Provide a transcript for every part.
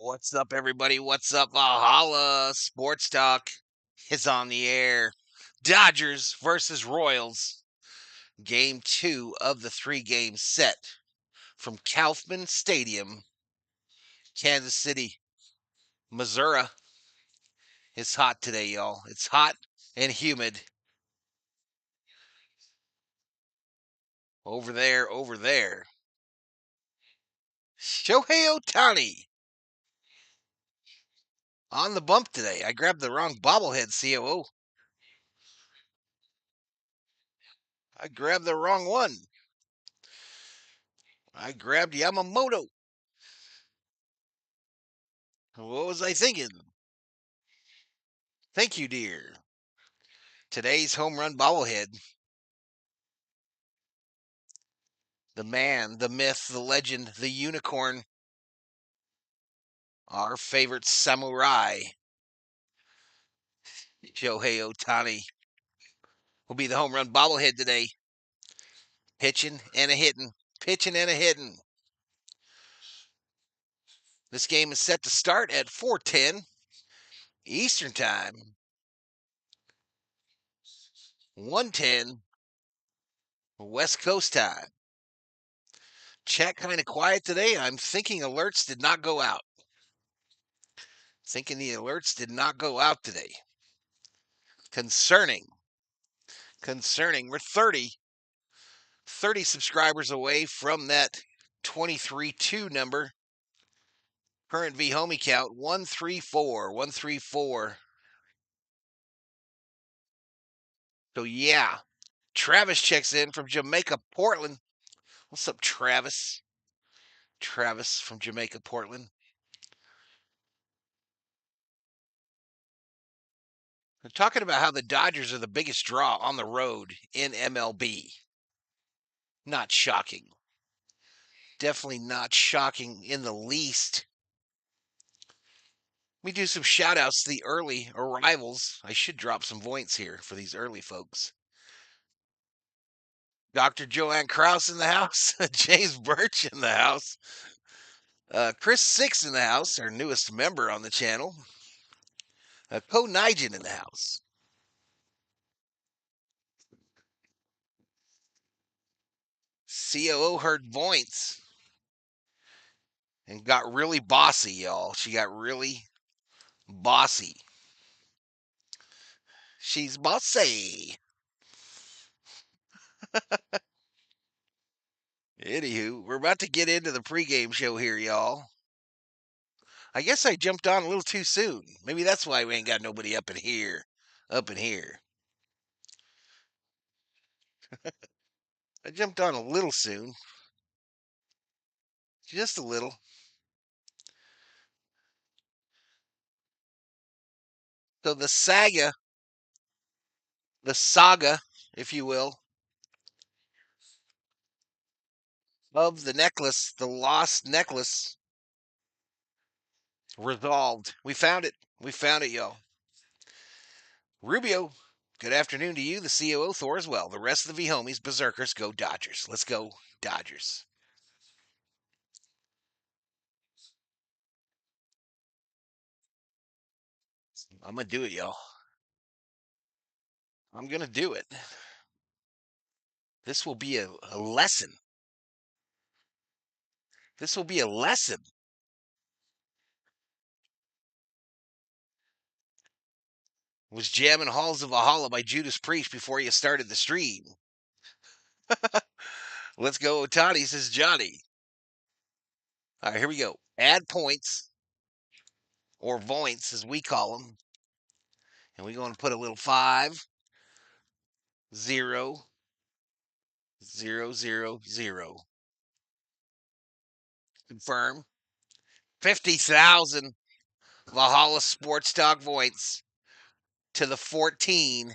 What's up, everybody? What's up? Valhalla Sports Talk is on the air. Dodgers versus Royals. Game 2 of the 3-game set from Kaufman Stadium, Kansas City, Missouri. It's hot today, y'all. It's hot and humid. Over there. Shohei Ohtani on the bump today. I grabbed the wrong bobblehead, COO. I grabbed the wrong one. I grabbed Yamamoto. What was I thinking? Thank you, dear. Today's home run bobblehead. The man, the myth, the legend, the unicorn. Our favorite samurai. Shohei Ohtani will be the home run bobblehead today. Pitching and a hitting. Pitching and a hitting. This game is set to start at 4:10 Eastern Time. 1:10 West Coast Time. Chat kind of quiet today. I'm thinking alerts did not go out. Thinking the alerts did not go out today. Concerning. We're 30 subscribers away from that 23-2 number. Current V-Homie count, 134. So, yeah. Travis checks in from Jamaica, Portland. What's up, Travis? Travis from Jamaica, Portland. We're talking about how the Dodgers are the biggest draw on the road in MLB. Not shocking. Definitely not shocking in the least. We do some shout outs to the early arrivals. I should drop some points here for these early folks. Dr. Joanne Krause in the house. James Birch in the house. Chris Six in the house, our newest member on the channel. Co Nigel in the house. COO heard points and got really bossy, y'all. She got really bossy. She's bossy. Anywho, we're about to get into the pregame show here, y'all. I guess I jumped on a little too soon. Maybe that's why we ain't got nobody up in here. I jumped on a little soon. Just a little. So the saga, if you will, of the necklace, the lost necklace, resolved. We found it, y'all. Rubio, good afternoon to you, the COO, Thor as well. The rest of the V-Homies, Berserkers, go Dodgers. Let's go Dodgers. I'm going to do it, y'all. I'm going to do it. This will be a lesson. This will be a lesson. Was jamming Halls of Valhalla by Judas Priest before you started the stream. Let's go, Ohtani, says Johnny. All right, here we go. Add points, or points as we call them. And we're going to put a little 5, 0, 0, 0, 0. Confirm. 50,000 Valhalla Sports Talk points to the 14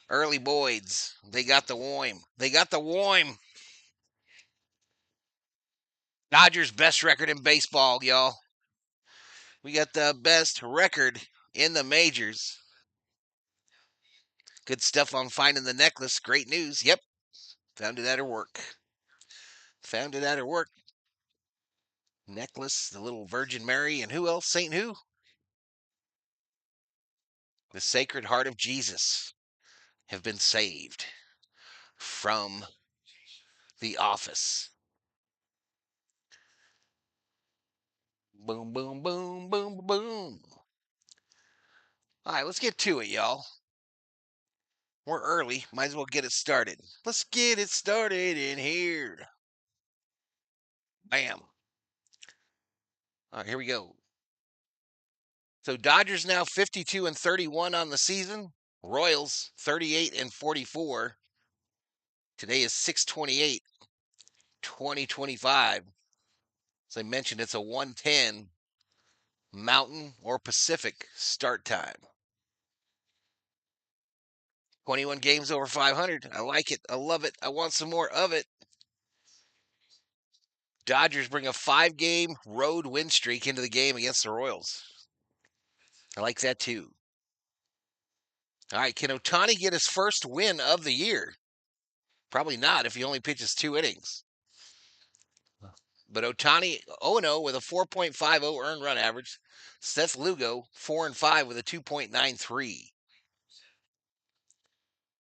early Boyds. They got the Woim. Dodgers' best record in baseball, y'all. We got the best record in the majors. Good stuff on finding the necklace. Great news. Yep. Found it at her work. necklace, the little Virgin Mary, and who else? Saint who? The Sacred Heart of Jesus have been saved from the office. Boom, boom, boom, boom, boom. All right, let's get to it, y'all. We're early. Might as well get it started. Let's get it started in here. Bam. All right, here we go. So Dodgers now 52-31 on the season. Royals 38-44. Today is 6/28/2025. As I mentioned, it's a 1:10 Mountain or Pacific start time. 21 games over 500. I like it. I love it. I want some more of it. Dodgers bring a 5-game road win streak into the game against the Royals. I like that too. All right, can Ohtani get his first win of the year? Probably not if he only pitches 2 innings. But Ohtani 0-0 with a 4.50 earned run average. Seth Lugo 4-5 with a 2.93.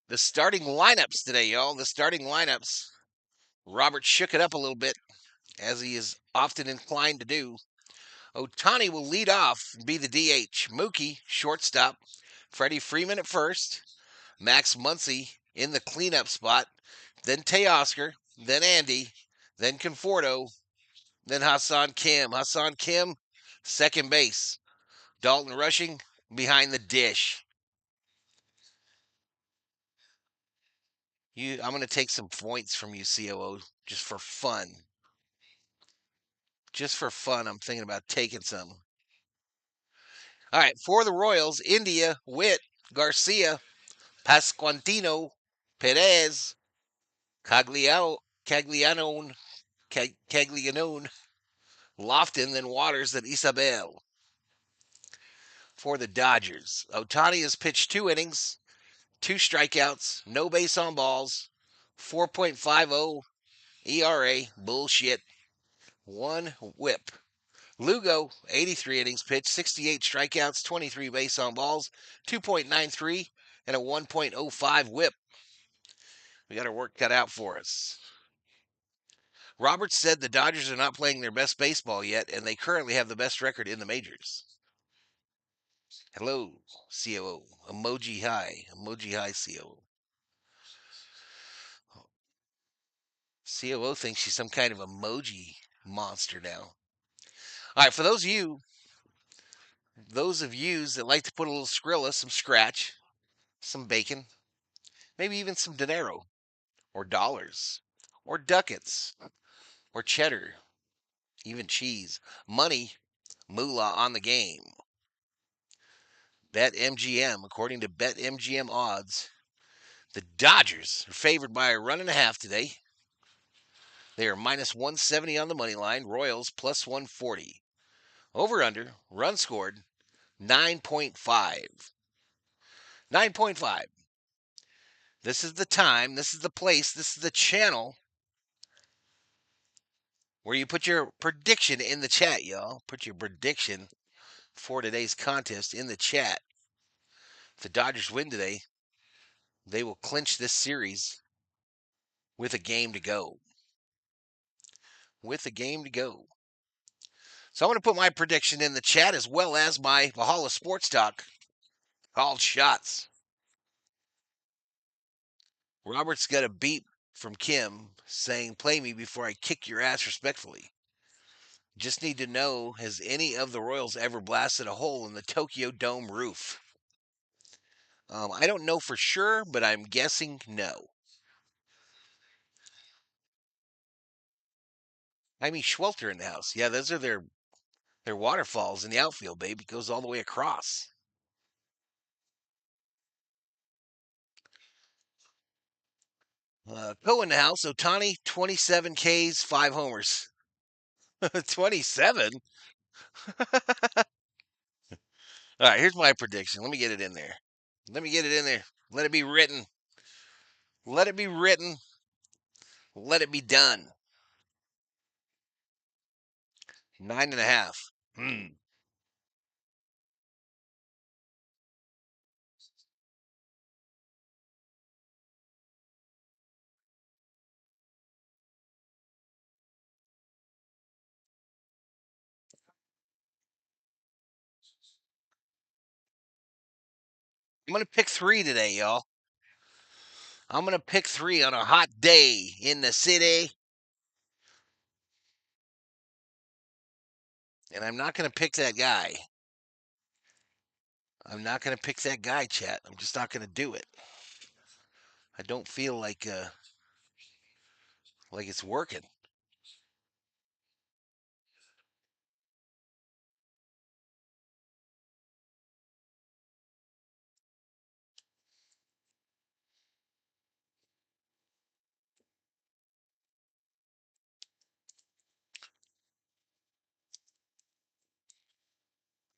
The starting lineups today, y'all. The starting lineups. Robert shook it up a little bit, as he is often inclined to do. Ohtani will lead off and be the DH. Mookie, shortstop. Freddie Freeman at first. Max Muncy in the cleanup spot. Then Teoscar. Then Andy. Then Conforto. Then Hassan Kim. Hassan Kim, second base. Dalton Rushing behind the dish. I'm going to take some points from you, COO, just for fun. Just for fun, I'm thinking about taking some. All right, for the Royals, India, Witt, Garcia, Pasquantino, Perez, Caglianone, Lofton, then Waters, then Isabel. For the Dodgers, Ohtani has pitched 2 innings, 2 strikeouts, no base on balls, 4.50 ERA, bullshit, 1 whip. Lugo, 83 innings pitched, 68 strikeouts, 23 base on balls, 2.93, and a 1.05 whip. We got our work cut out for us. Roberts said the Dodgers are not playing their best baseball yet, and they currently have the best record in the majors. Hello, COO. Emoji hi, COO. COO thinks she's some kind of emoji monster now. All right, for those of you that like to put a little Skrilla, some scratch, some bacon, maybe even some dinero, or dollars, or ducats, or cheddar, even cheese, money, moolah on the game. BetMGM, according to BetMGM odds, the Dodgers are favored by a 1.5 today. They are minus 170 on the money line. Royals plus 140. Over under, run scored, 9.5. 9.5. This is the time, this is the place, this is the channel where you put your prediction in the chat, y'all. Put your prediction for today's contest in the chat. If the Dodgers win today, they will clinch this series with a game to go. With a game to go. So I'm going to put my prediction in the chat as well as my Valhalla Sports Talk called shots. Robert's got a beep from Kim saying, play me before I kick your ass respectfully. Just need to know, has any of the Royals ever blasted a hole in the Tokyo Dome roof? I don't know for sure, but I'm guessing no. I mean, Schwelter in the house. Yeah, those are their waterfalls in the outfield, babe. It goes all the way across. Co in the house, Ohtani, 27 Ks, 5 homers. 27? All right, here's my prediction. Let me get it in there. Let it be written. Let it be written. Let it be done. 9.5. I'm going to pick 3 today, y'all. I'm going to pick 3 on a hot day in the city. And I'm not going to pick that guy. I'm not going to pick that guy, chat. I'm just not going to do it. I don't feel like it's working.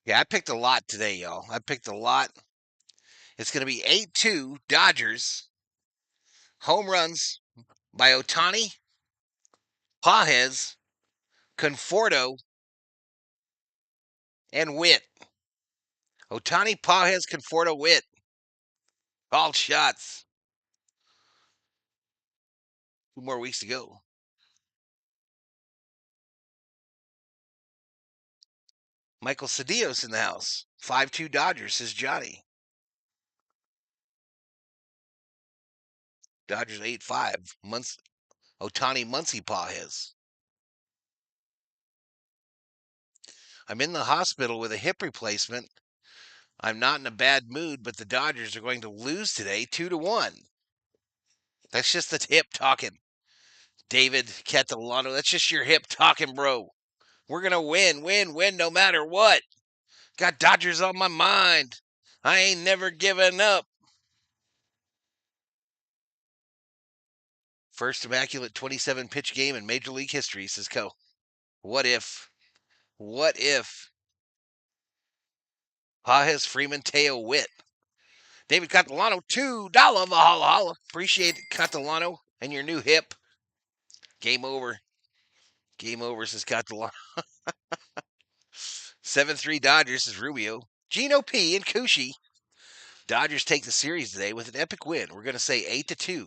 Yeah, I picked a lot today, y'all. I picked a lot. It's going to be 8-2 Dodgers. Home runs by Otani, Pajes, Conforto, and Witt. Otani, Pajes, Conforto, Witt. All shots. 2 more weeks to go. Michael Cedillos in the house. 5-2 Dodgers, says Johnny. Dodgers 8-5. Otani, Muncy, Pajes. I'm in the hospital with a hip replacement. I'm not in a bad mood, but the Dodgers are going to lose today 2-1. That's just the hip talking. David Catalano, that's just your hip talking, bro. We're going to win no matter what. Got Dodgers on my mind. I ain't never giving up. First immaculate 27 pitch game in Major League history, says Co. What if? Pajes, Freeman, Teo, Witt. David Catalano, $2 Valhalla Holla. Appreciate it, Catalano, and your new hip. Game over. Game over, says Catalano. 7-3 Dodgers, says Rubio. Gino P. and Kushi. Dodgers take the series today with an epic win. We're going to say 8-2.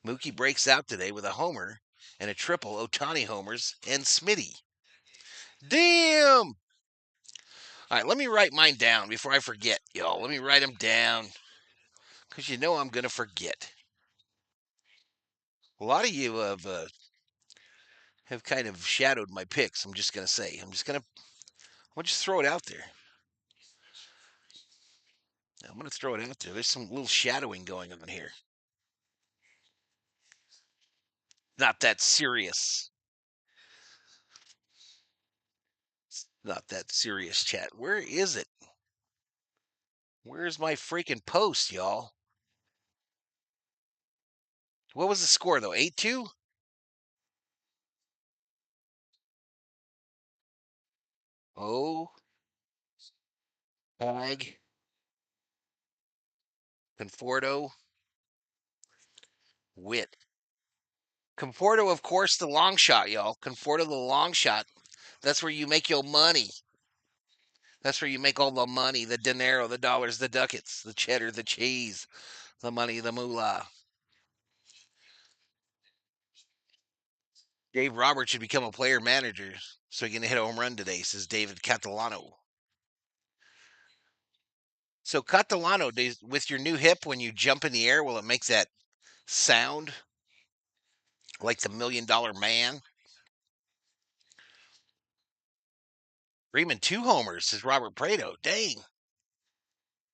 Mookie breaks out today with a homer and a triple Otani homers and Smitty. Damn! All right, let me write mine down before I forget, y'all. Let me write them down because you know I'm going to forget. A lot of you have kind of shadowed my picks. I'm just going to say. I'll just throw it out there. I'm going to throw it out there. There's some little shadowing going on here. Not that serious. Not that serious, chat. Where is it? Where's my freaking post, y'all? What was the score, though? 8-2? Oh, Tag, Conforto, Witt. Conforto, of course, the long shot, y'all. Conforto, the long shot. That's where you make your money. That's where you make all the money, the dinero, the dollars, the ducats, the cheddar, the cheese, the money, the moolah. Dave Roberts should become a player manager so he can hit a home run today, says David Catalano. So Catalano, with your new hip, when you jump in the air, will it make that sound like the $1 Million Man? Freeman 2 homers, says Robert Prado. Dang.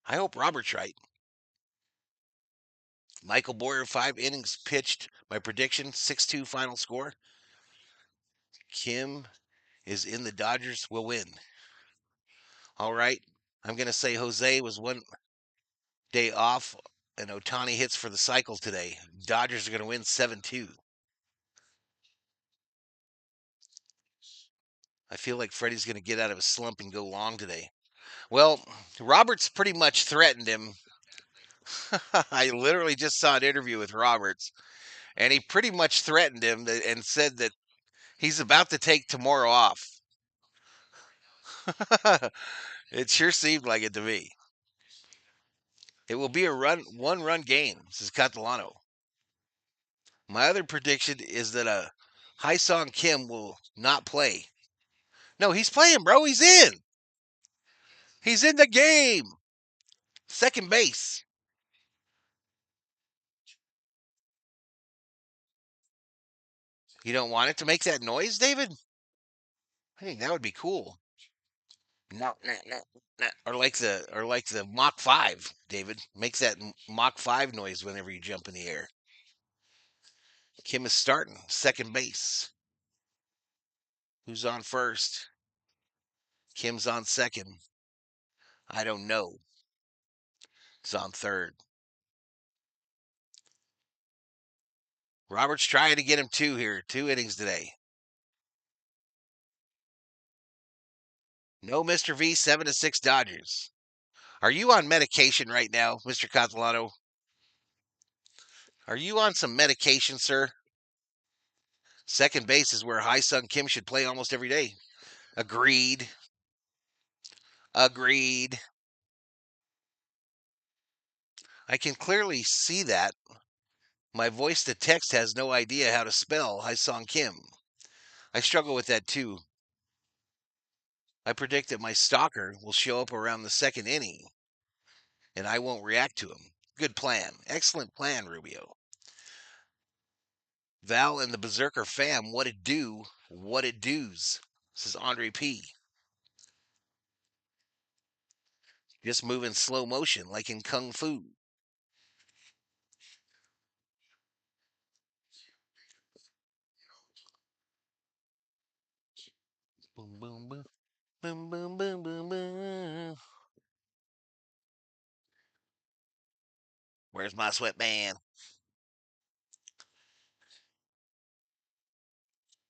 I hope Robert's right. Michael Boyer, 5 innings pitched. My prediction, 6-2 final score. Kim is in the Dodgers will win. All right. I'm going to say Jose was 1 day off and Otani hits for the cycle today. Dodgers are going to win 7-2. I feel like Freddie's going to get out of his slump and go long today. Well, Roberts pretty much threatened him. I literally just saw an interview with Roberts, and he pretty much threatened him and said that he's about to take tomorrow off. It sure seemed like it to me. It will be a one-run game, says Catalano. My other prediction is that Song Kim will not play. No, he's playing, bro. He's in. He's in the game. Second base. You don't want it to make that noise, David? I think that would be cool. No, no, no, no. Or like the Mach 5, David. Make that Mach 5 noise whenever you jump in the air. Kim is starting second base. Who's on first? Kim's on second. I don't know. It's on third. Robert's trying to get him two here. 2 innings today. No Mr. V, 7-6 Dodgers. Are you on medication right now, Mr. Catalano? Are you on some medication, sir? Second base is where Sung Kim should play almost every day. Agreed. Agreed. I can clearly see that. My voice to text has no idea how to spell Sung Kim. I struggle with that too. I predict that my stalker will show up around the second inning and I won't react to him. Good plan. Excellent plan, Rubio. Val and the Berserker fam, what it do, what it does, says Andre P. Just move in slow motion like in Kung Fu. Boom, boom, boom. Boom, boom, boom, boom, boom. Where's my sweatband?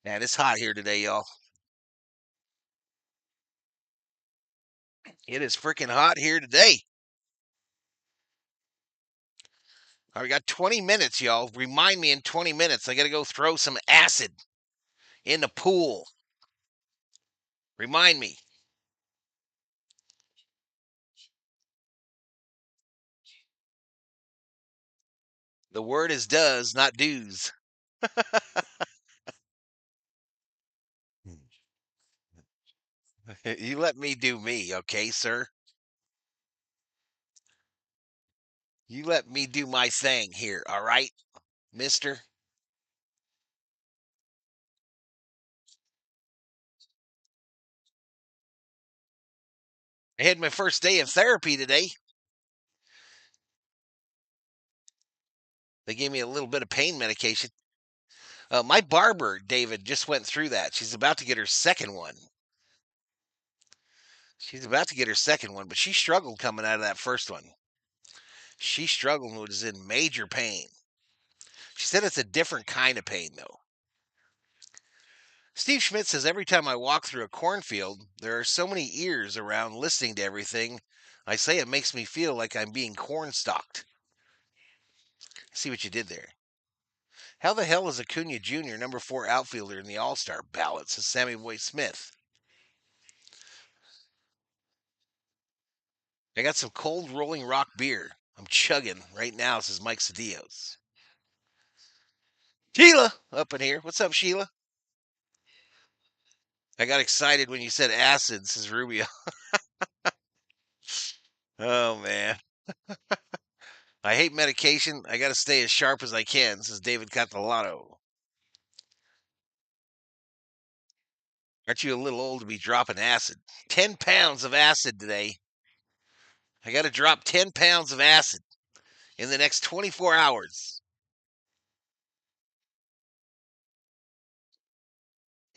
Man, it's hot here today, y'all. It is freaking hot here today. All right, we got 20 minutes, y'all. Remind me in 20 minutes. I got to go throw some acid in the pool. Remind me. The word is does, not do's. You let me do me, okay, sir? You let me do my thing here, all right, mister? I had my first day of therapy today. They gave me a little bit of pain medication. My barber, David, just went through that. She's about to get her second one. But she struggled coming out of that first one. She struggled and was in major pain. She said it's a different kind of pain, though. Steve Schmidt says every time I walk through a cornfield, there are so many ears around listening to everything. I say it makes me feel like I'm being corn stalked. See what you did there. How the hell is Acuna Jr. number 4 outfielder in the All-Star ballot, says Sammy Boy Smith. I got some cold Rolling Rock beer. I'm chugging right now, says Mike Cedillos. Sheila up in here. What's up, Sheila? I got excited when you said acid, says Rubio. Oh, man. I hate medication. I got to stay as sharp as I can, says David Catalano. Aren't you a little old to be dropping acid? 10 pounds of acid today. I got to drop 10 pounds of acid in the next 24 hours.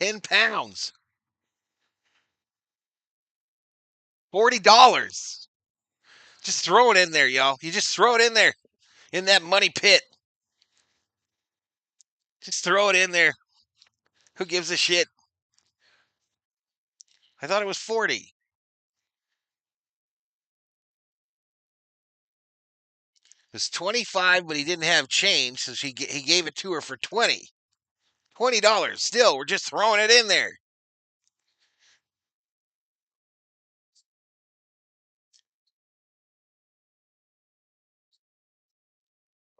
10 pounds. $40. Just throw it in there, y'all. You just throw it in there in that money pit. Just throw it in there. Who gives a shit? I thought it was 40. It was 25, but he didn't have change, so he gave it to her for 20. $20. Still, we're just throwing it in there.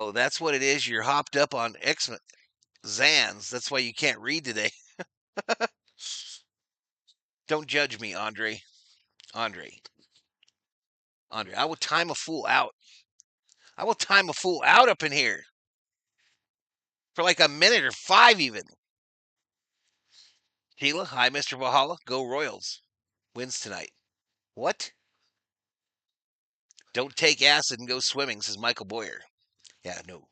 Oh, that's what it is. You're hopped up on Zans. That's why you can't read today. Don't judge me, Andre. Andre. Andre. I will time a fool out. I will time a fool out up in here for like a minute or 5 even. Sheila, hi, Mr. Valhalla. Go Royals. Wins tonight. What? Don't take acid and go swimming, says Michael Boyer. Yeah, no.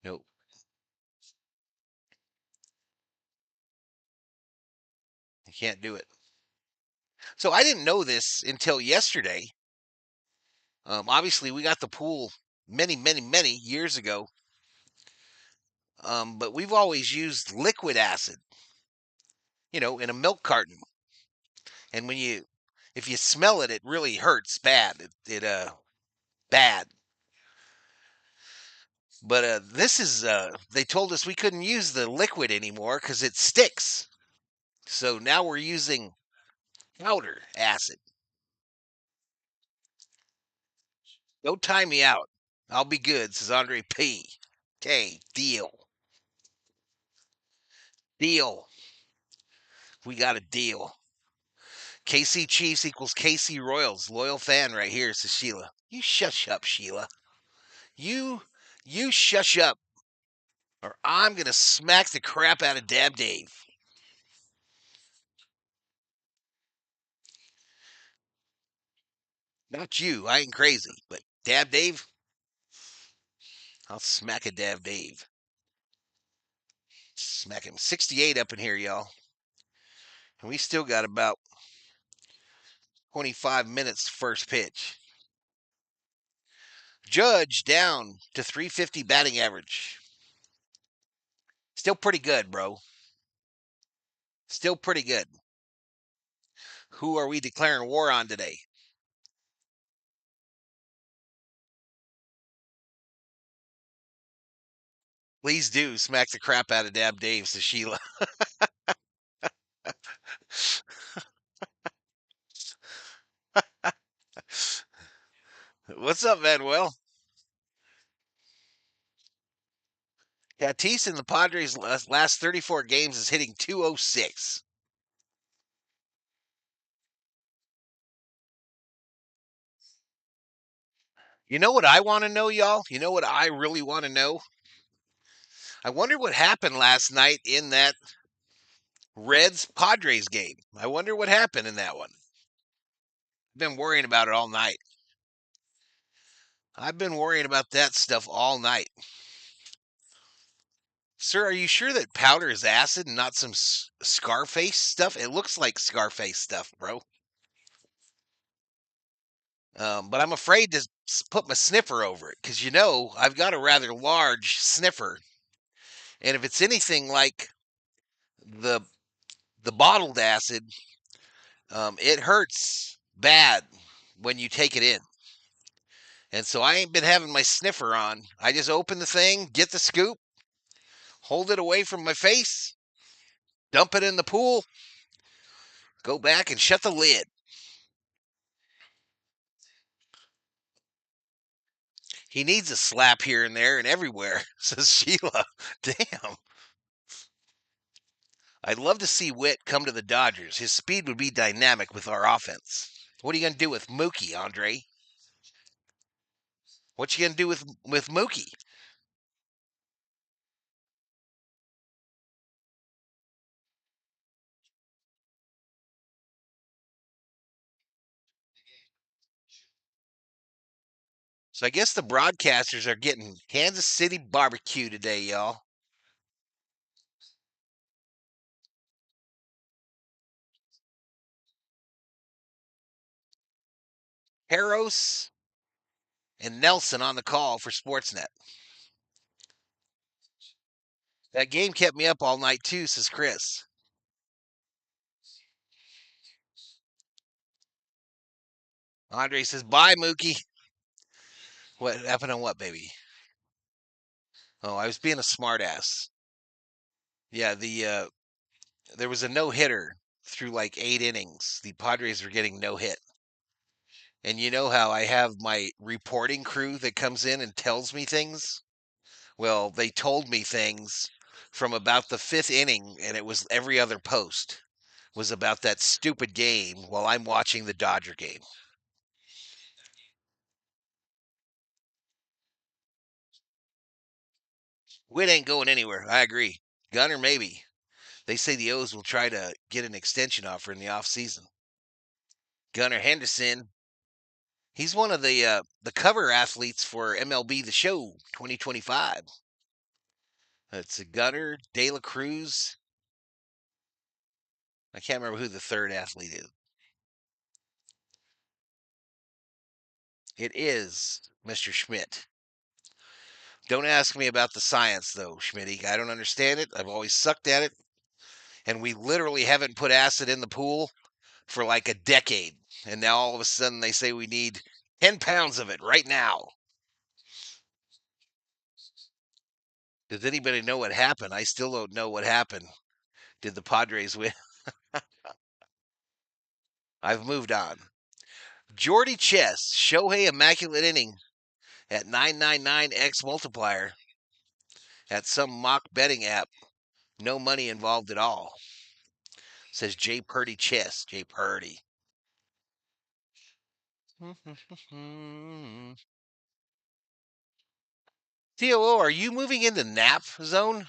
No. You can't do it. So I didn't know this until yesterday. Obviously, we got the pool many, many, many years ago. But we've always used liquid acid, in a milk carton. And if you smell it, it really hurts bad. Bad. But they told us we couldn't use the liquid anymore because it sticks. So now we're using powder acid. Don't tie me out. I'll be good, says Andre P. Okay, deal. Deal. We got a deal. KC Chiefs equals KC Royals. Loyal fan right here, says Sheila. You shush up, Sheila. You shush up, or I'm gonna smack the crap out of Dab Dave. Not you. I ain't crazy, but Dab Dave, I'll smack a Dab Dave. Smack him. 68 up in here, y'all. And we still got about 25 minutes first pitch. Judge down to 350 batting average. Still pretty good, bro. Still pretty good. Who are we declaring war on today? Please do smack the crap out of Dab Dave, says Sheila. What's up, Manuel? Tatis in the Padres' last 34 games is hitting 206. You know what I want to know, y'all? You know what I really want to know? I wonder what happened last night in that Reds Padres game. I wonder what happened in that one. I've been worrying about it all night. I've been worrying about that stuff all night. Sir, are you sure that powder is acid and not some Scarface stuff? It looks like Scarface stuff, bro. But I'm afraid to put my sniffer over it because I've got a rather large sniffer, and if it's anything like the the bottled acid, it hurts bad when you take it in. And so I ain't been having my sniffer on. I just open the thing, get the scoop, hold it away from my face, dump it in the pool, go back and shut the lid. He needs a slap here and there and everywhere, says Sheila. Damn. I'd love to see Witt come to the Dodgers. His speed would be dynamic with our offense. What are you going to do with Mookie, Andre? What you going to do with Mookie? So I guess the broadcasters are getting Kansas City barbecue today, y'all. Harros and Nelson on the call for Sportsnet. That game kept me up all night too, says Chris. Andre says, bye, Mookie. What happened on what, baby? Oh, I was being a smartass. Yeah, there was a no hitter through like 8 innings. The Padres were getting no hit. And you know how I have my reporting crew that comes in and tells me things? Well, they told me things from about the fifth inning, and it was every other post was about that stupid game while I'm watching the Dodger game. Witt ain't going anywhere. I agree. Gunner, maybe. They say the O's will try to get an extension offer in the offseason. Gunnar Henderson, he's one of the cover athletes for MLB The Show 2025. It's a Gunner, De La Cruz. I can't remember who the third athlete is. It is Mr. Schmidt. Don't ask me about the science, though, Schmitty. I don't understand it. I've always sucked at it. And we literally haven't put acid in the pool for like a decade. And now all of a sudden they say we need 10 pounds of it right now. Does anybody know what happened? I still don't know what happened. Did the Padres win? I've moved on. Jordy Chess, Shohei Immaculate Inning at 999X multiplier at some mock betting app. No money involved at all. Says J. Purdy Chess. J. Purdy. COO, are you moving into nap zone?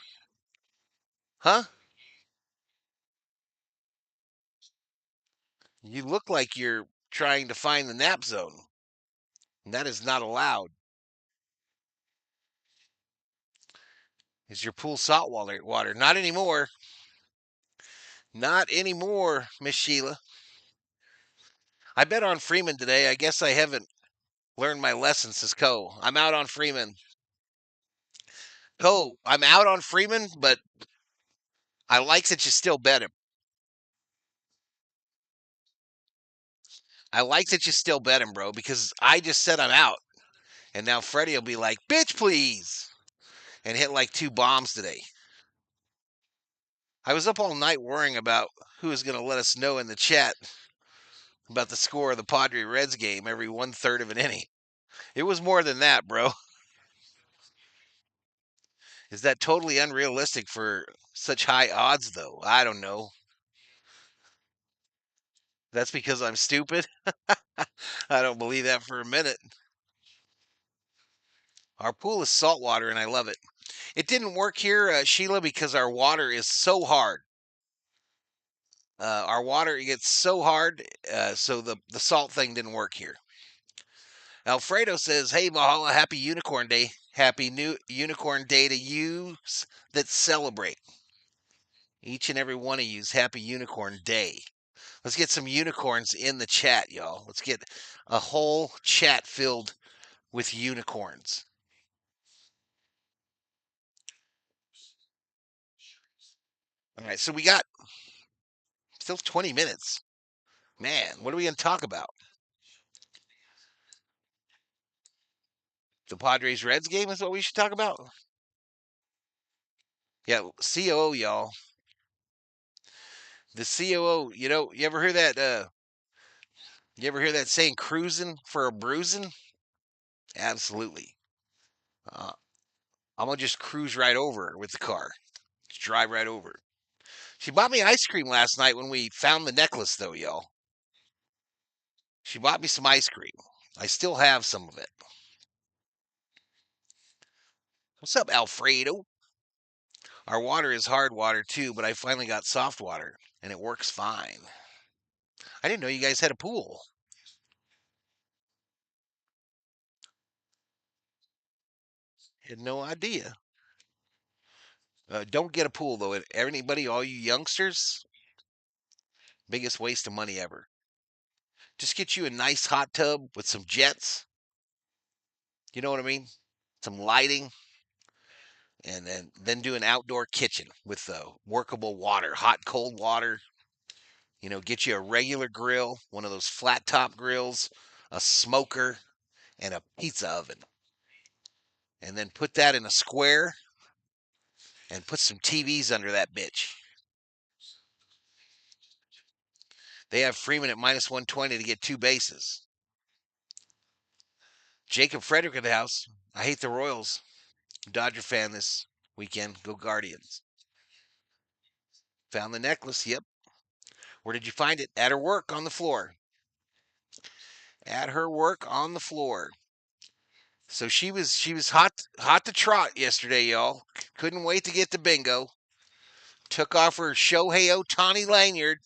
Huh? You look like you're trying to find the nap zone. And that is not allowed. Is your pool salt water? Not anymore. Not anymore, Miss Sheila. I bet on Freeman today. I guess I haven't learned my lesson, says Co. I'm out on Freeman. Co, I'm out on Freeman, but I like that you still bet him. I like that you still bet him, bro, because I just said I'm out. And now Freddie will be like, bitch, please. And hit like 2 bombs today. I was up all night worrying about who was going to let us know in the chat about the score of the Padre Reds game every 1/3 of an inning. It was more than that, bro. Is that totally unrealistic for such high odds, though? I don't know. That's because I'm stupid? I don't believe that for a minute. Our pool is saltwater, and I love it. It didn't work here, Sheila, because our water is so hard. Our water gets so hard, so the salt thing didn't work here. Alfredo says, "Hey, Valhalla, happy Unicorn Day. Happy new Unicorn Day to you that celebrate. Each and every one of you's happy Unicorn Day. Let's get some unicorns in the chat, y'all. Let's get a whole chat filled with unicorns." All right, so we got still 20 minutes. Man, what are we going to talk about? The Padres Reds game is what we should talk about? Yeah, COO, y'all. The COO, you ever hear that saying cruising for a bruising? Absolutely. Uh, I'm going to just cruise right over with the car. Just drive right over. She bought me ice cream last night when we found the necklace, though, y'all. She bought me some ice cream. I still have some of it. What's up, Alfredo? Our water is hard water, too, but I finally got soft water, and it works fine. I didn't know you guys had a pool. Had no idea. Don't get a pool, though. Anybody, all you youngsters, biggest waste of money ever. Just get you a nice hot tub with some jets. You know what I mean? Some lighting, and then do an outdoor kitchen with workable water, hot, cold water. Get you a regular grill, one of those flat top grills, a smoker, and a pizza oven. And then put that in a square and put some TVs under that bitch. They have Freeman at minus 120 to get 2 bases. Jacob Frederick in the house. I hate the Royals. Dodger fan this weekend. Go Guardians. Found the necklace. Yep. Where did you find it? At her work on the floor. At her work on the floor. So she was hot to trot yesterday, y'all. Couldn't wait to get to bingo. Took off her Shohei Ohtani lanyard.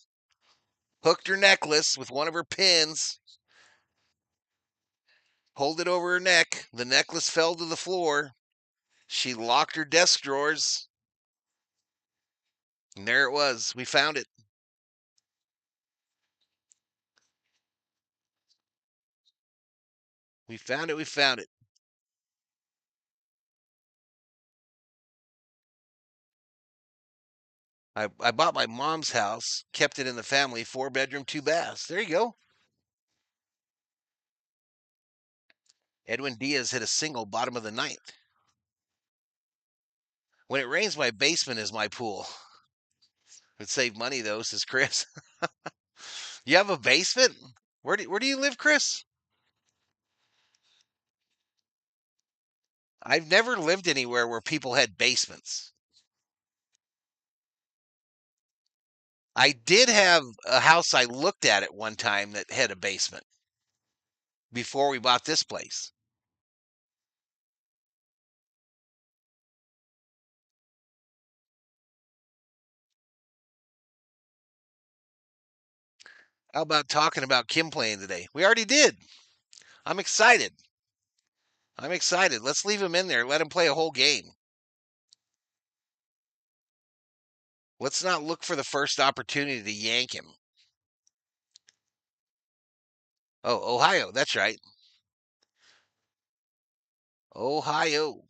Hooked her necklace with one of her pins. Pulled it over her neck. The necklace fell to the floor. She locked her desk drawers. And there it was. We found it. We found it. We found it. I bought my mom's house, kept it in the family, 4-bedroom, 2 baths. There you go. Edwin Diaz hit a single bottom of the ninth. When it rains, my basement is my pool. Would save money though, says Chris. You have a basement? Where do you live, Chris? I've never lived anywhere where people had basements. I did have a house I looked at one time that had a basement before we bought this place. How about talking about Kim playing today? We already did. I'm excited. I'm excited. Let's leave him in there. Let him play a whole game. Let's not look for the first opportunity to yank him. Oh, Ohio. That's right. Ohio.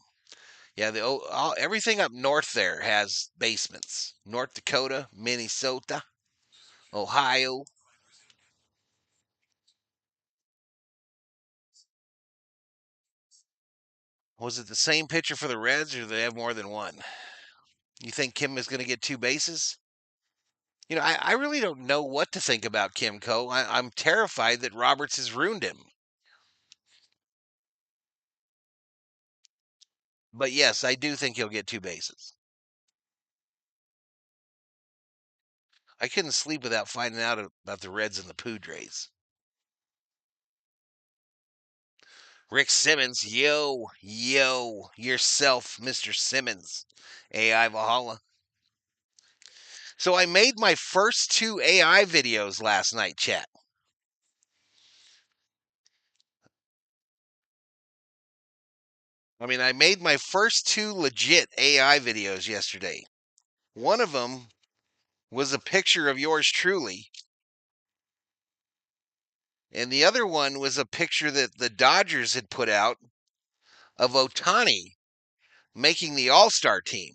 Yeah, everything up north there has basements. North Dakota, Minnesota, Ohio. Was it the same pitcher for the Reds, or do they have more than one? You think Kim is going to get 2 bases? I really don't know what to think about Kimco. I'm terrified that Roberts has ruined him. But yes, I do think he'll get 2 bases. I couldn't sleep without finding out about the Reds and the Padres. Rick Simmons, yo, yourself, Mr. Simmons. AI Valhalla. So I made my first 2 AI videos last night, chat. I made my first 2 legit AI videos yesterday. One of them was a picture of yours truly. And the other one was a picture that the Dodgers had put out of Ohtani making the All-Star team.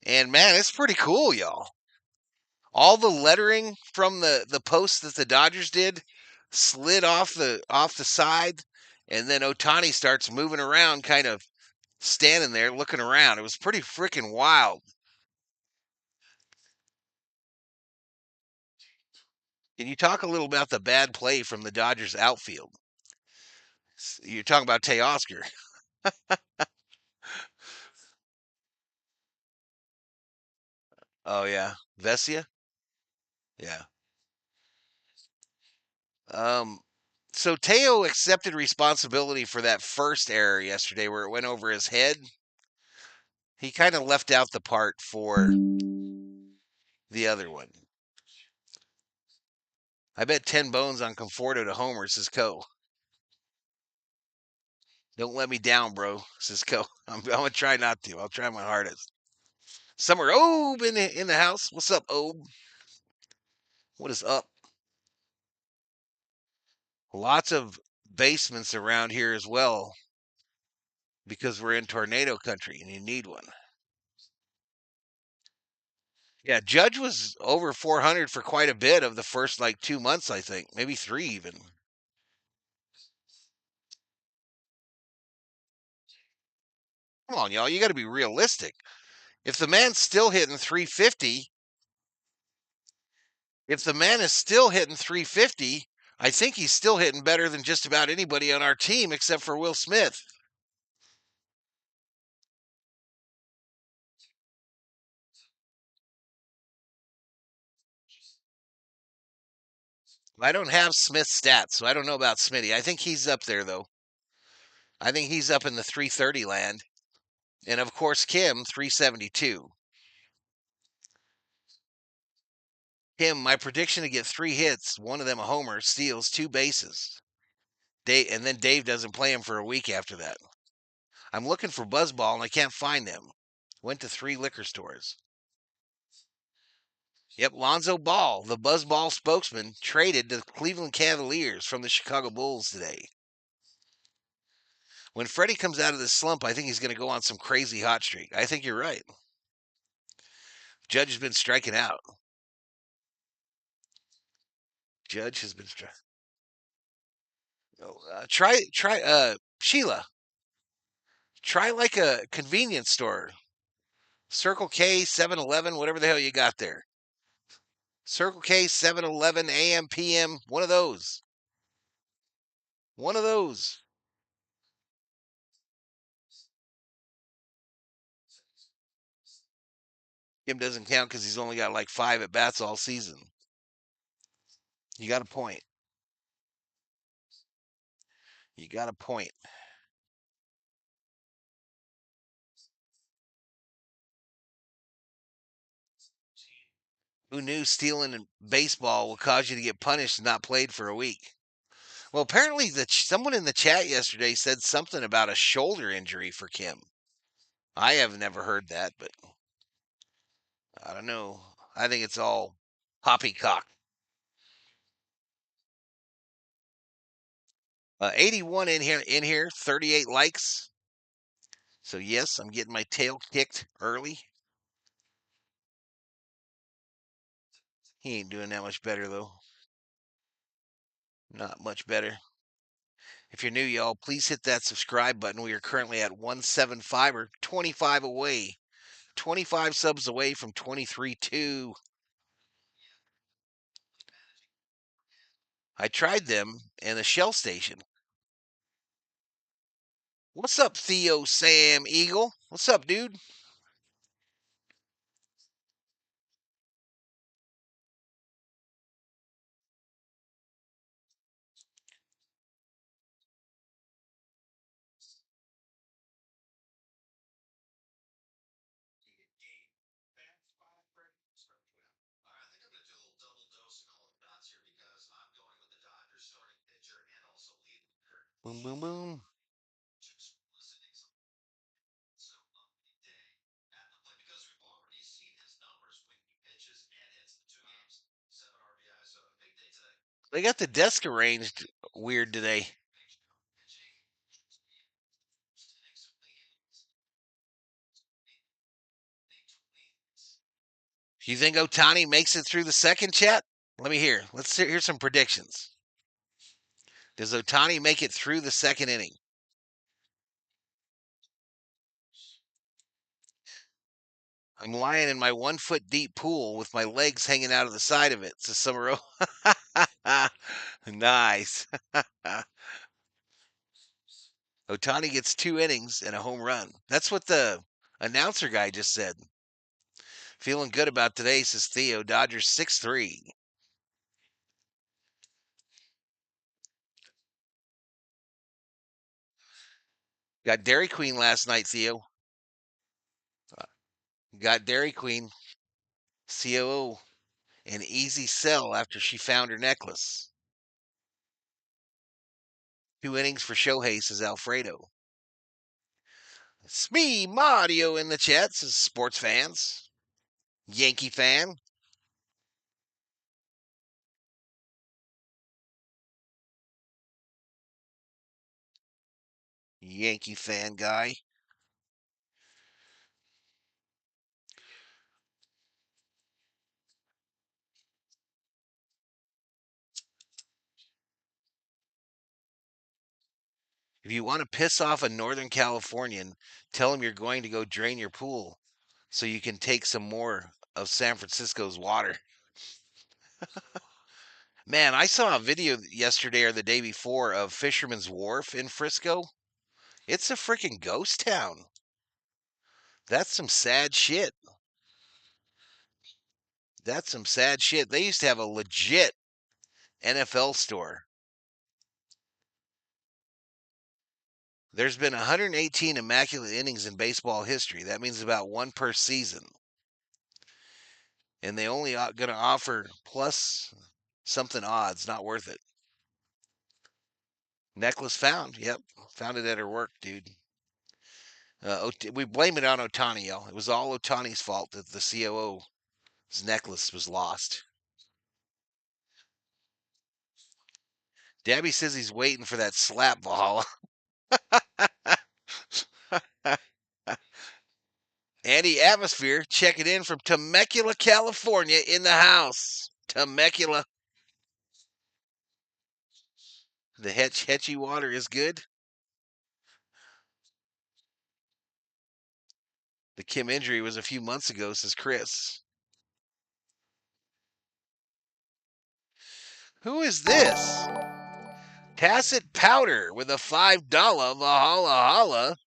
And man, it's pretty cool, y'all. All the lettering from the post that the Dodgers did slid off the side, and then Ohtani starts moving around, kind of standing there looking around. It was pretty freaking wild. Can you talk a little about the bad play from the Dodgers outfield? You're talking about Teoscar. Oh yeah, Vesia. Yeah. Um. So Teo accepted responsibility for that first error yesterday, where it went over his head. He kind of left out the part for the other one. I bet 10 bones on Conforto to homer, says Co. Don't let me down, bro, says Co. I'm going to try not to. I'll try my hardest. Summer Obe in the house. What's up, Obe? What is up? Lots of basements around here as well because we're in tornado country and you need one. Yeah, Judge was over 400 for quite a bit of the first 2 months, I think, maybe 3 even. Come on, y'all, you got to be realistic. If the man's still hitting 350, if the man is still hitting 350, I think he's still hitting better than just about anybody on our team except for Will Smith. I don't have Smith's stats, so I don't know about Smitty. I think he's up there, though. I think he's up in the 330 land. And of course, Kim, 372. Kim, my prediction to get 3 hits, one of them a homer, steals 2 bases. And then Dave doesn't play him for a week after that. I'm looking for Buzzball and I can't find them. Went to 3 liquor stores. Yep, Lonzo Ball, the Buzzball spokesman, traded to the Cleveland Cavaliers from the Chicago Bulls today. When Freddie comes out of this slump, I think he's going to go on some crazy hot streak. I think you're right. Judge has been striking out. Judge has been striking. Try Sheila. Try like a convenience store. Circle K, 7-Eleven, whatever the hell you got there. Circle K, 7-Eleven, AM, PM, one of those. One of those. Kim doesn't count because he's only got like 5 at bats all season. You got a point. You got a point. Who knew stealing in baseball will cause you to get punished and not played for a week? Well, apparently someone in the chat yesterday said something about a shoulder injury for Kim. I have never heard that, but I don't know. I think it's all poppycock. 81 in here, 38 likes. So yes, I'm getting my tail kicked early. He ain't doing that much better though. Not much better. If you're new, y'all, please hit that subscribe button. We are currently at 175 or 25 away. 25 subs away from 23.2. I tried them in the Shell station. What's up, Theo Sam Eagle? What's up, dude? Boom, boom, boom. They got the desk arranged weird today. You think Otani makes it through the second, chat? Let me hear. Let's hear some predictions. Does Otani make it through the second inning? I'm lying in my 1 foot deep pool with my legs hanging out of the side of it, says Summerall. Nice. Otani gets 2 innings and a home run. That's what the announcer guy just said. Feeling good about today, says Theo. Dodgers 6-3. Got Dairy Queen last night, Theo. Got Dairy Queen. COO. An easy sell after she found her necklace. 2 innings for Shohei, says Alfredo. Smee Mario in the chat, says sports fans. Yankee fan. Yankee fan guy. If you want to piss off a Northern Californian, tell him you're going to go drain your pool so you can take some more of San Francisco's water. Man, I saw a video yesterday or the day before of Fisherman's Wharf in Frisco. It's a freaking ghost town. That's some sad shit. That's some sad shit. They used to have a legit NFL store. There's been 118 immaculate innings in baseball history. That means about one per season. And they only going to offer plus something odds. Not worth it. Necklace found. Yep. Found it at her work, dude. We blame it on Otani, y'all. It was all Otani's fault that the COO's necklace was lost. Dabby says he's waiting for that slap, Valhalla. Andy Atmosphere checking in from Temecula, California in the house. Temecula. The Hetchy water is good. The Kim injury was a few months ago, says Chris. Who is this? Tacit Powder with a $5 Valhalla Holla.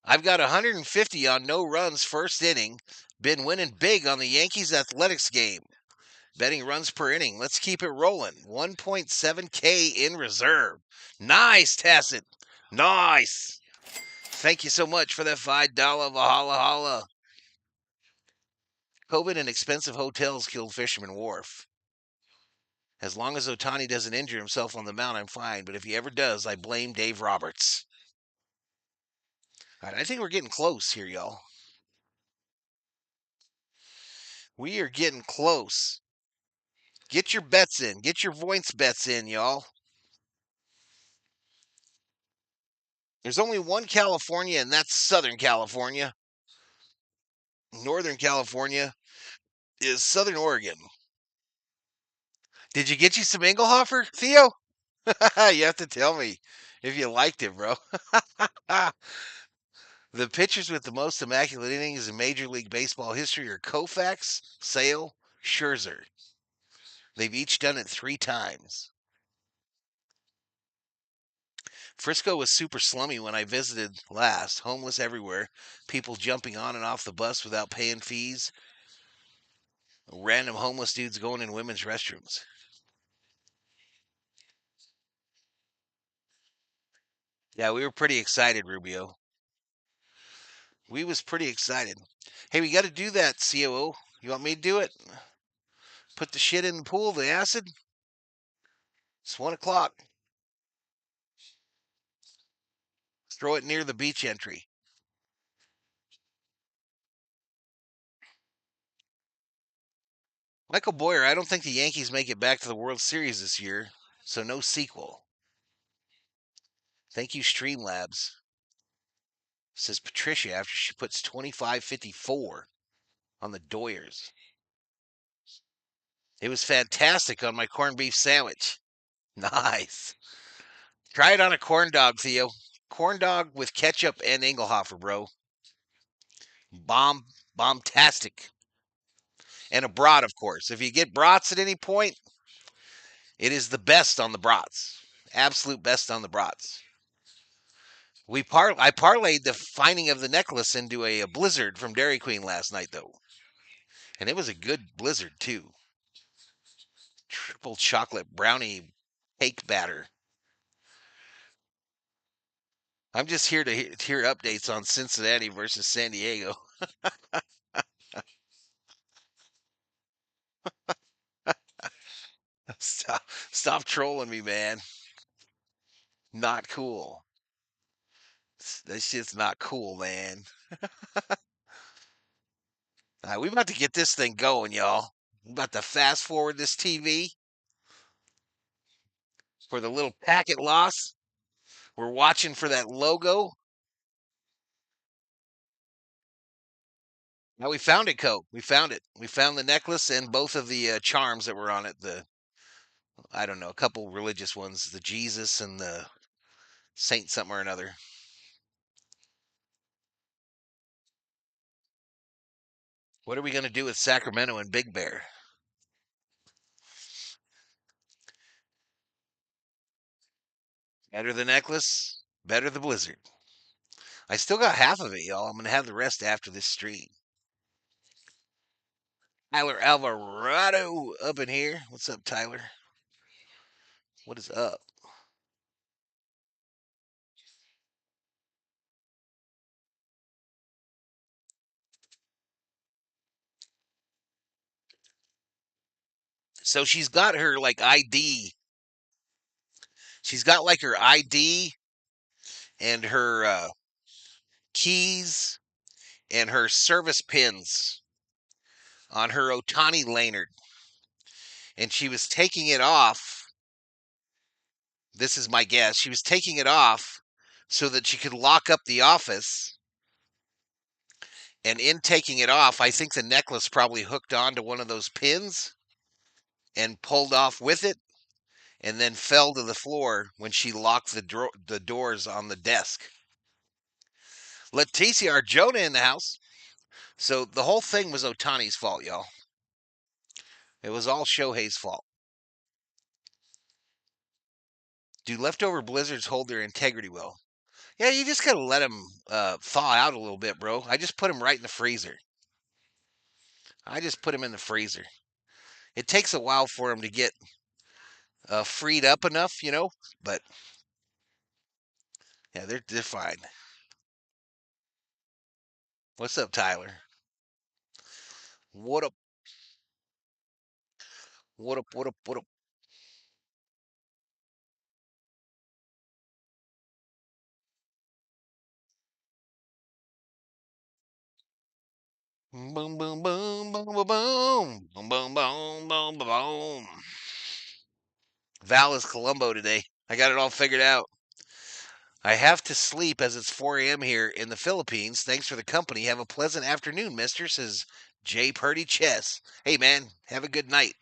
I've got 150 on no runs first inning. Been winning big on the Yankees Athletics game. Betting runs per inning. Let's keep it rolling. 1.7K in reserve. Nice, Tacit. Nice. Thank you so much for that $5 Valhalla Holla. COVID and expensive hotels killed Fisherman Wharf. As long as Otani doesn't injure himself on the mound, I'm fine. But if he ever does, I blame Dave Roberts. All right, I think we're getting close here, y'all. We are getting close. Get your bets in. Get your points bets in, y'all. There's only one California, and that's Southern California. Northern California is Southern Oregon. Did you get you some Engelhofer, Theo? You have to tell me if you liked it, bro. The pitchers with the most immaculate innings in Major League Baseball history are Koufax, Sale, Scherzer. They've each done it 3 times. Frisco was super slummy when I visited last. Homeless everywhere. People jumping on and off the bus without paying fees. Random homeless dudes going in women's restrooms. Yeah, we were pretty excited, Rubio. We was pretty excited. Hey, we got to do that, COO. You want me to do it? Put the shit in the pool, the acid? It's 1 o'clock. Throw it near the beach entry. Michael Boyer, I don't think the Yankees make it back to the World Series this year, so no sequel. Thank you, Streamlabs, says Patricia after she puts 25.54 on the Doyers. It was fantastic on my corned beef sandwich. Nice. Try it on a corn dog, Theo. Corn dog with ketchup and Engelhofer, bro. Bombastic. And a brat, of course. If you get brats at any point, it is the best on the brats. Absolute best on the brats. I parlayed the finding of the necklace into a blizzard from Dairy Queen last night, though. And it was a good blizzard, too. Triple chocolate brownie cake batter. I'm just here to hear updates on Cincinnati versus San Diego. Stop trolling me, man. Not cool. That shit's not cool, man. We about to get this thing going, y'all. We about to fast forward this TV for the little packet loss. We're watching for that logo. Now we found it, Coke. We found it. We found the necklace and both of the charms that were on it. I don't know, a couple religious ones, the Jesus and the Saint something or another. What are we going to do with Sacramento and Big Bear? Better the necklace, better the blizzard. I still got half of it, y'all. I'm going to have the rest after this stream. Tyler Alvarado up in here. What's up, Tyler? What is up? So she's got her like ID. She's got like her ID and her keys and her service pins on her Otani lanyard. And she was taking it off. This is my guess. She was taking it off so that she could lock up the office. And in taking it off, I think the necklace probably hooked onto one of those pins and pulled off with it and then fell to the floor when she locked the doors on the desk. Leticia Arjona in the house. So the whole thing was Otani's fault, y'all. It was all Shohei's fault. Do leftover blizzards hold their integrity well? Yeah, you just gotta let them thaw out a little bit, bro. I just put them right in the freezer. I just put them in the freezer. It takes a while for them to get freed up enough, you know, but yeah, they're fine. What's up, Tyler? What up? What up? What up? What up? Boom, boom, boom, boom, boom, boom, boom, boom, boom, boom, boom. Val is Colombo today. I got it all figured out. I have to sleep as it's 4 a.m. here in the Philippines. Thanks for the company. Have a pleasant afternoon, mister, says J. Purdy Chess. Hey, man, have a good night.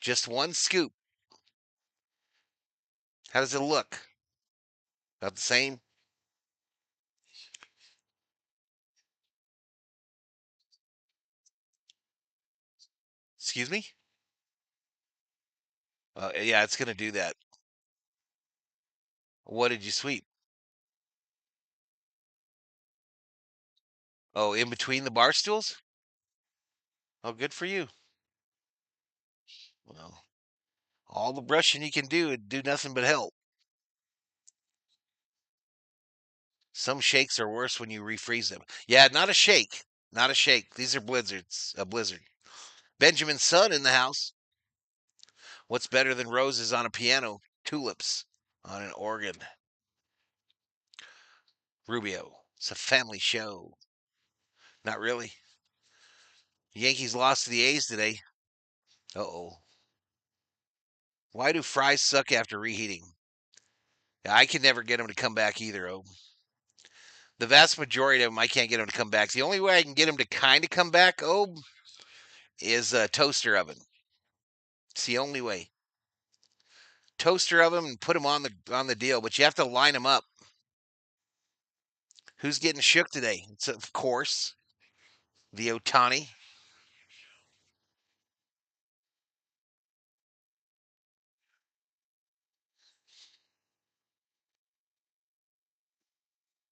Just one scoop. How does it look? About the same? Excuse me? Yeah, it's going to do that. What did you sweep? Oh, in between the bar stools? Oh, good for you. Well, all the brushing you can do would do nothing but help. Some shakes are worse when you refreeze them. Yeah, not a shake. Not a shake. These are blizzards. A blizzard. Benjamin's son in the house. What's better than roses on a piano? Tulips on an organ. Rubio. It's a family show. Not really. Yankees lost to the A's today. Uh-oh. Why do fries suck after reheating? I can never get them to come back either. Oh, the vast majority of them, I can't get them to come back. The only way I can get them to kind of come back, oh, is a toaster oven. It's the only way. Toaster oven and put them on the deal, but you have to line them up. Who's getting shook today? It's of course the Otani.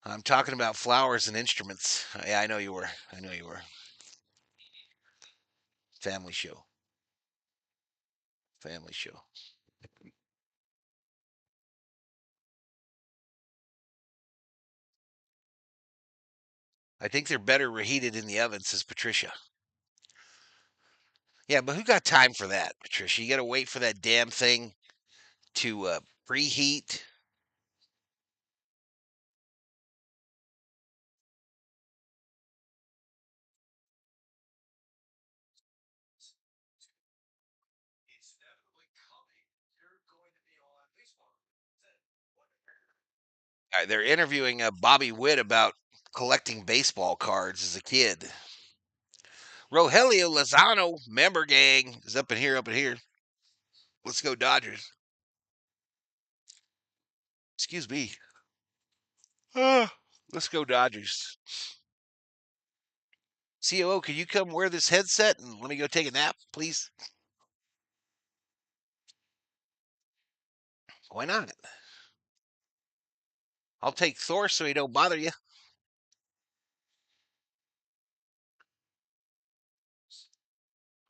I'm talking about flowers and instruments. Yeah, I know you were. I know you were. Family show. Family show. I think they're better reheated in the oven, says Patricia. Yeah, but who got time for that, Patricia? You got to wait for that damn thing to preheat. They're interviewing Bobby Witt about collecting baseball cards as a kid. Rogelio Lozano, member gang, is up in here, up in here. Let's go Dodgers. Excuse me. Let's go Dodgers. COO, can you come wear this headset and let me go take a nap, please? Why not? I'll take Thor so he don't bother you.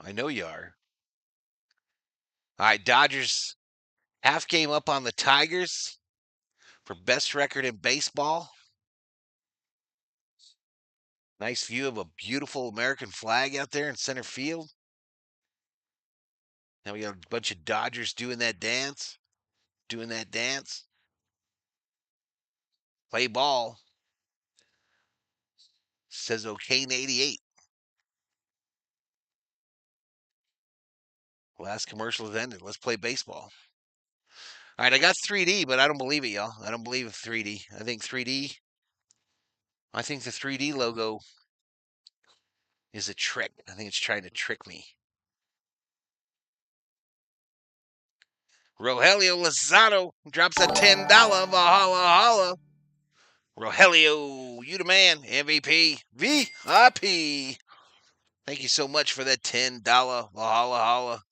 I know you are. All right, Dodgers half game up on the Tigers for best record in baseball. Nice view of a beautiful American flag out there in center field. Now we got a bunch of Dodgers doing that dance. Play ball. Says okay in 88. Last commercial has ended. Let's play baseball. All right, I got 3D, but I don't believe it, y'all. I don't believe in 3D. I think the 3D logo is a trick. I think it's trying to trick me. Rogelio Lozano drops a $10 Valhalla Holla. Rogelio, you the man. MVP. VIP. Thank you so much for that $10 Valhalla Holla.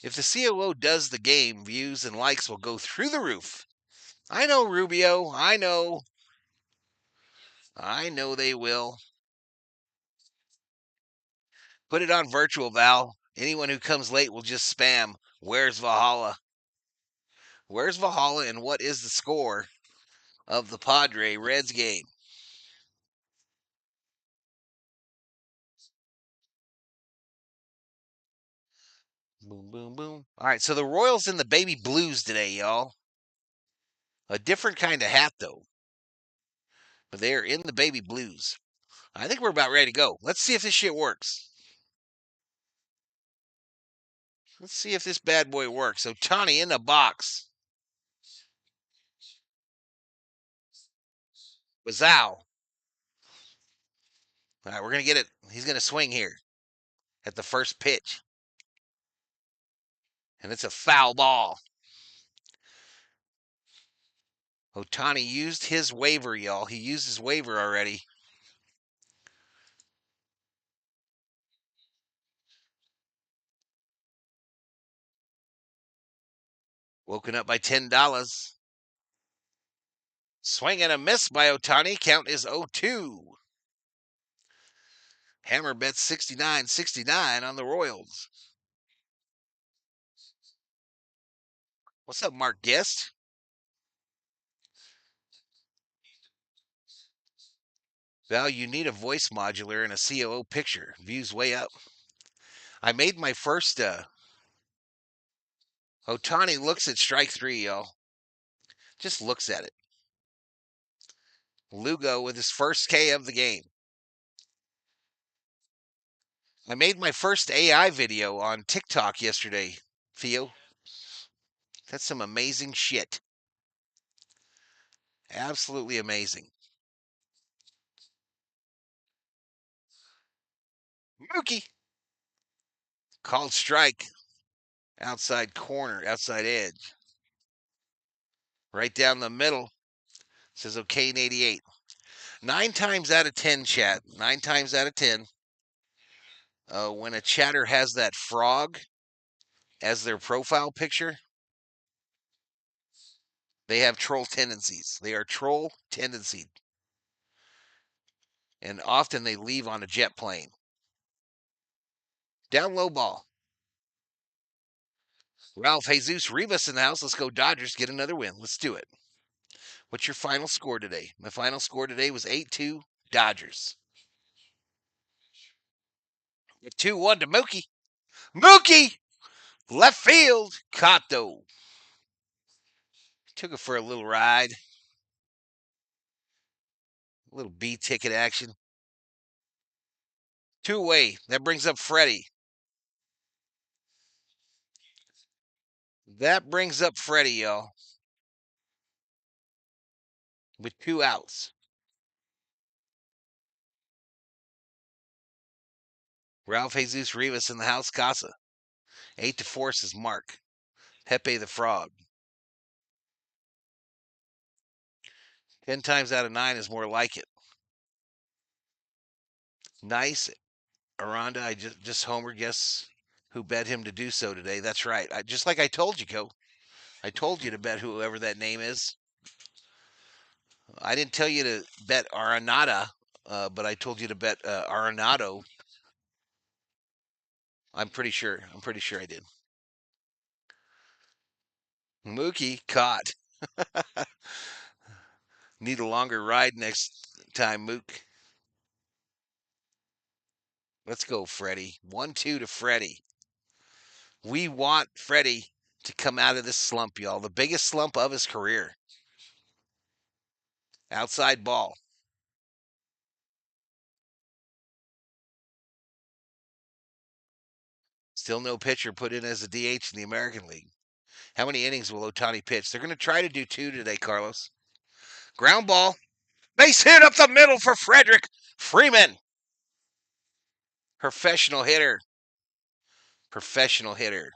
If the COO does the game, views and likes will go through the roof. I know, Rubio. I know they will. Put it on virtual, Val. Anyone who comes late will just spam, "Where's Valhalla?" Where's Valhalla and what is the score of the Padre Reds game? Boom, boom, boom. All right, so the Royals in the baby blues today, y'all. A different kind of hat, though. But they're in the baby blues. I think we're about ready to go. Let's see if this shit works. Let's see if this bad boy works. So Tawny in the box. Wazow. All right, we're going to get it. He's going to swing here at the first pitch. And it's a foul ball. Otani used his waiver, y'all. He used his waiver already. Woken up by $10. Swing and a miss by Otani. Count is 0-2. Hammer bets 69-69 on the Royals. What's up, Mark Guest? Val, you need a voice modular and a COO picture. Views way up. I made my first. Otani looks at strike three, y'all. Just looks at it. Lugo with his first K of the game. I made my first AI video on TikTok yesterday, Theo. That's some amazing shit. Absolutely amazing. Mookie. Called strike. Outside corner, outside edge. Right down the middle. Says okay in 88. 9 times out of 10, chat. 9 times out of 10. When a chatter has that frog as their profile picture, they have troll tendencies. They are troll tendency. And often they leave on a jet plane. Down low ball. Ralph Jesus Rivas in the house. Let's go Dodgers. Get another win. Let's do it. What's your final score today? My final score today was 8-2 Dodgers. 2-1 to Mookie. Mookie! Left field. Kato. Took it for a little ride. A little B ticket action. Two-way. That brings up Freddie. That brings up Freddie, y'all. With 2 outs. Ralph Jesus Rivas in the house. Casa. 8-4 says Mark. Pepe the Frog. 10 times out of 9 is more like it. Nice. Aranda, I just homered. Guess who bet him to do so today? That's right. Just like I told you, Go. I told you to bet whoever that name is. I didn't tell you to bet Arenado, but I told you to bet Arenado. I'm pretty sure. I'm pretty sure I did. Mookie caught. Need a longer ride next time, Mook. Let's go, Freddie. 1-2 to Freddie. We want Freddie to come out of this slump, y'all. The biggest slump of his career. Outside ball. Still no pitcher put in as a DH in the American League. How many innings will Ohtani pitch? They're going to try to do 2 today, Carlos. Ground ball. Base hit up the middle for Frederick Freeman. Professional hitter. Professional hitter.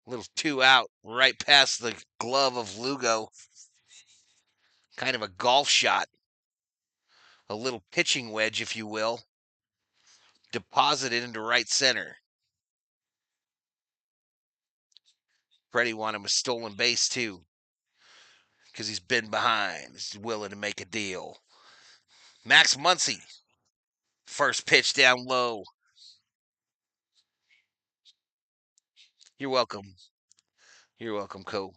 Little 2 out right past the glove of Lugo. Kind of a golf shot. A little pitching wedge, if you will. Deposited into right center. Freddie wanted him a stolen base, too. Because he's been behind. He's willing to make a deal. Max Muncy. First pitch down low. You're welcome. You're welcome, Co.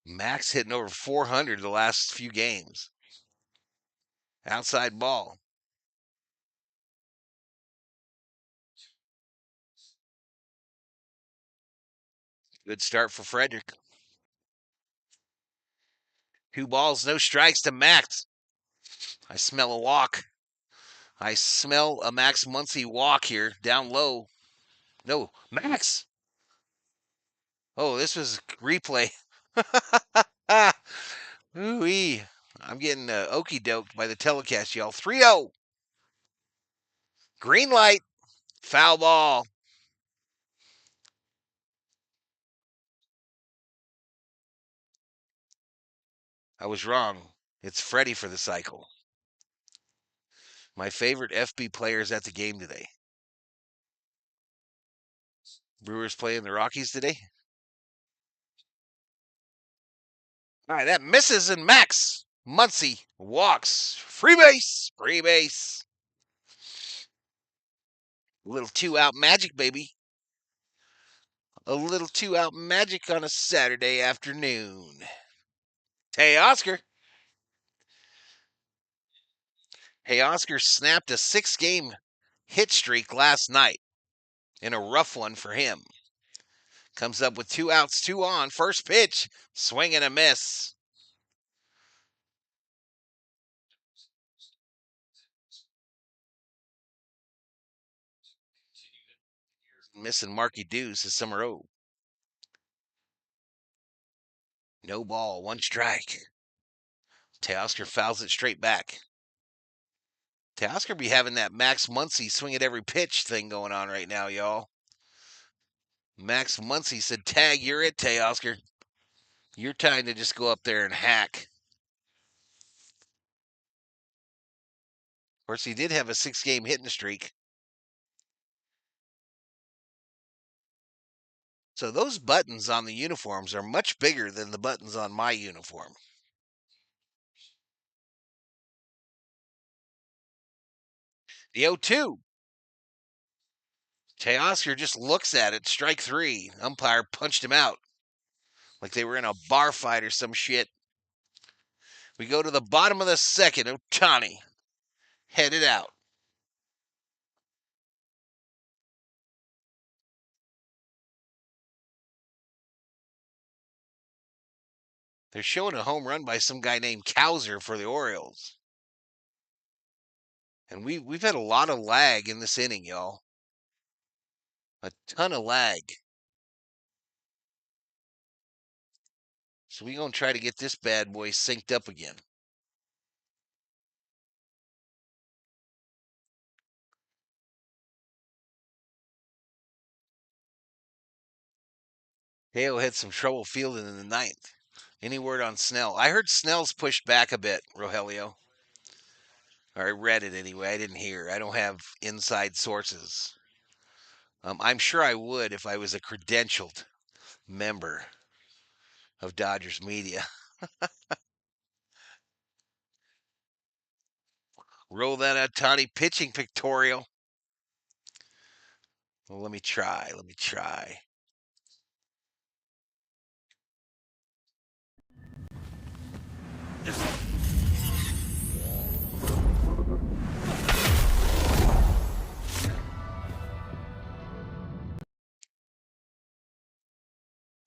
Max hitting over 400 the last few games. Outside ball. Good start for Frederick. 2 balls, no strikes to Max. I smell a walk. I smell a Max Muncy walk here, down low. No, Max. Oh, this was replay. Ooh-wee. I'm getting okey doked by the telecast, y'all. 3-0. Green light. Foul ball. I was wrong. It's Freddie for the cycle. My favorite FB players at the game today. Brewers playing the Rockies today. All right, that misses, and Max Muncy walks. Free base. Free base. A little 2 out magic, baby. A little 2 out magic on a Saturday afternoon. Hey, Oscar. Hey, Oscar snapped a 6-game hit streak last night in a rough one for him. Comes up with 2 outs, 2 on. First pitch, swing and a miss. Missing Marky Deuce is Summer O. No ball, 1 strike. Teoscar fouls it straight back. Teoscar be having that Max Muncy swing at every pitch thing going on right now, y'all. Max Muncy said, tag, you're it, Teoscar. Your time to just go up there and hack. Of course, he did have a 6-game hitting streak. So those buttons on the uniforms are much bigger than the buttons on my uniform. The 0-2. Teoscar just looks at it. Strike 3. Umpire punched him out. Like they were in a bar fight or some shit. We go to the bottom of the second. Ohtani headed out. They're showing a home run by some guy named Cowser for the Orioles. And we've had a lot of lag in this inning, y'all. A ton of lag. So we're going to try to get this bad boy synced up again. Hale had some trouble fielding in the 9th. Any word on Snell? I heard Snell's pushed back a bit, Rogelio. Or I read it anyway. I didn't hear. I don't have inside sources. I'm sure I would if I was a credentialed member of Dodgers media. Roll that Ohtani pitching pictorial. Well, let me try.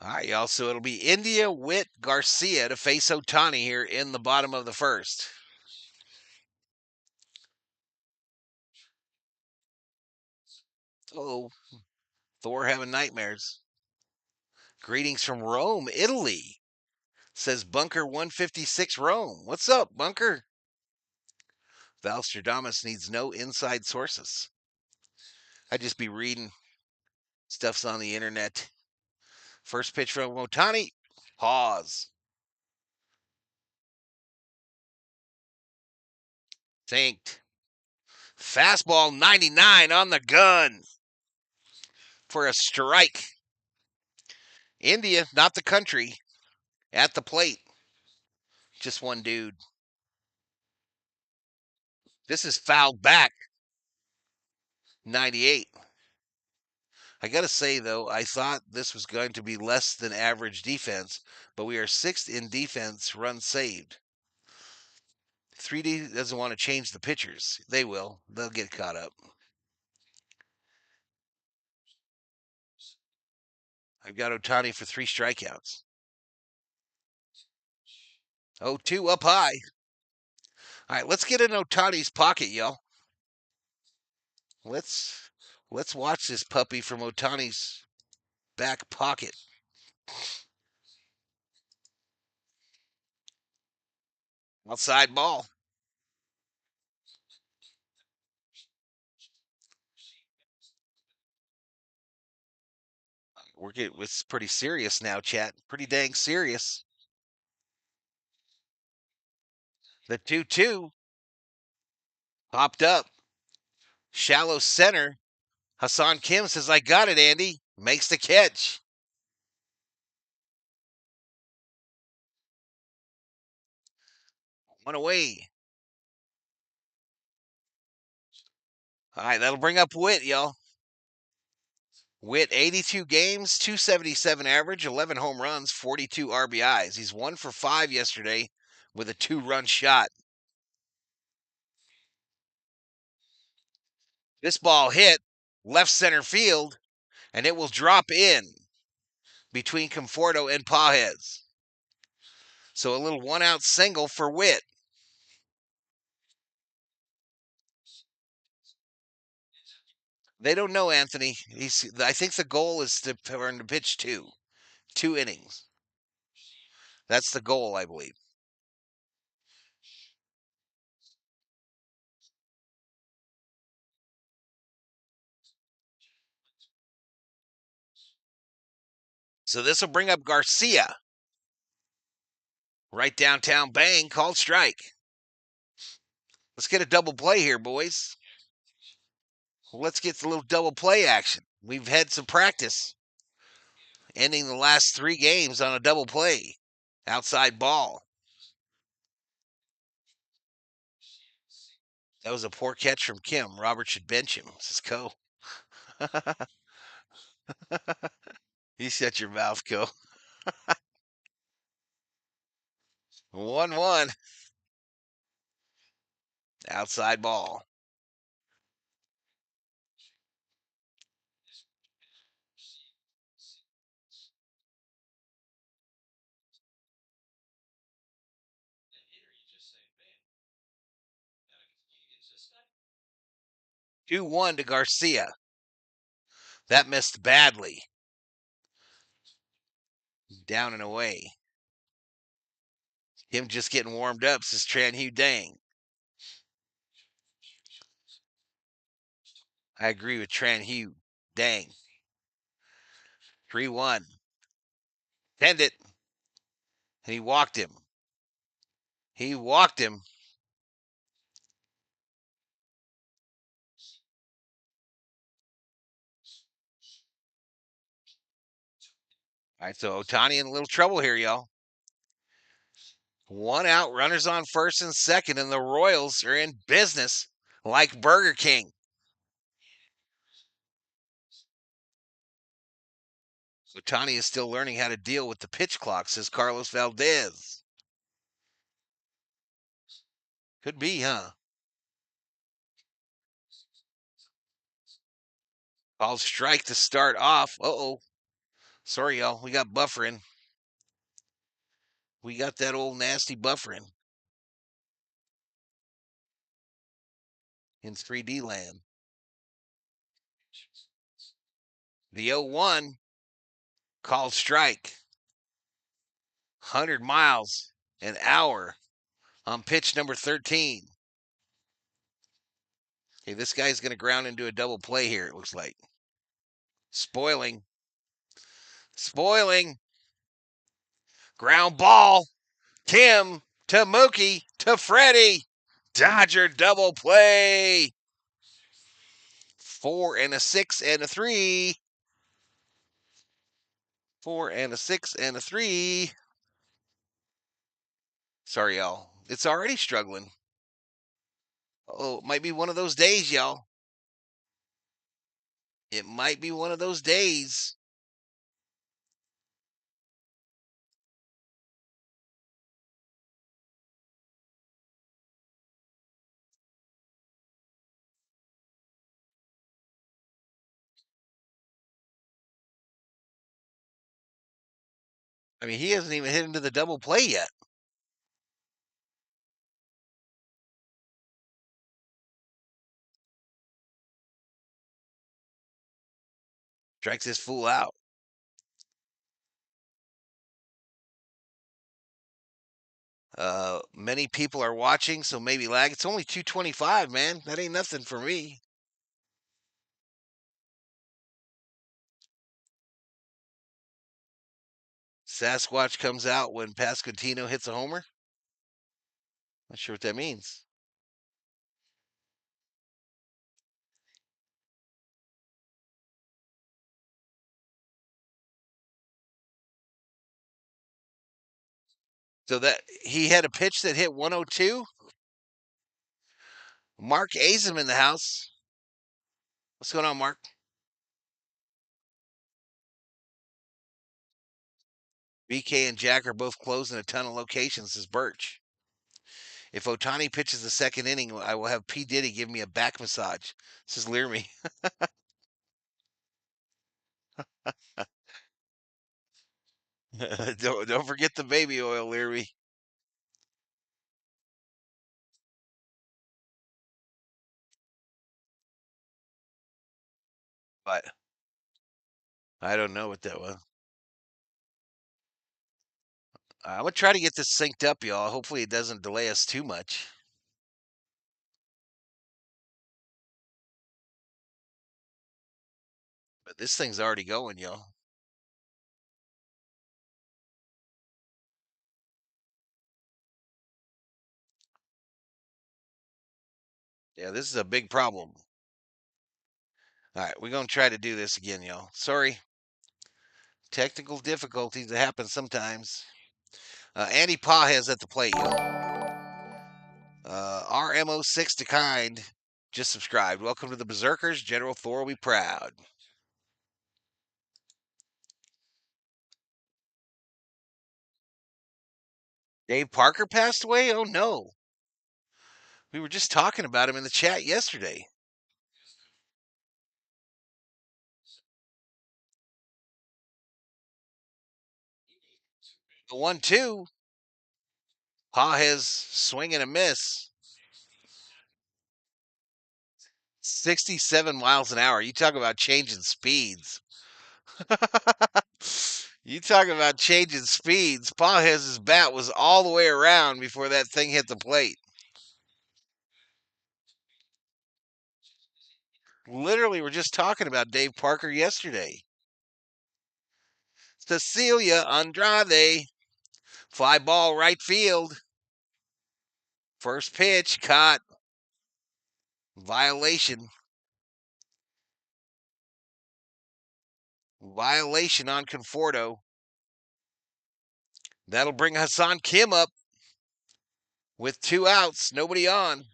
All right, y'all. So it'll be India, Witt, Garcia to face Ohtani here in the bottom of the first. Oh, Thor having nightmares. Greetings from Rome, Italy, says Bunker 156 Rome. What's up, Bunker? Valstradamus needs no inside sources. I'd just be reading stuff's on the internet. First pitch from Ohtani. Pause. Thanked. Fastball 99 on the gun for a strike. India, not the country, at the plate. Just one dude. This is fouled back. 98. I got to say, though, I thought this was going to be less than average defense, but we are sixth in defense runs saved. 3D doesn't want to change the pitchers. They will. They'll get caught up. I've got Ohtani for 3 strikeouts. 0-2 up high. All right, let's get in Ohtani's pocket, y'all. Let's watch this puppy from Ohtani's back pocket. Outside ball. It's pretty serious now, chat. Pretty dang serious. The 2-2 popped up. Shallow center. Hassan Kim says, I got it, Andy. Makes the catch. One away. All right, that'll bring up Witt, y'all. Witt, 82 games, 277 average, 11 home runs, 42 RBIs. He's 1 for 5 yesterday with a 2-run shot. This ball hit left center field, and it will drop in between Conforto and Pajes. So a little 1-out single for Witt. They don't know, Anthony. I think the goal is for him to pitch 2 innings. That's the goal, I believe. So this will bring up Garcia. Right downtown bang, called strike. Let's get a double play here, boys. Let's get a little double play action. We've had some practice ending the last 3 games on a double play. Outside ball. That was a poor catch from Kim. Robert should bench him, says Co. You shut your mouth, Co. 1-1. Outside ball. Two one to Garcia. That missed badly. Down and away. Him just getting warmed up, says Tranhue Dang. I agree with Tranhue Dang. 3-1. Send it. And he walked him. All right, so Otani in a little trouble here, y'all. 1 out, runners on first and second, and the Royals are in business like Burger King. Otani is still learning how to deal with the pitch clock, says Carlos Valdez. Could be, huh? Ball strike to start off. Uh-oh. Sorry, y'all. We got buffering. We got that old nasty buffering in 3D land. The 0-1 called strike. 100 miles an hour on pitch number 13. Hey, this guy's going to ground into a double play here, it looks like. Spoiling. Ground ball. Tim to Mookie to Freddie. Dodger double play. 4 and a 6 and a 3. 4 and a 6 and a 3. Sorry, y'all. It's already struggling. Oh, it might be one of those days, y'all. It might be one of those days. I mean, he hasn't even hit into the double play yet. Strikes this fool out. Many people are watching, so maybe lag. It's only 225, man. That ain't nothing for me. Sasquatch comes out when Pasquantino hits a homer. Not sure what that means. So that he had a pitch that hit 102. Mark Azum in the house. What's going on, Mark? BK and Jack are both closing a ton of locations, says Birch. If Otani pitches the second inning, I will have P. Diddy give me a back massage, says Learmy. don't forget the baby oil, Leary. But I don't know what that was. I'm gonna try to get this synced up, y'all. Hopefully, it doesn't delay us too much. But this thing's already going, y'all. Yeah, this is a big problem. All right, we're gonna try to do this again, y'all. Sorry, technical difficulties that happen sometimes. Andy Pages at the plate, y'all. RMO6 to kind just subscribed. Welcome to the Berserkers. General Thor will be proud. Dave Parker passed away? Oh no. We were just talking about him in the chat yesterday. The 1-2. Pages swing and a miss. 67 miles an hour. You talk about changing speeds. You talk about changing speeds. Pages' bat was all the way around before that thing hit the plate. Literally, we're just talking about Dave Parker yesterday. Cecilia Andrade, fly ball right field. First pitch caught. Violation. Violation on Conforto. That'll bring Hassan Kim up with 2 outs, nobody on.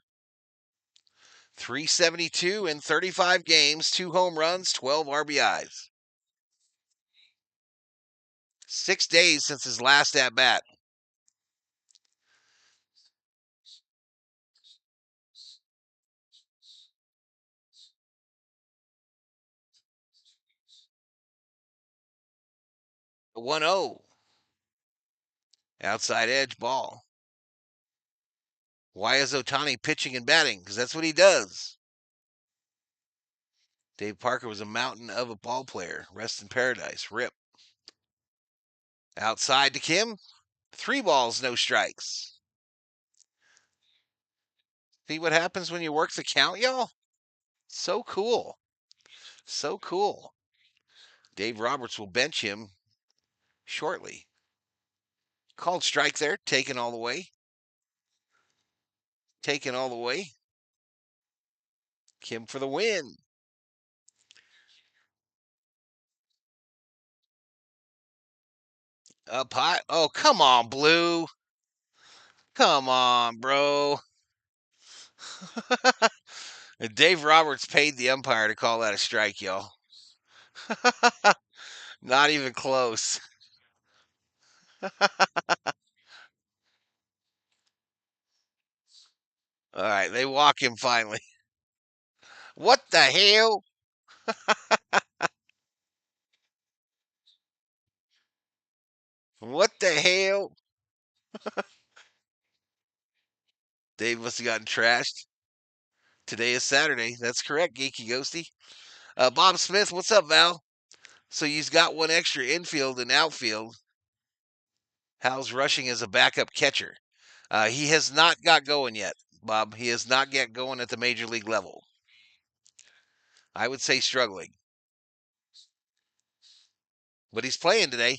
372 in 35 games, 2 home runs, 12 RBIs. 6 days since his last at bat. A 1-0. Outside edge ball. Why is Ohtani pitching and batting? Because that's what he does. Dave Parker was a mountain of a ball player. Rest in paradise. Rip. Outside to Kim. 3 balls, no strikes. See what happens when you work the count, y'all? So cool. So cool. Dave Roberts will bench him shortly. Called strike there. Taken all the way. Taken all the way. Kim for the win. Up high. Oh, come on, Blue. Come on, bro. Dave Roberts paid the umpire to call that a strike, y'all. Not even close. All right, they walk him finally. What the hell? What the hell? Dave must have gotten trashed. Today is Saturday. That's correct, Geeky Ghosty. Bob Smith, what's up, Val? So you've got one extra infield and outfield. How's rushing as a backup catcher? He has not got going yet, Bob. He has not yet going at the major league level. I would say struggling. But he's playing today.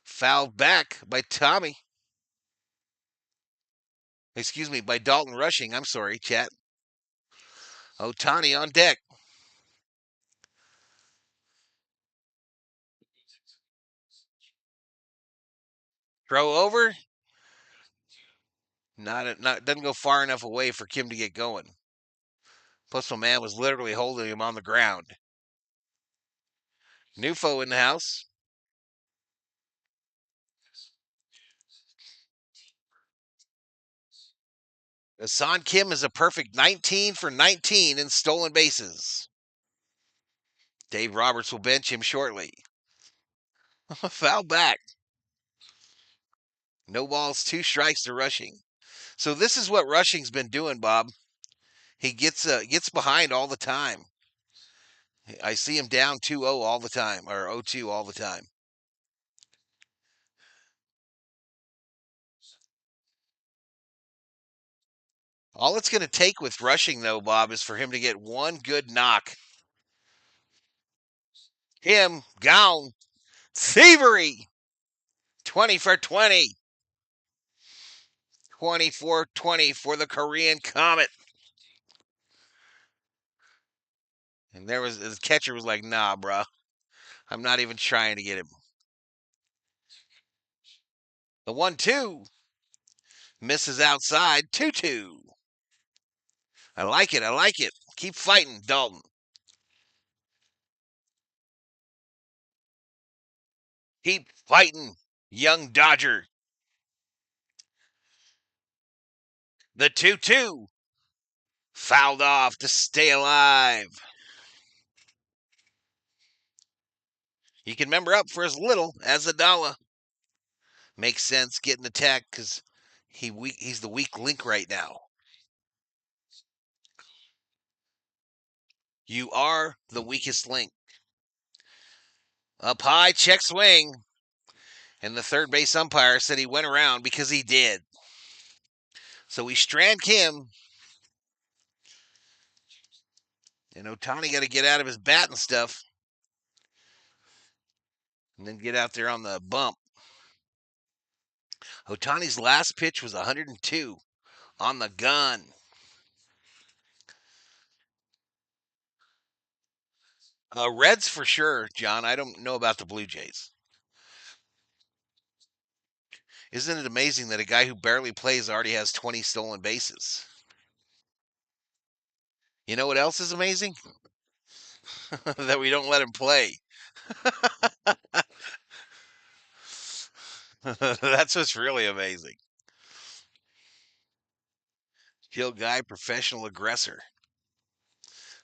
Fouled back by Tommy. Excuse me, by Dalton Rushing. I'm sorry, chat. Ohtani on deck. Throw over. Not doesn't go far enough away for Kim to get going. Plus, my man was literally holding him on the ground. Nufo in the house. Hassan Kim is a perfect 19 for 19 in stolen bases. Dave Roberts will bench him shortly. Foul back. No balls, 2 strikes to Rushing. So this is what Rushing's been doing, Bob. He gets behind all the time. I see him down 2-0 all the time, or 0-2 all the time. All it's going to take with Rushing, though, Bob, is for him to get one good knock. Him, gone. Thievery. 20 for 20. 24-20 for the Korean Comet. And the catcher was like, nah, bro. I'm not even trying to get him. The 1-2 misses outside. 2-2. I like it. I like it. Keep fighting, Dalton. Keep fighting, young Dodger. The 2-2 fouled off to stay alive. He can member up for as little as $1. Makes sense getting attacked because he's the weak link right now. You are the weakest link. Up high, check swing. And the third base umpire said he went around because he did. So we strand Kim. And Ohtani got to get out of his bat and stuff. And then get out there on the bump. Ohtani's last pitch was 102 on the gun. Reds for sure, John. I don't know about the Blue Jays. Isn't it amazing that a guy who barely plays already has 20 stolen bases? You know what else is amazing? That we don't let him play. That's what's really amazing. Kill guy, professional aggressor.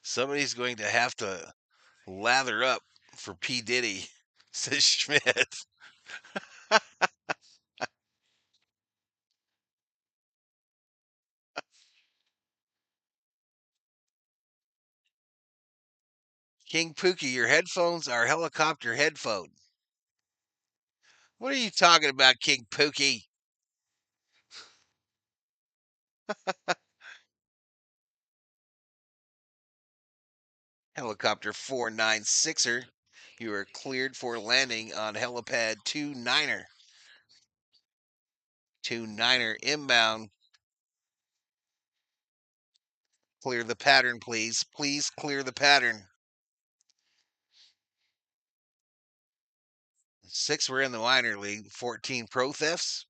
Somebody's going to have to lather up for P. Diddy, says Schmidt. King Pookie, your headphones are helicopter headphone. What are you talking about, King Pookie? Helicopter 496er, you are cleared for landing on helipad 29er. 29er inbound. Clear the pattern, please. Please clear the pattern. 6 were in the minor league. 14 pro thefts.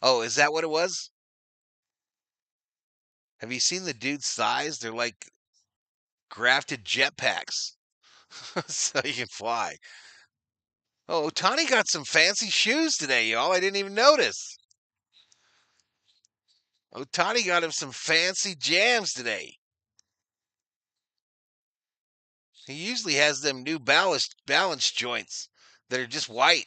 Oh, is that what it was? Have you seen the dude's thighs? They're like grafted jetpacks. So you can fly. Oh, Tani got some fancy shoes today, y'all. I didn't even notice. Otani got him some fancy jams today. He usually has them new balance joints that are just white.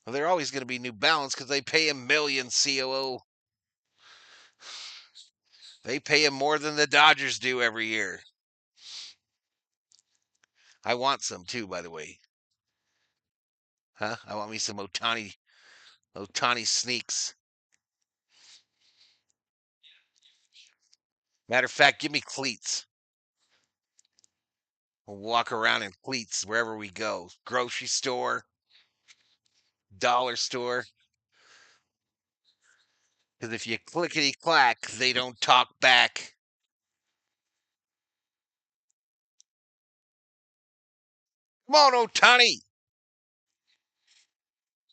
Well, they're always going to be New Balance because they pay him millions, COO. They pay him more than the Dodgers do every year. I want some too, by the way. Huh? I want me some Otani sneaks. Matter of fact, give me cleats. We'll walk around in cleats wherever we go. Grocery store, dollar store. Because if you clickety clack, they don't talk back. Come on, Otani.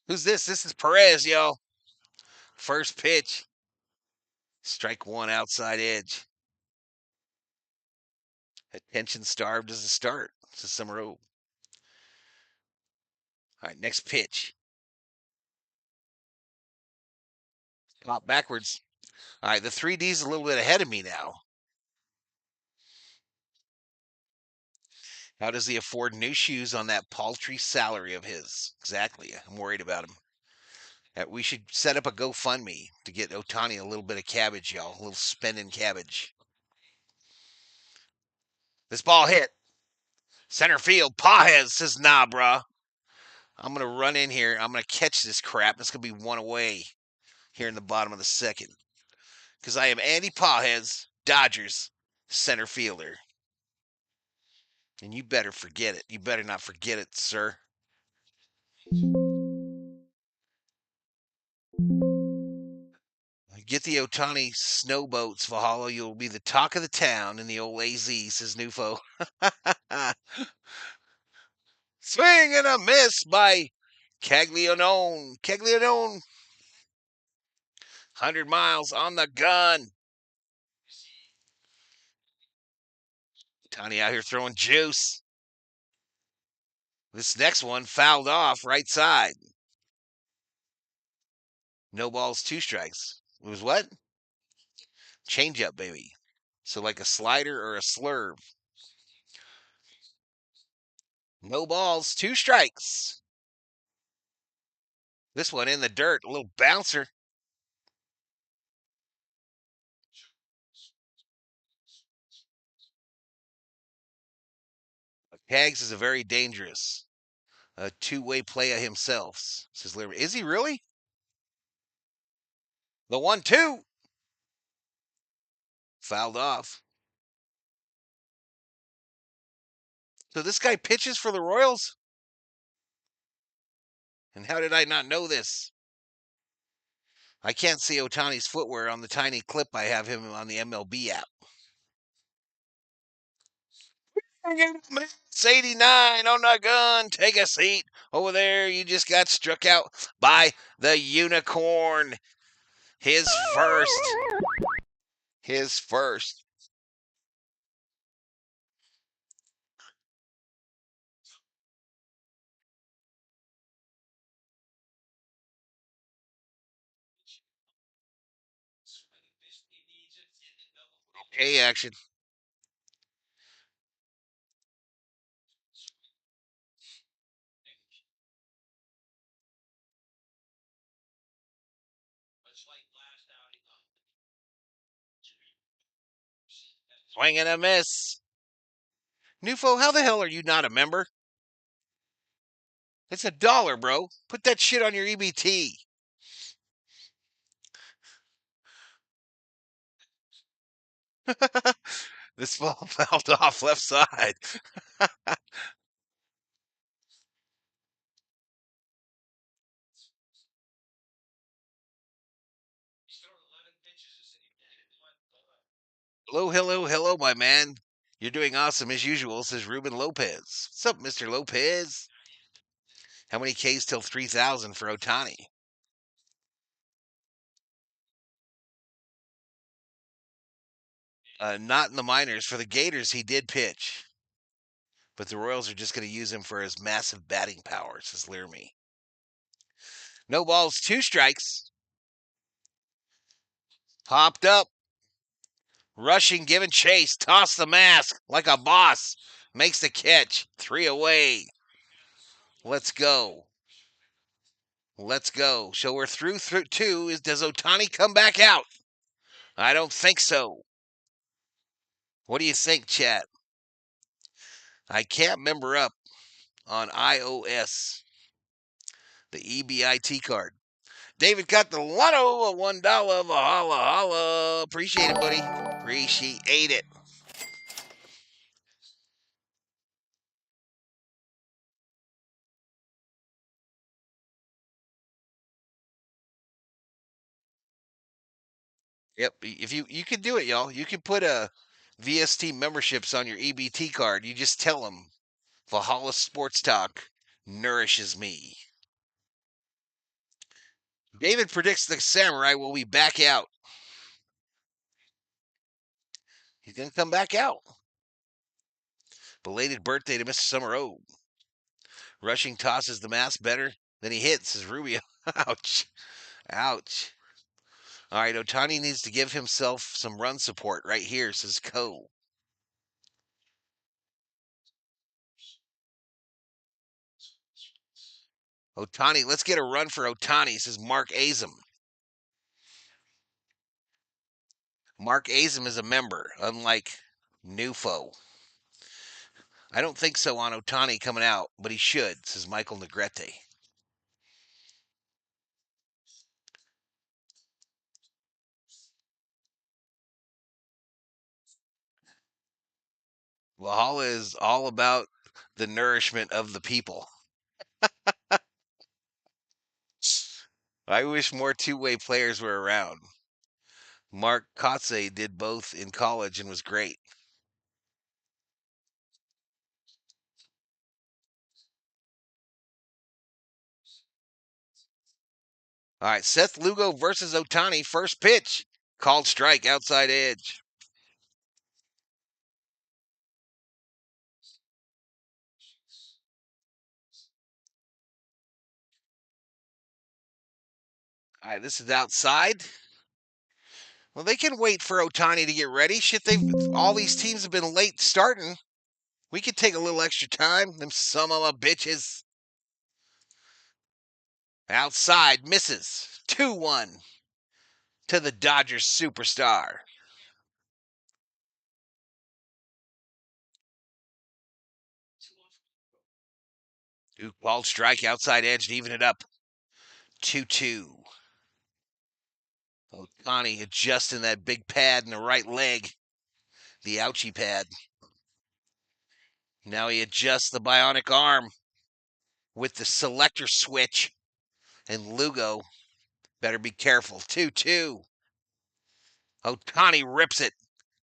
Who's this? This is Perez, yo. First pitch. Strike one outside edge. Attention starved as a start. This is Summer O. All right, next pitch. Pop backwards. All right, the 3D's a little bit ahead of me now. How does he afford new shoes on that paltry salary of his? Exactly. I'm worried about him. We should set up a GoFundMe to get Otani a little bit of cabbage, y'all. A little spending cabbage. This ball hit. Center field. Pajes says, nah, bruh. I'm going to run in here. I'm going to catch this crap. It's going to be one away here in the bottom of the second. Because I am Andy Pajes, Dodgers center fielder. And you better forget it. You better not forget it, sir. Get the Otani snowboats, Valhalla. You'll be the talk of the town in the old AZ, says Nufo. Swing and a miss by Caglianone. 100 miles on the gun. Tony out here throwing juice. This next one fouled off right side. No balls, 2 strikes. It was what? Changeup, baby. So like a slider or a slurve. No balls, 2 strikes. This one in the dirt, a little bouncer. Hags is a very dangerous, two-way player himself, says Liberty. Is he really? The 1-2. Fouled off. So this guy pitches for the Royals? And how did I not know this? I can't see Otani's footwear on the tiny clip I have him on the MLB app. It's 89 on the gun. Take a seat over there. You just got struck out by the unicorn. His first. His first. Okay, action. Swing and a miss. Nufo, how the hell are you not a member? It's $1, bro. Put that shit on your EBT. This ball fouled off left side. Hello, hello, hello, my man. You're doing awesome as usual, says Ruben Lopez. What's up, Mr. Lopez? How many Ks till 3,000 for Otani? Not in the minors. For the Gators, he did pitch. But the Royals are just going to use him for his massive batting power, says Learme. No balls, 2 strikes. Popped up. Rushing, giving chase. Toss the mask like a boss. Makes the catch. 3 away. Let's go. Let's go. So we're through 2. Does Otani come back out? I don't think so. What do you think, chat? I can't member up on iOS, the EBIT card. David got the lotto, a $1. Valhalla, holla. Appreciate it, buddy. Appreciate it. Yep. If you can do it, y'all. You can put VST memberships on your EBT card. You just tell them Valhalla Sports Talk nourishes me. David predicts the Samurai will be back out. He's going to come back out. Belated birthday to Mr. Summer. Rushing tosses the mask better than he hits, says Rubio. Ouch. Ouch. All right, Otani needs to give himself some run support right here, says Cole. Otani, let's get a run for Otani, says Mark Azum. Mark Azum is a member, unlike Nufo. I don't think so on Otani coming out, but he should, says Michael Negrete. Valhalla is all about the nourishment of the people. I wish more two-way players were around. Mark Kotze did both in college and was great. All right, Seth Lugo versus Otani. First pitch. Called strike, outside edge. All right, this is outside. Well, they can wait for Otani to get ready. Shit, all these teams have been late starting. We could take a little extra time. Them some of the bitches. Outside, misses. 2-1 to the Dodgers superstar. Duke ball strike, outside edge to even it up. 2-2. Otani adjusting that big pad in the right leg. The ouchie pad. Now he adjusts the bionic arm with the selector switch. And Lugo better be careful. 2-2. Otani rips it.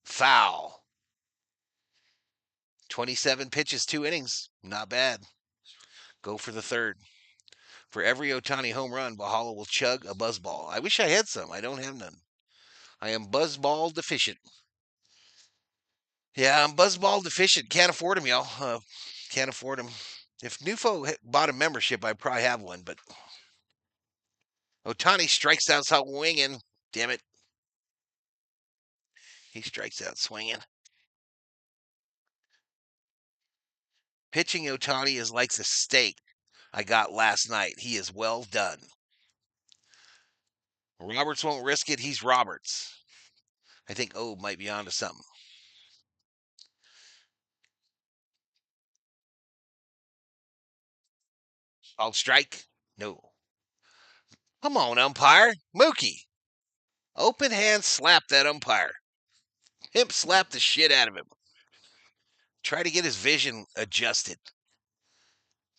Foul. 27 pitches, 2 innings. Not bad. Go for the third. For every Ohtani home run, Valhalla will chug a buzzball. I wish I had some. I don't have none. I am buzzball deficient. Yeah, I'm buzzball deficient. Can't afford them, y'all. Can't afford them. If Nufo bought a membership, I'd probably have one, but Ohtani strikes out swinging. Damn it. He strikes out swinging. Pitching Ohtani is like the steak I got last night. He is well done. Roberts won't risk it. He's Roberts. I think O might be onto something. Called strike? No. Come on, umpire. Mookie. Open hand slap that umpire. Pimp slap the shit out of him. Try to get his vision adjusted.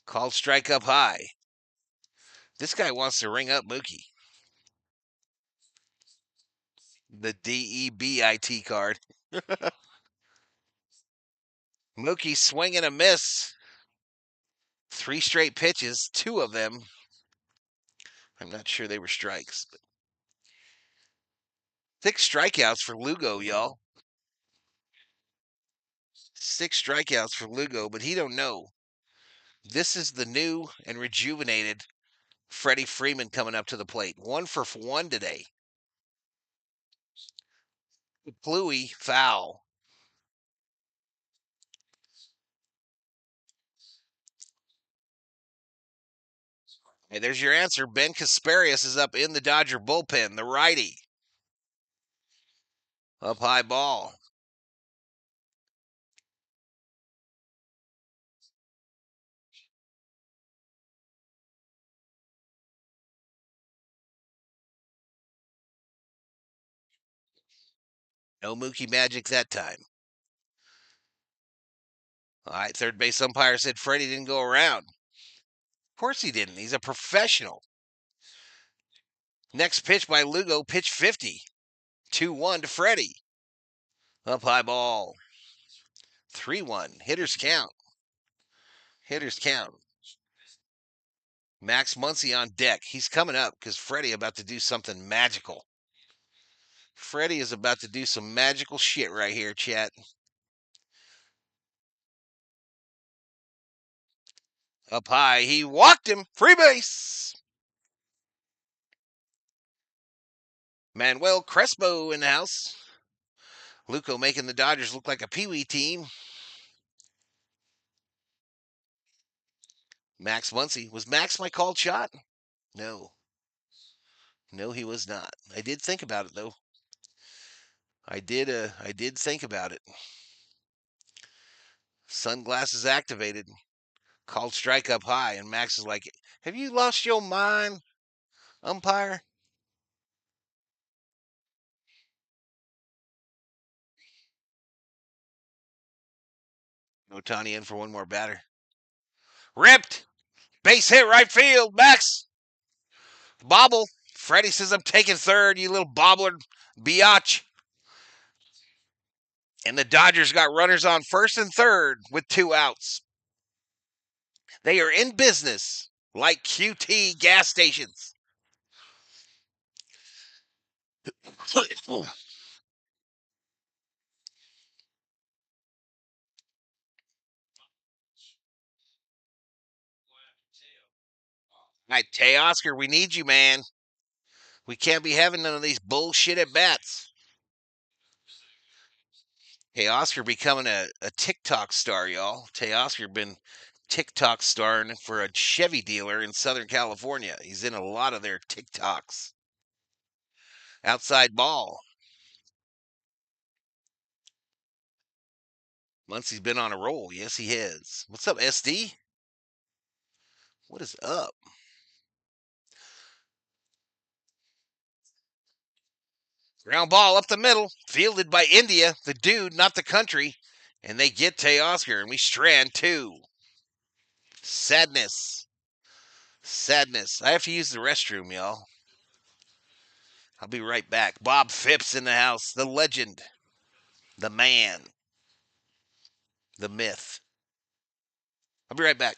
Called strike up high. This guy wants to ring up Mookie. The DEBIT card. Mookie swinging a miss. 3 straight pitches, 2 of them. I'm not sure they were strikes, but 6 strikeouts for Lugo, y'all. 6 strikeouts for Lugo, but he don't know. This is the new and rejuvenated Freddie Freeman coming up to the plate. 1 for 1 today. Pluie foul. Hey, there's your answer. Ben Kasparius is up in the Dodger bullpen, the righty. Up high ball. No Mookie magic that time. All right, third base umpire said Freddie didn't go around. Of course he didn't. He's a professional. Next pitch by Lugo, pitch 50. 2-1 to Freddie. Up high ball. 3-1. Hitters count. Hitters count. Max Muncy on deck. He's coming up because Freddie about to do something magical. Freddie is about to do some magical shit right here, chat. Up high. He walked him. Free base. Manuel Crespo in the house. Luco making the Dodgers look like a peewee team. Max Muncy. Was Max my called shot? No. No, he was not. I did think about it though. I did think about it. Sunglasses activated. Called strike up high, and Max is like, "Have you lost your mind, umpire?" Otani in for one more batter. Ripped! Base hit right field. Max! Bobble. Freddie says, "I'm taking third, you little bobbler biatch." And the Dodgers got runners on first and third with 2 outs. They are in business like QT gas stations. All right, Teoscar, we need you, man. We can't be having none of these bullshit at bats. Teoscar becoming a TikTok star, y'all. Teoscar been TikTok starring for a Chevy dealer in Southern California. He's in a lot of their TikToks. Outside ball. Muncie's been on a roll. Yes, he has. What's up, SD? What is up? Ground ball up the middle, fielded by India, the dude, not the country. And they get Teoscar, and we strand 2. Sadness. Sadness. I have to use the restroom, y'all. I'll be right back. Bob Phipps in the house, the legend, the man. the myth. I'll be right back.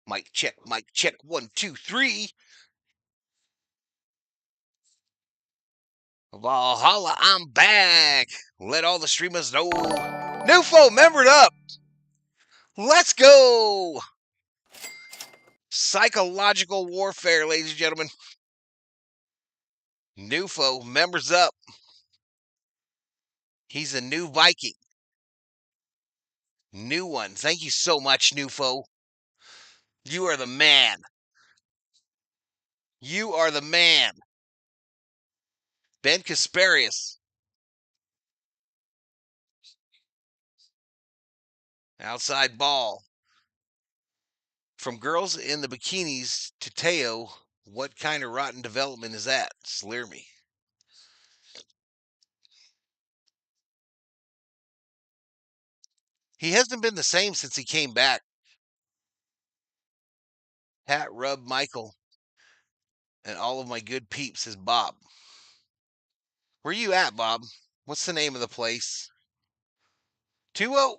Mic check, 1, 2, 3. Valhalla, I'm back. Let all the streamers know. Nufo membered up. Let's go. Psychological warfare, ladies and gentlemen. Nufo members up. He's a new Viking. New one. Thank you so much, Nufo. You are the man. You are the man. Ben Kasparius. Outside ball. From girls in the bikinis to Teo, what kind of rotten development is that? Slear me. He hasn't been the same since he came back. Pat, Rub, Michael, and all of my good peeps, says Bob. Where you at, Bob? What's the name of the place? 2-0.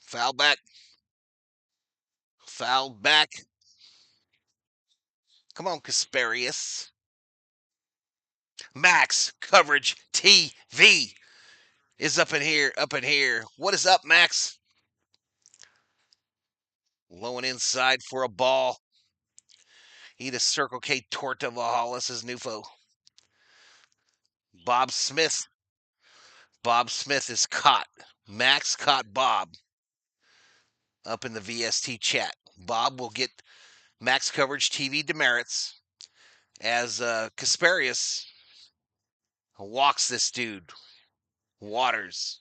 Foul back. Foul back. Come on, Kasparius. Max Coverage TV is up in here, up in here. What is up, Max? Low and inside for a ball. Eat a Circle K torta, Valhalla, says Nufo. Bob Smith. Bob Smith is caught. Max caught Bob up in the VST chat. Bob will get Max Coverage TV demerits as Kasparius walks this dude. Waters.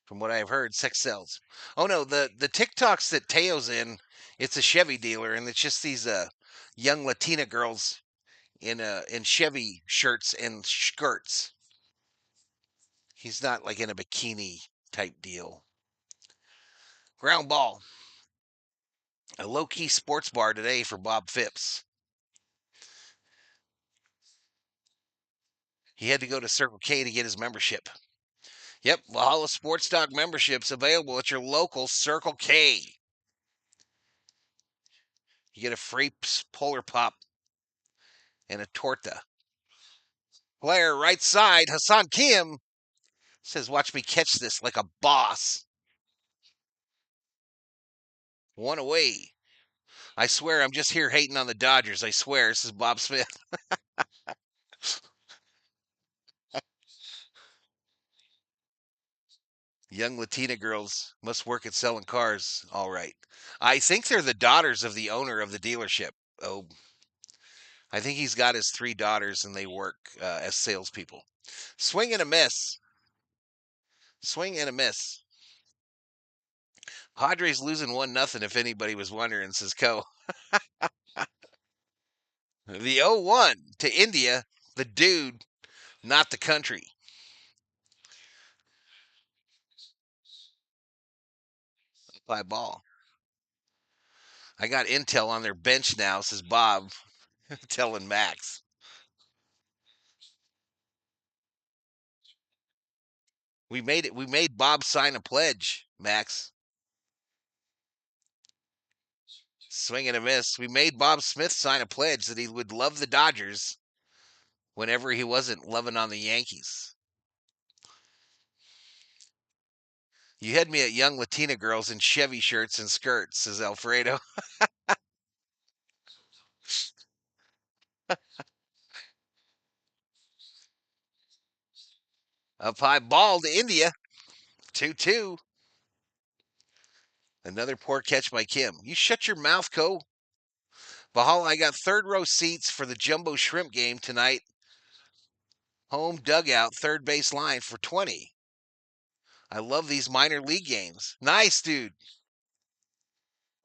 From what I've heard, sex sells. Oh no, the TikToks that Teo's in, it's a Chevy dealer, and it's just these young Latina girls in Chevy shirts and skirts. He's not like in a bikini type deal. Ground ball. A low-key sports bar today for Bob Phipps. He had to go to Circle K to get his membership. Yep, Valhalla Sports Talk memberships available at your local Circle K. You get a free Polar Pop and a torta. Player right side, Hassan Kim, says, watch me catch this like a boss. One away. I swear I'm just here hating on the Dodgers. I swear. This is Bob Smith. Young Latina girls must work at selling cars. All right. I think they're the daughters of the owner of the dealership. Oh, I think he's got his 3 daughters and they work as salespeople. Swing and a miss. Swing and a miss. Padres losing 1-0 if anybody was wondering, says Co. The 0-1 to India, the dude, not the country. By ball. I got intel on their bench now, says Bob, telling Max. We made it. We made Bob sign a pledge, Max. Swing and a miss. We made Bob Smith sign a pledge that he would love the Dodgers whenever he wasn't loving on the Yankees. You had me at young Latina girls in Chevy shirts and skirts, says Alfredo. Up high ball to India. 2-2. Another poor catch by Kim. You shut your mouth, Co. Valhalla, I got third row seats for the Jumbo Shrimp game tonight. Home dugout, third base line for 20. I love these minor league games. Nice, dude.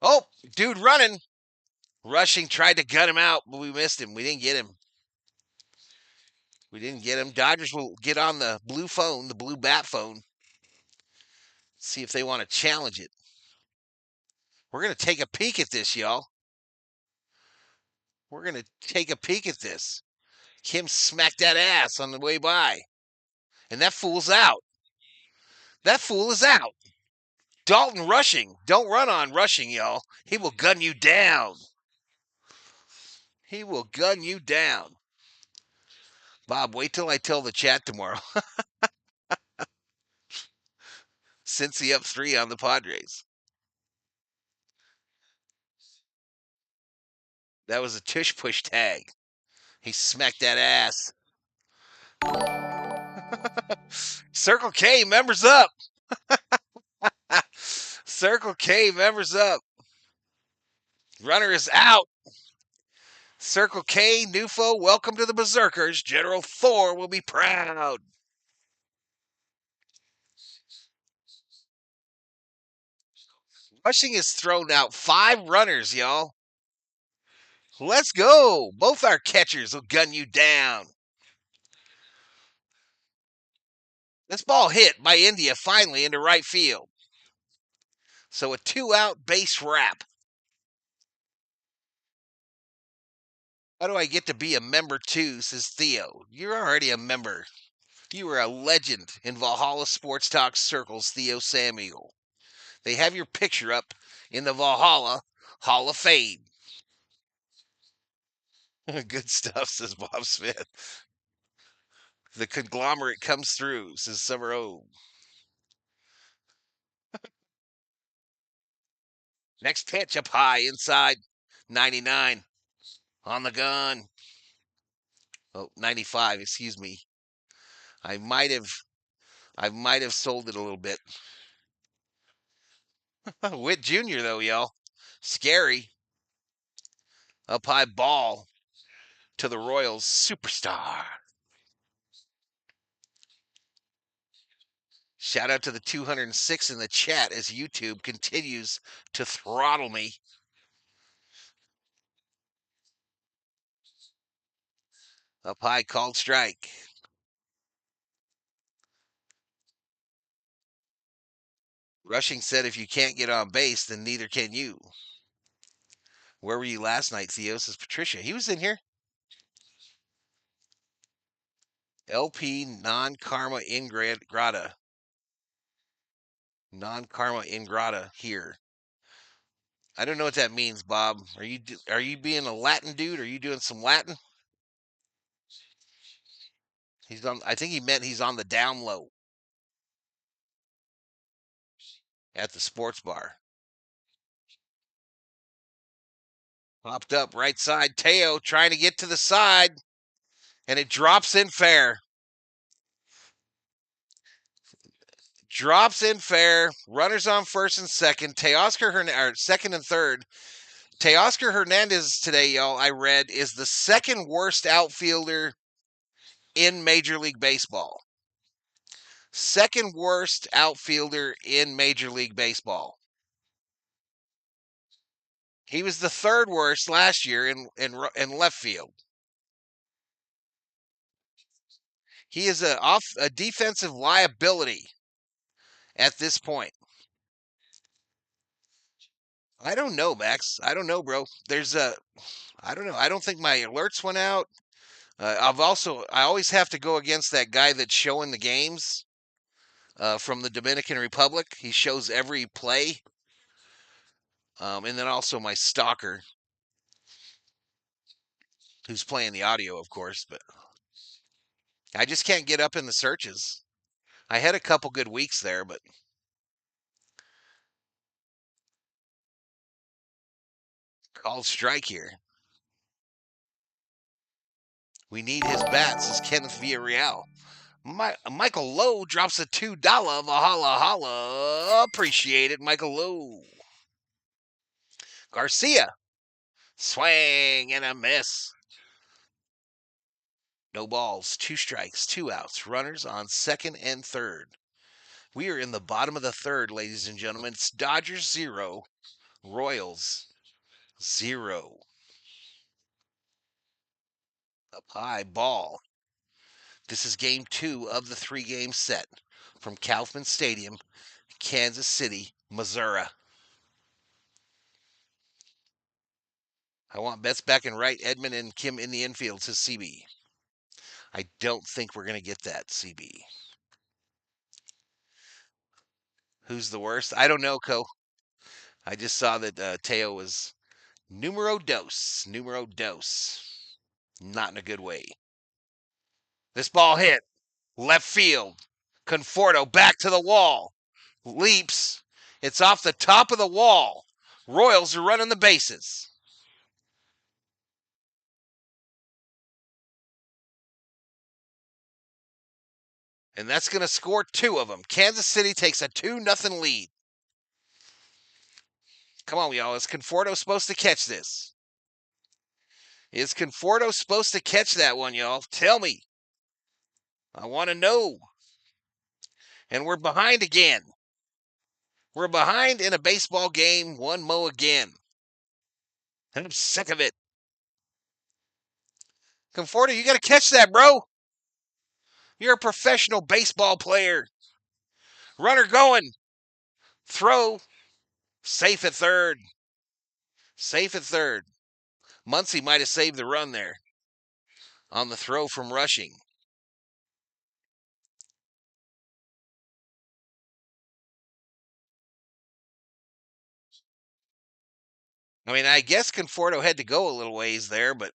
Oh, dude running. Rushing, tried to gut him out, but we missed him. We didn't get him. Dodgers will get on the blue phone, the blue bat phone. See if they want to challenge it. We're going to take a peek at this, y'all. We're going to take a peek at this. Kim smacked that ass on the way by. And that fool's out. That fool is out. Dalton rushing. Don't run on rushing, y'all. He will gun you down. He will gun you down. Bob, wait till I tell the chat tomorrow. Cincy up 3 on the Padres. That was a tush push tag. He smacked that ass. Circle K members up. Circle K members up. Runner is out. Circle K, Nufo, welcome to the Berserkers. General Thor will be proud. Rushing has thrown out 5 runners, y'all. Let's go. Both our catchers will gun you down. This ball hit by India finally into right field. So a 2-out base wrap. How do I get to be a member too, says Theo. You're already a member. You are a legend in Valhalla Sports Talk circles, Theo Samuel. They have your picture up in the Valhalla Hall of Fame. Good stuff, says Bob Smith. The conglomerate comes through, says Summer O. Next pitch up high inside 99 on the gun. Oh, 95, excuse me. I might have sold it a little bit. Witt Jr. though, y'all. Scary. Up high ball to the Royals superstar. Shout out to the 206 in the chat as YouTube continues to throttle me. Up high called strike. Rushing said if you can't get on base, then neither can you. Where were you last night, Theo? Says Patricia. He was in here. LP non-karma ingrata. Non-karma ingrata here. I don't know what that means, Bob. Are you being a Latin dude? Are you doing some Latin? He's on. I think he meant he's on the down low at the sports bar. Popped up right side. Teo trying to get to the side, and it drops in fair. Drops in fair. Runners on first and second. Second and third. Teoscar Hernandez today, y'all, I read, is the second worst outfielder in Major League Baseball. Second worst outfielder in Major League Baseball. He was the third worst last year in left field. He is a defensive liability at this point. I don't know, Max. I don't know, bro. I don't know. I don't think my alerts went out. I always have to go against that guy that's showing the games from the Dominican Republic. He shows every play. And then also my stalker, who's playing the audio, of course. But I just can't get up in the searches. I had a couple good weeks there, but called strike here. We need his bat, says Kenneth Villarreal. Michael Lowe drops a $2 Valhalla Holla. Appreciate it, Michael Lowe. Garcia. Swing and a miss. No balls, 2 strikes, 2 outs. Runners on second and third. We are in the bottom of the third, ladies and gentlemen. It's Dodgers 0, Royals 0. Up high, ball. This is game 2 of the 3-game set from Kaufman Stadium, Kansas City, Missouri. I want Betts back in right, Edmund and Kim in the infield, says CB. I don't think we're going to get that, CB. Who's the worst? I don't know, Co. I just saw that Teo was numero dos. Numero dos. Not in a good way. This ball hit. Left field. Conforto back to the wall. Leaps. It's off the top of the wall. Royals are running the bases. And that's going to score 2 of them. Kansas City takes a 2-0 lead. Come on, y'all. Is Conforto supposed to catch this? Is Conforto supposed to catch that one, y'all? Tell me. I want to know. And we're behind again. We're behind in a baseball game. One mo again. And I'm sick of it. Conforto, you got to catch that, bro. You're a professional baseball player. Runner going. Throw. Safe at third. Safe at third. Muncy might have saved the run there on the throw from Rushing. I mean, I guess Conforto had to go a little ways there, but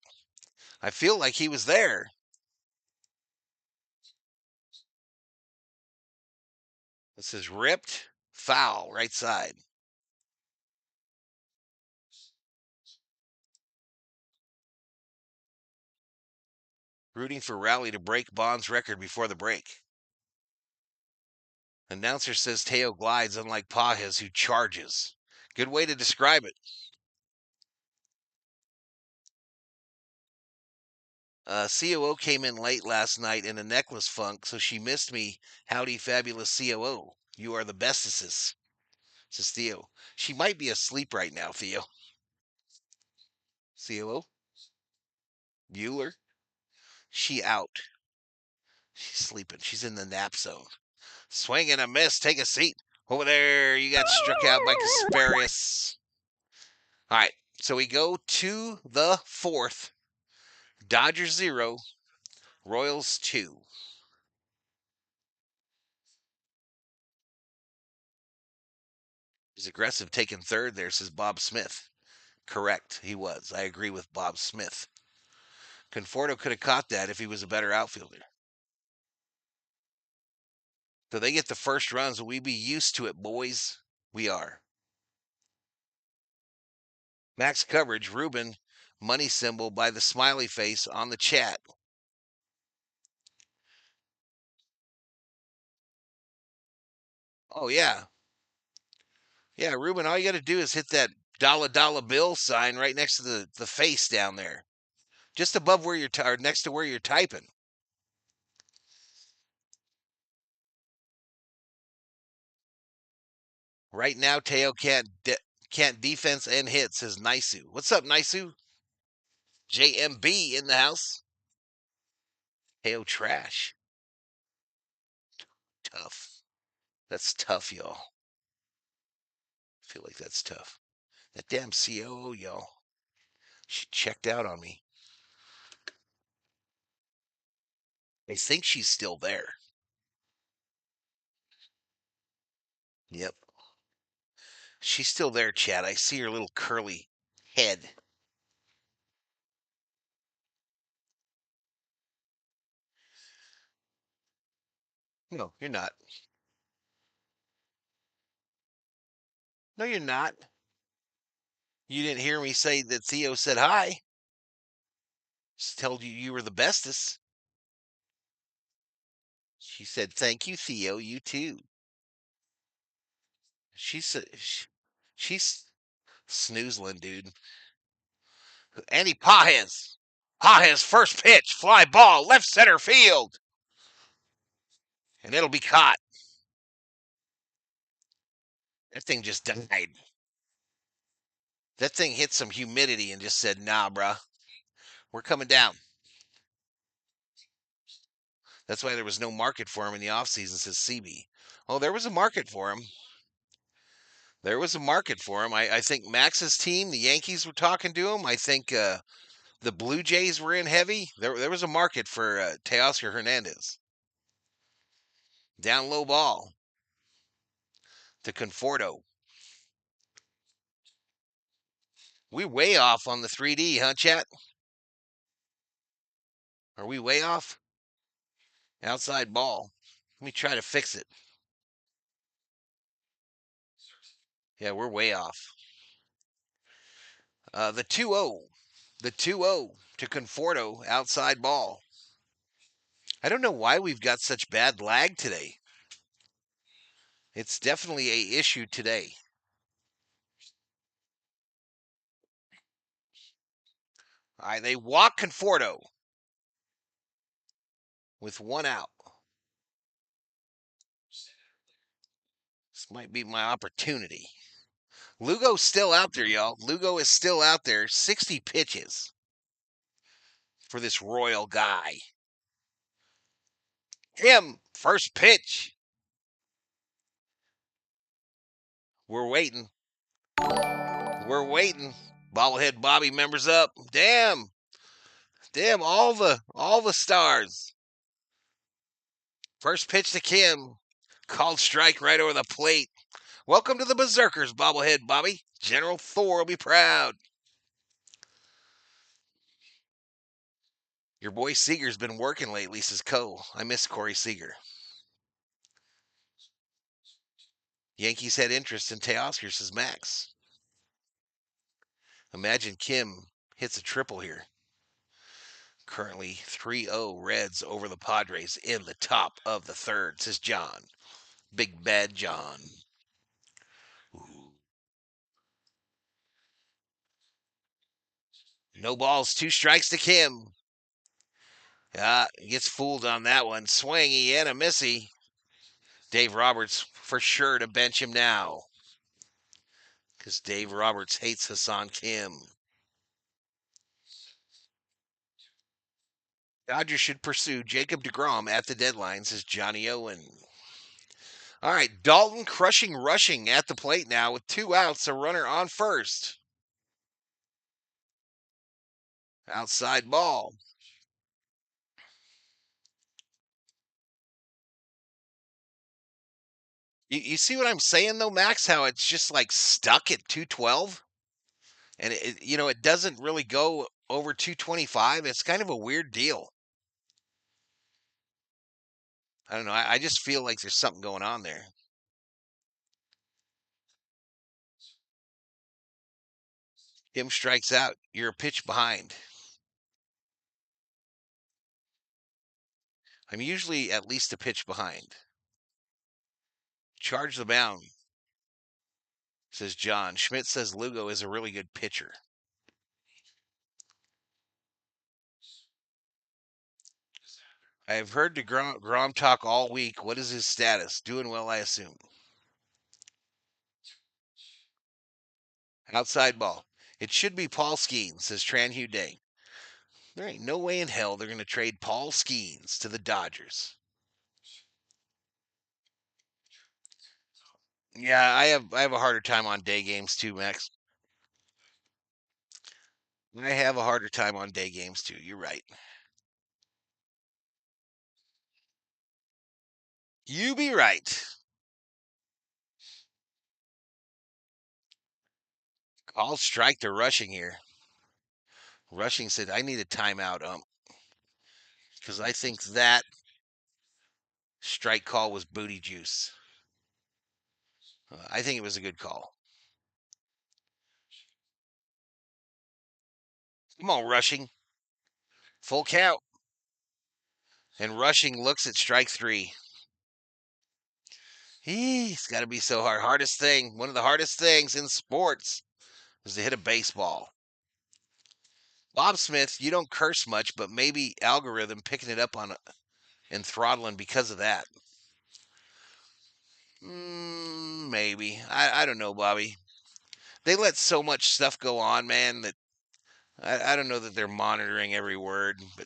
I feel like he was there. This is ripped. Foul, right side. Rooting for Rowley to break Bond's record before the break. Announcer says Teo glides, unlike Pages, who charges. Good way to describe it. COO came in late last night in a necklace funk, so she missed me. Howdy, fabulous COO. You are the bestest, says Theo. She might be asleep right now, Theo. COO? Bueller? She out. She's sleeping. She's in the nap zone. Swing and a miss. Take a seat. Over there, you got struck out by Casparius. All right, so we go to the 4th. Dodgers 0, Royals 2. He's aggressive taking third there, says Bob Smith. Correct, he was. I agree with Bob Smith. Conforto could have caught that if he was a better outfielder. So they get the first runs. Will we be used to it, boys? We are. Max coverage, Ruben, money symbol by the smiley face on the chat. Oh, yeah. Yeah, Ruben, all you got to do is hit that dollar bill sign right next to the face down there. Just above where you're, or next to where you're typing. Right now, Teo can't defense and hit, says Nisu. What's up, Nisu? JMB in the house. Teo trash. Tough. That's tough, y'all. I feel like that's tough. That damn COO, y'all. She checked out on me. I think she's still there. Yep. She's still there, Chad. I see her little curly head. No, you're not. No, you're not. You didn't hear me say that Theo said hi. Just told you you were the bestest. She said, "Thank you, Theo. You too." She's snoozling, dude. Andy Pajes. Pajes first pitch, fly ball, left center field, and it'll be caught. That thing just died. That thing hit some humidity and just said, "Nah, bruh, we're coming down." That's why there was no market for him in the offseason, says CB. Oh, there was a market for him. There was a market for him. I think Max's team, the Yankees, were talking to him. I think the Blue Jays were in heavy. There was a market for Teoscar Hernandez. Down low ball to Conforto. We way off on the 3D, huh, chat? Are we way off? Outside ball. Let me try to fix it. Yeah, we're way off. The 2-0. The 2-0 to Conforto, outside ball. I don't know why we've got such bad lag today. It's definitely a issue today. All right, they walk Conforto with one out. This might be my opportunity. Lugo's still out there, y'all. Lugo is still out there. 60 pitches for this Royal guy. Him, first pitch. We're waiting. We're waiting. Bobblehead Bobby members up. Damn. Damn, all the stars. First pitch to Kim. Called strike right over the plate. Welcome to the Berserkers, Bobblehead Bobby. General Thor will be proud. Your boy Seager's been working lately, says Cole. I miss Corey Seager. Yankees had interest in Teoscar, says Max. Imagine Kim hits a triple here. Currently 3-0 Reds over the Padres in the top of the third, says John. Big Bad John. Ooh. No balls, 2 strikes to Kim. Gets fooled on that one. Swangy and a missy. Dave Roberts for sure to bench him now. Because Dave Roberts hates Hassan Kim. Dodgers should pursue Jacob deGrom at the deadline, says Johnny Owen. All right, Dalton crushing rushing at the plate now with 2 outs, a runner on first. Outside ball. You see what I'm saying though, Max? How it's just like stuck at 212, and it doesn't really go over 225. It's kind of a weird deal. I don't know. I just feel like there's something going on there. Kim strikes out. You're a pitch behind. I'm usually at least a pitch behind. Charge the mound, says John. Schmidt says Lugo is a really good pitcher. I have heard Grom talk all week. What is his status? Doing well, I assume. Outside ball. It should be Paul Skeens, says Tranhue Day. There ain't no way in hell they're going to trade Paul Skeens to the Dodgers. Yeah, I have a harder time on day games too, Max. I have a harder time on day games too. You're right. You be right. Call strike to rushing here. Rushing said, I need a timeout, because I think that strike call was booty juice. I think it was a good call. Come on, rushing. Full count. And rushing looks at strike three. It's got to be so hard. Hardest thing, one of the hardest things in sports is to hit a baseball. Bob Smith, you don't curse much, but maybe algorithm picking it up on and throttling because of that. Maybe. I don't know, Bobby. They let so much stuff go on, man, that I don't know that they're monitoring every word. But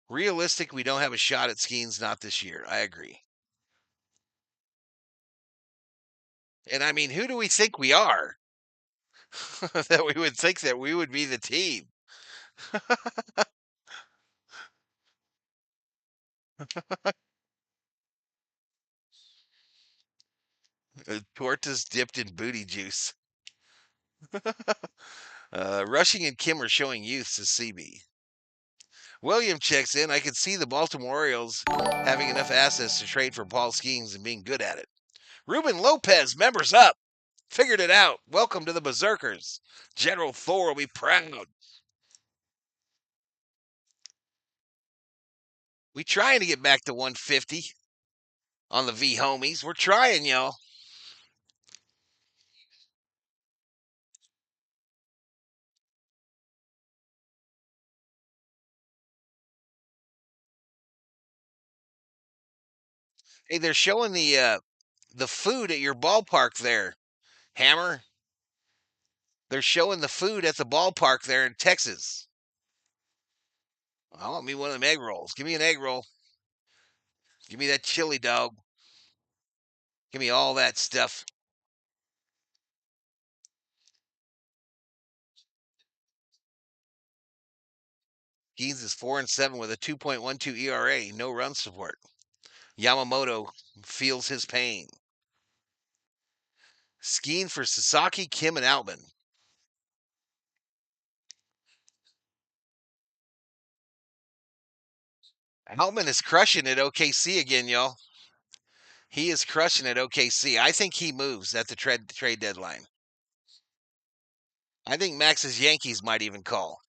realistic, we don't have a shot at Skeens, not this year. I agree. And I mean, who do we think we are? That we would think that we would be the team. Tortas dipped in booty juice. Rushing and Kim are showing youth, says CB. William checks in. I can see the Baltimore Orioles having enough assets to trade for Paul Skeens and being good at it. Ruben Lopez, members up. Figured it out. Welcome to the Berserkers. General Thor will be proud. We trying to get back to 150 on the V homies. We're trying, y'all. Hey, they're showing the food at your ballpark there, Hammer. They're showing the food at the ballpark there in Texas. I want me one of them egg rolls. Give me an egg roll. Give me that chili dog. Give me all that stuff. Skeens is 4-7 with a 2.12 ERA, no run support. Yamamoto feels his pain. Skeen for Sasaki, Kim, and Outman. Outman is crushing at OKC again, y'all. He is crushing at OKC. I think he moves at the trade deadline. I think Max's Yankees might even call.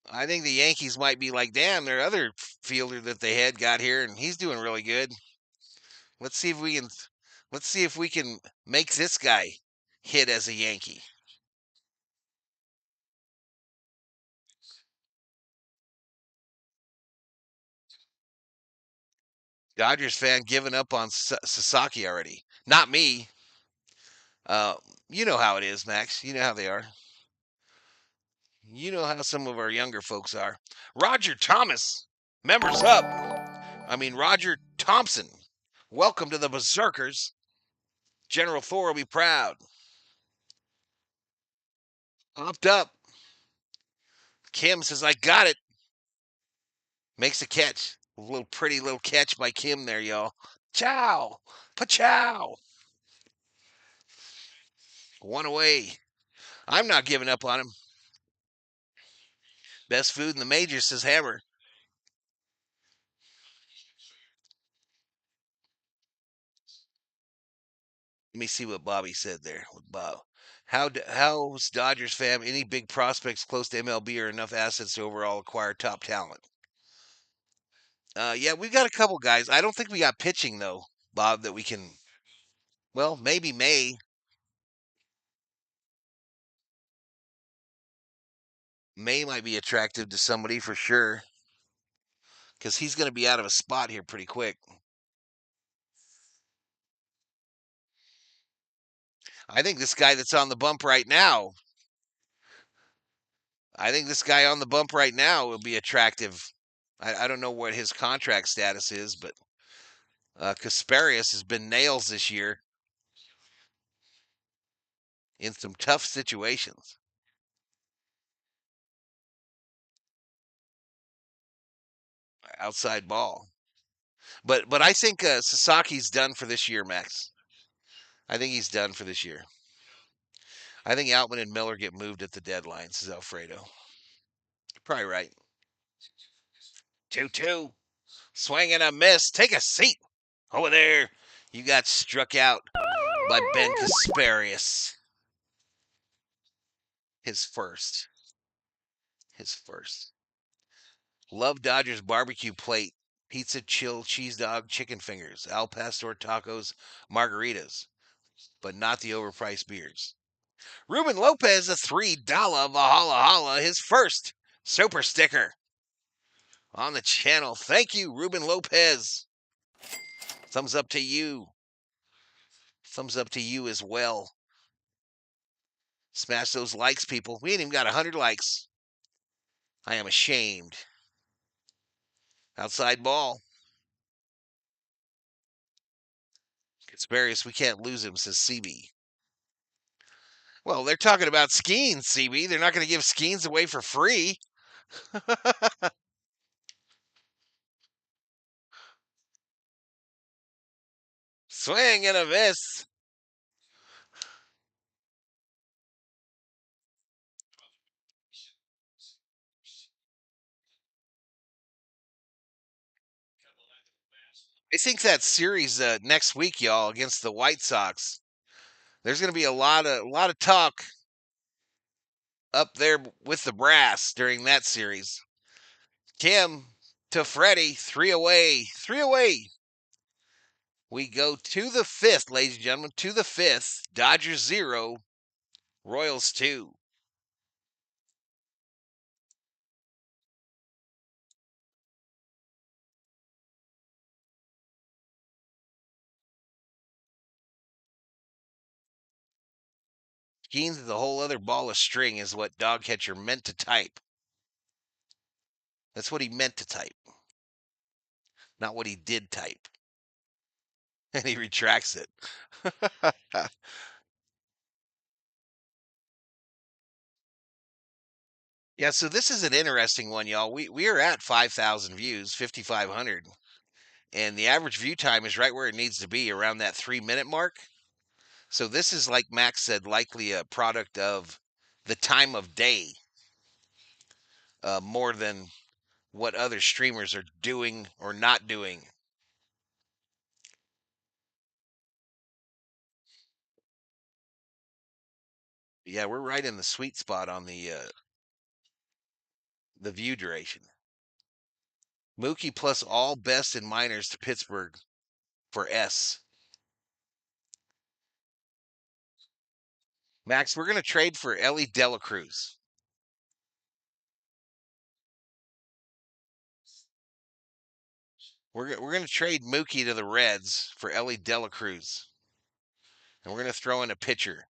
I think the Yankees might be like, damn, their other fielder that they had got here, and he's doing really good. Let's see if we can. Let's see if we can make this guy hit as a Yankee. Dodgers fan giving up on Sasaki already. Not me. Uh, you know how it is, Max. You know how they are. You know how some of our younger folks are. Roger Thomas, members up. Roger Thompson. Welcome to the Berserkers. General Thor will be proud. Popped up. Kim says, I got it. Makes a catch. A little pretty little catch by Kim there, y'all. Chow. Pachow. One away. I'm not giving up on him. Best food in the major, says Hammer. Let me see what Bobby said there with Bob. How's Dodgers fam? Any big prospects close to MLB or enough assets to overall acquire top talent? Yeah, we've got a couple guys. I don't think we got pitching though, Bob. That we can. Well, maybe May. May might be attractive to somebody for sure because he's going to be out of a spot here pretty quick. I think this guy that's on the bump right now. I think this guy on the bump right now will be attractive. I don't know what his contract status is, but Kasparius has been nails this year. in some tough situations. Outside ball. But I think Sasaki's done for this year, Max. I think he's done for this year. I think Outman and Miller get moved at the deadline, says Alfredo. You're probably right. 2-2. Swing and a miss. Take a seat. Over there. You got struck out by Ben Kasparius. His first. Love Dodgers barbecue plate. Pizza, chill, cheese dog, chicken fingers, Al Pastor tacos, margaritas, but not the overpriced beers. Ruben Lopez, a $3 Valhalla, his first super sticker on the channel. Thank you, Ruben Lopez. Thumbs up to you. Thumbs up to you as well. Smash those likes, people. We ain't even got 100 likes. I am ashamed. Outside ball. Kasparius, we can't lose him, says CB. Well, they're talking about Skeens, CB. They're not going to give Skeens away for free. Swing and a miss. I think that series next week, y'all, against the White Sox, there's going to be a lot of talk up there with the brass during that series. Kim to Freddie, 3 away. We go to the fifth, ladies and gentlemen, to the fifth. Dodgers 0, Royals 2. Skeens is a whole other ball of string, is what Dog Catcher meant to type. That's what he meant to type, not what he did type. And he retracts it. Yeah, so this is an interesting one, y'all. We are at 5,000 views, 5,500, and the average view time is right where it needs to be, around that 3-minute mark. So this is, like Max said, likely a product of the time of day, more than what other streamers are doing or not doing. Yeah, we're right in the sweet spot on the view duration. Mookie plus all best and minors to Pittsburgh for S. Max, we're going to trade for Ellie Dela Cruz. We're going to trade Mookie to the Reds for Ellie Dela Cruz. And we're going to throw in a pitcher.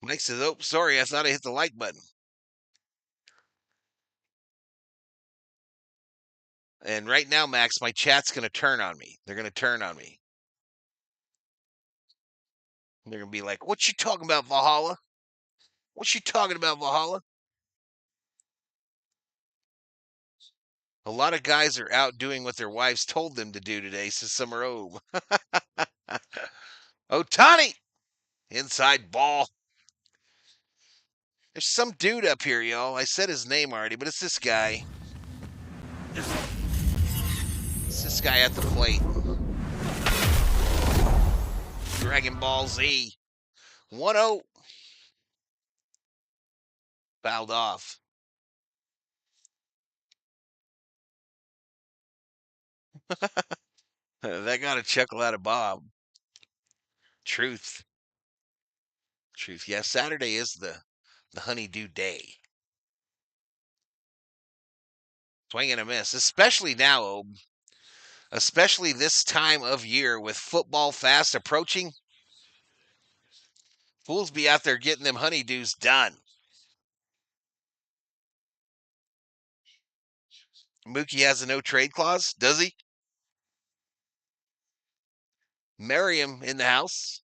Mike says, oh, sorry, I thought I hit the like button. And right now, Max, my chat's going to turn on me. They're going to turn on me. They're going to be like, what you talking about, Valhalla? What you talking about, Valhalla? A lot of guys are out doing what their wives told them to do today, says Summer Obe. Otani! Inside ball. There's some dude up here, y'all. I said his name already, but it's this guy. It's this guy at the plate. Dragon Ball Z. 1-0. Fouled off. That got a chuckle out of Bob. Truth. Yeah, Saturday is the honeydew day. Swing and a miss, especially now, Obe. Especially this time of year with football fast approaching. Fools be out there getting them honeydews done. Mookie has a no trade clause, does he? Merriam in the house.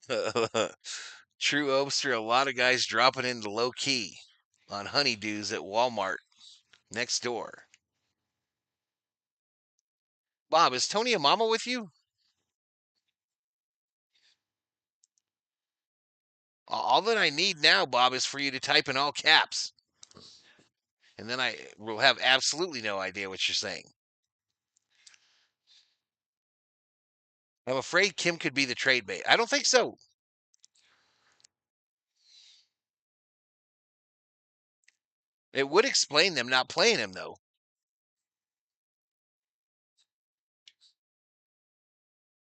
True Obster, a lot of guys dropping into low key on honeydews at Walmart next door. Bob, is Tony and Mama with you? All that I need now, Bob, is for you to type in all caps. And then I will have absolutely no idea what you're saying. I'm afraid Kim could be the trade bait. I don't think so. It would explain them not playing him, though.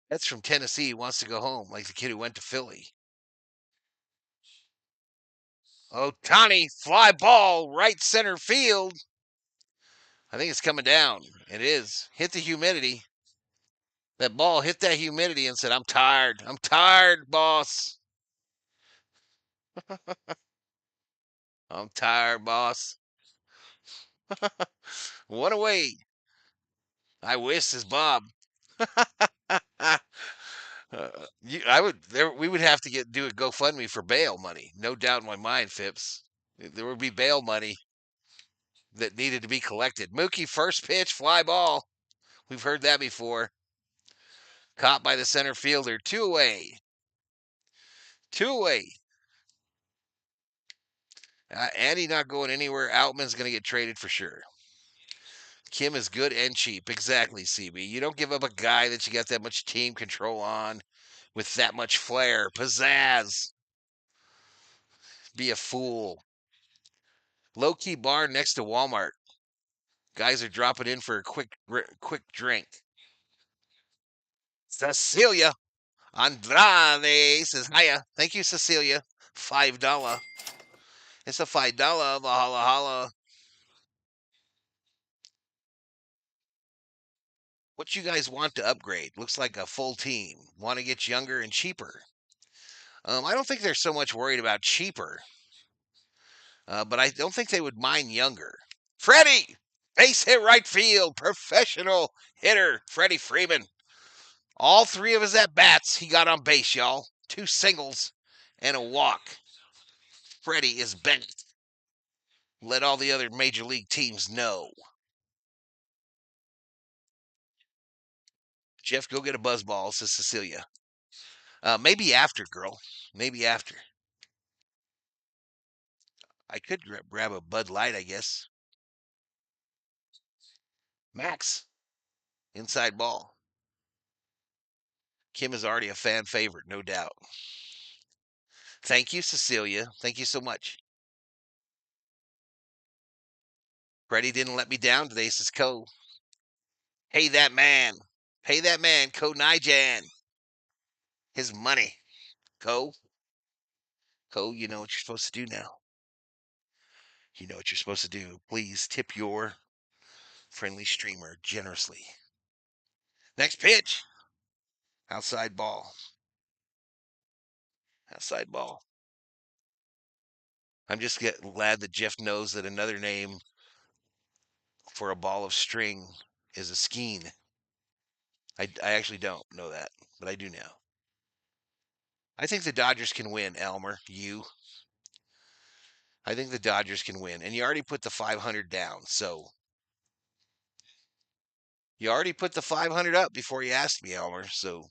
That's from Tennessee. He wants to go home, like the kid who went to Philly. Oh, Tani, fly ball, right center field. I think it's coming down. It is. Hit the humidity. That ball hit that humidity and said, I'm tired. I'm tired, boss. I'm tired, boss. One away. I wish, says Bob. I would. We would have to do a GoFundMe for bail money. No doubt in my mind, Phipps. There would be bail money that needed to be collected. Mookie first pitch, fly ball. We've heard that before. Caught by the center fielder. Two away. Two away. Andy not going anywhere. Outman's going to get traded for sure. Kim is good and cheap. Exactly, CB. You don't give up a guy that you got that much team control on with that much flair. Pizzazz. Be a fool. Low-key bar next to Walmart. Guys are dropping in for a quick drink. Cecilia Andrade says, hiya. Thank you, Cecilia. $5. It's a $5 Valhalla Holla. What you guys want to upgrade? Looks like a full team. Want to get younger and cheaper. I don't think they're so much worried about cheaper, but I don't think they would mind younger. Freddie! Base hit right field. Professional hitter, Freddie Freeman. All three of his at-bats, he got on base, y'all. 2 singles and a walk. Freddie is bent. Let all the other major league teams know. Jeff, go get a buzzball, says Cecilia. Maybe after, girl. Maybe after. I could grab a Bud Light, I guess. Max. Inside ball. Kim is already a fan favorite, no doubt. Thank you, Cecilia. Thank you so much. Freddie didn't let me down today, says Co. Pay that man. Pay that man, Co Nijan. His money. Co. Co, you know what you're supposed to do now. You know what you're supposed to do. Please tip your friendly streamer generously. Next pitch. Outside ball. Outside ball. I'm just glad that Jeff knows that another name for a ball of string is a skein. I actually don't know that, but I do now. I think the Dodgers can win, Elmer. I think the Dodgers can win. And you already put the 500 down, so you already put the 500 up before you asked me, Elmer. So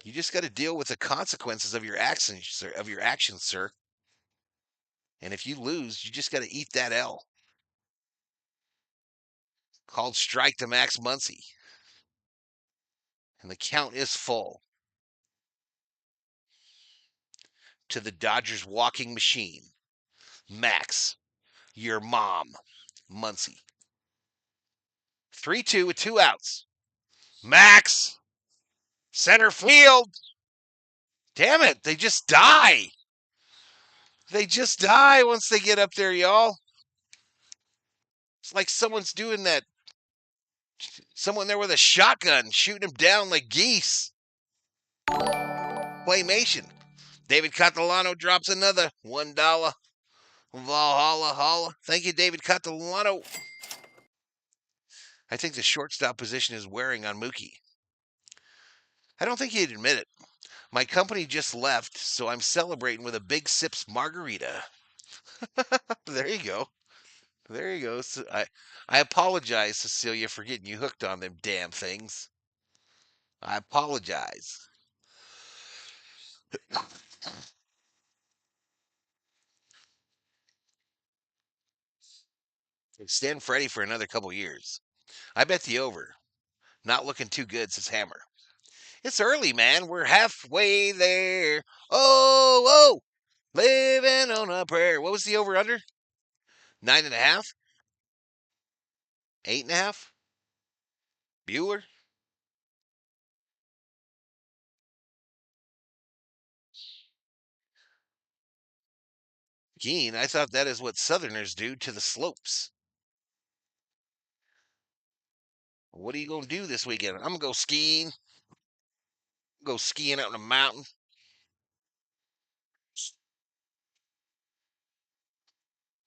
you just got to deal with the consequences of your actions, sir. And if you lose, you just got to eat that L. Called strike to Max Muncy. And the count is full. To the Dodgers walking machine. Max, your mom, Muncy. 3-2 with 2 outs. Max, center field. Damn it, they just die. They just die once they get up there, y'all. It's like someone's doing that. Someone there with a shotgun shooting them down like geese. Claymation. David Catalano drops another $1. Valhalla, holla. Thank you, David Catalano. I think the shortstop position is wearing on Mookie. I don't think he'd admit it. My company just left, so I'm celebrating with a big sips margarita. There you go. There you go. I apologize, Cecilia, for getting you hooked on them damn things. I apologize. Extend Freddie for another couple years. I bet the over. Not looking too good, says Hammer. It's early, man. We're halfway there. Oh, oh, living on a prayer. What was the over under? 9.5? 8.5? Bueller? Keen, I thought that is what Southerners do to the slopes. What are you gonna do this weekend? I'm gonna go skiing. Go skiing out in the mountain.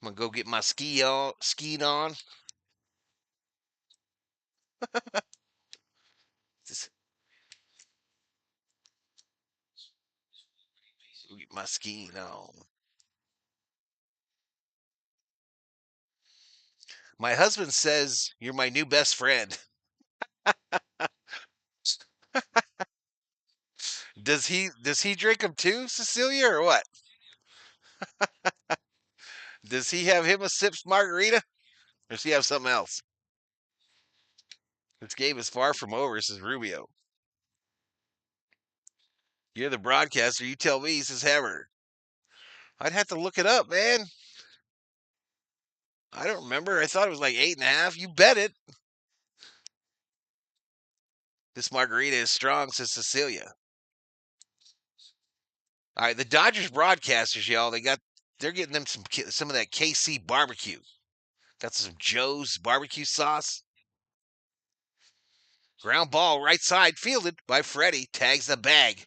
I'm gonna go get my skied on. Just get my skiing on. My husband says you're my new best friend. Does he drink them too, Cecilia, or what? Does he have him a sips margarita? Or does he have something else? This game is far from over, says Rubio. You're the broadcaster. You tell me, says Hammer. I'd have to look it up, man. I don't remember. I thought it was like 8.5. You bet it. This margarita is strong, says Cecilia. All right, the Dodgers broadcasters, y'all. They're getting them some of that KC barbecue. Got some Joe's barbecue sauce. Ground ball right side fielded by Freddie. Tags the bag.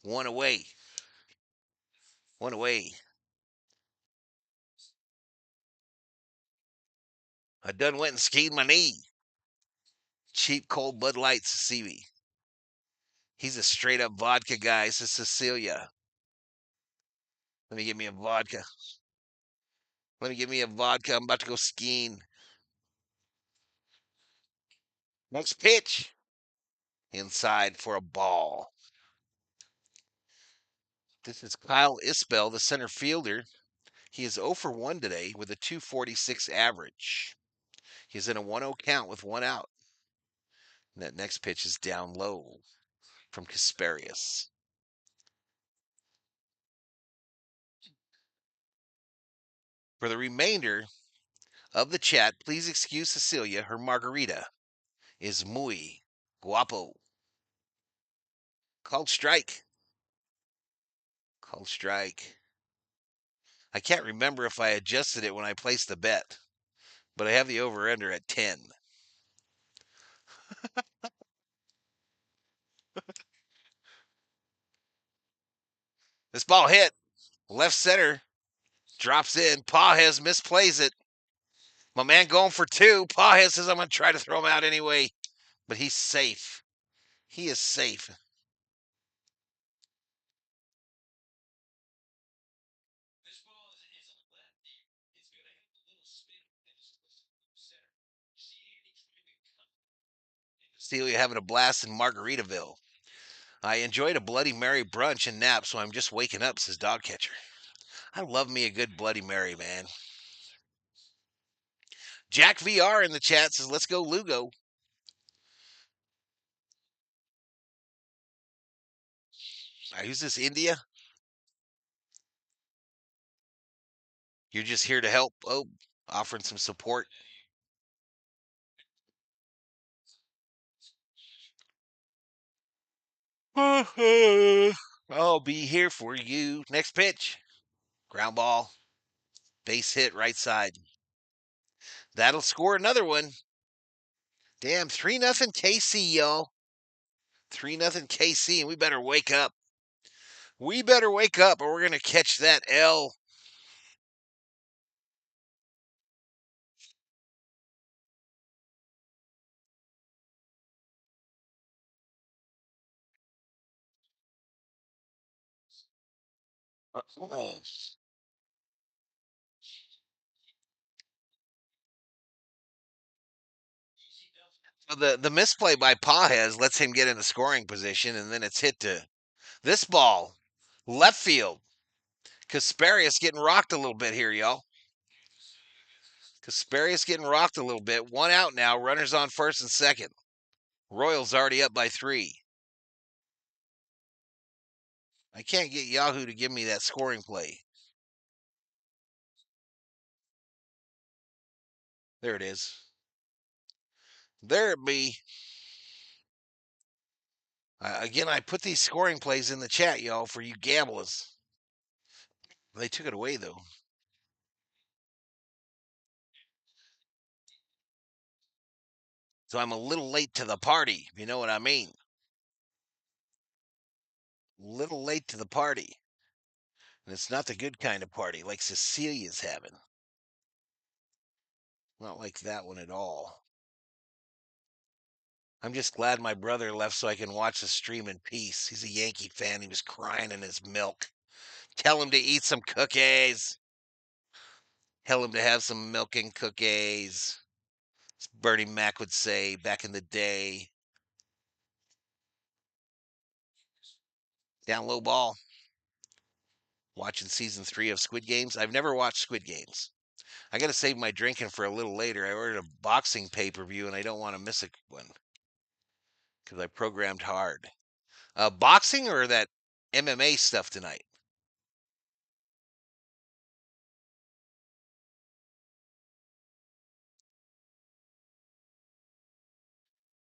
One away. One away. I done went and skied my knee. Cheap cold Bud Light, Cecilia. He's a straight up vodka guy, says Cecilia. Let me get me a vodka. Let me get me a vodka. I'm about to go skiing. Next pitch. Inside for a ball. This is Kyle Isbell, the center fielder. He is 0 for 1 today with a 246 average. He's in a 1-0 count with one out. And that next pitch is down low from Kasparius. For the remainder of the chat, please excuse Cecilia. Her margarita is muy guapo. Called strike. Called strike. I can't remember if I adjusted it when I placed the bet, but I have the over-under at 10. This ball hit. Left center. Drops in. Pajes misplays it. My man going for two. Pajes says, I'm going to try to throw him out anyway. But he's safe. He is safe. Celia having a blast in Margaritaville. I enjoyed a Bloody Mary brunch and nap, so I'm just waking up, says Dog Catcher. I love me a good Bloody Mary, man. Jack VR in the chat says, let's go Lugo. All right, who's this, India? You're just here to help. Oh, offering some support. I'll be here for you. Next pitch. Ground ball. Base hit right side. That'll score another one. Damn, 3-0 KC, y'all. 3-0 KC, and we better wake up. We better wake up or we're going to catch that L. The misplay by Pajes lets him get in a scoring position, and then it's hit to this ball, left field. Kasparius getting rocked a little bit here, y'all. Kasparius getting rocked a little bit. One out now. Runners on first and second. Royals already up by 3. I can't get Yahoo to give me that scoring play. There it is. There it be. Again, I put these scoring plays in the chat, y'all, for you gamblers. They took it away, though. So I'm a little late to the party, if you know what I mean. Little late to the party. And it's not the good kind of party like Cecilia's having. Not like that one at all. I'm just glad my brother left so I can watch the stream in peace. He's a Yankee fan. He was crying in his milk. Tell him to eat some cookies. Tell him to have some milk and cookies. As Bernie Mac would say back in the day. Down low ball. Watching season 3 of Squid Games. I've never watched Squid Games. I got to save my drinking for a little later. I ordered a boxing pay-per-view, and I don't want to miss a one because I programmed hard. Boxing or that MMA stuff tonight?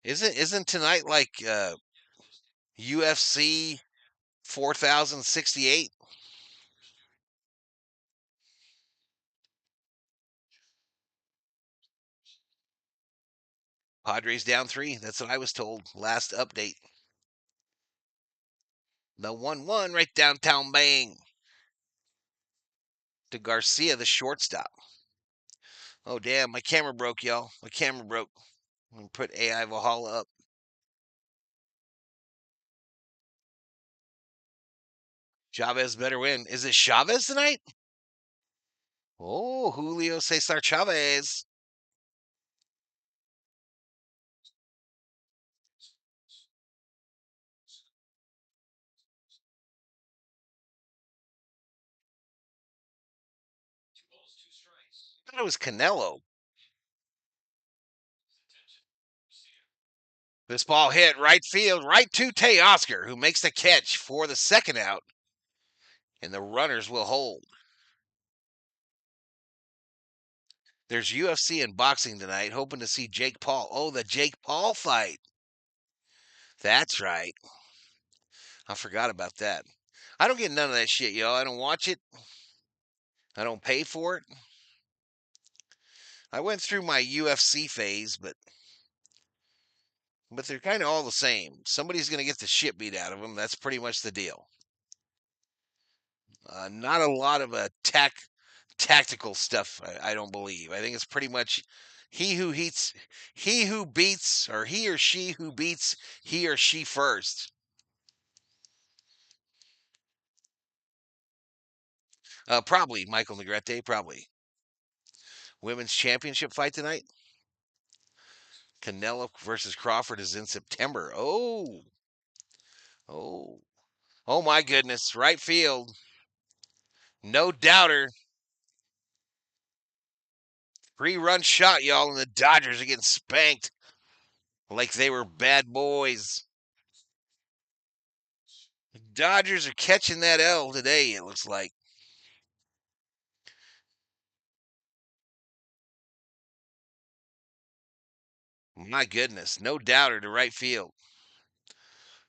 Isn't tonight like UFC 4068? Padres down 3. That's what I was told last update. The 1-1 right downtown bang to Garcia, the shortstop. Oh, damn. My camera broke, y'all. My camera broke. I'm going to put AI Valhalla up. Chavez better win. Is it Chavez tonight? Oh, Julio Cesar Chavez. I thought it was Canelo. This ball hit right field, right to Teoscar, who makes the catch for the second out, and the runners will hold. There's UFC and boxing tonight. Hoping to see Jake Paul. Oh, the Jake Paul fight. That's right. I forgot about that. I don't get none of that shit, y'all. I don't watch it. I don't pay for it. I went through my UFC phase, but they're kind of all the same. Somebody's going to get the shit beat out of them. That's pretty much the deal. Not a lot of tactical stuff. I don't believe. I think it's pretty much he who beats, or he or she who beats he or she first. Probably Michael Negrete. Probably women's championship fight tonight. Canelo versus Crawford is in September. Oh, oh my goodness! Right field, no doubter. 3-run shot, y'all, and the Dodgers are getting spanked like they were bad boys. The Dodgers are catching that L today, it looks like. My goodness, no doubter to right field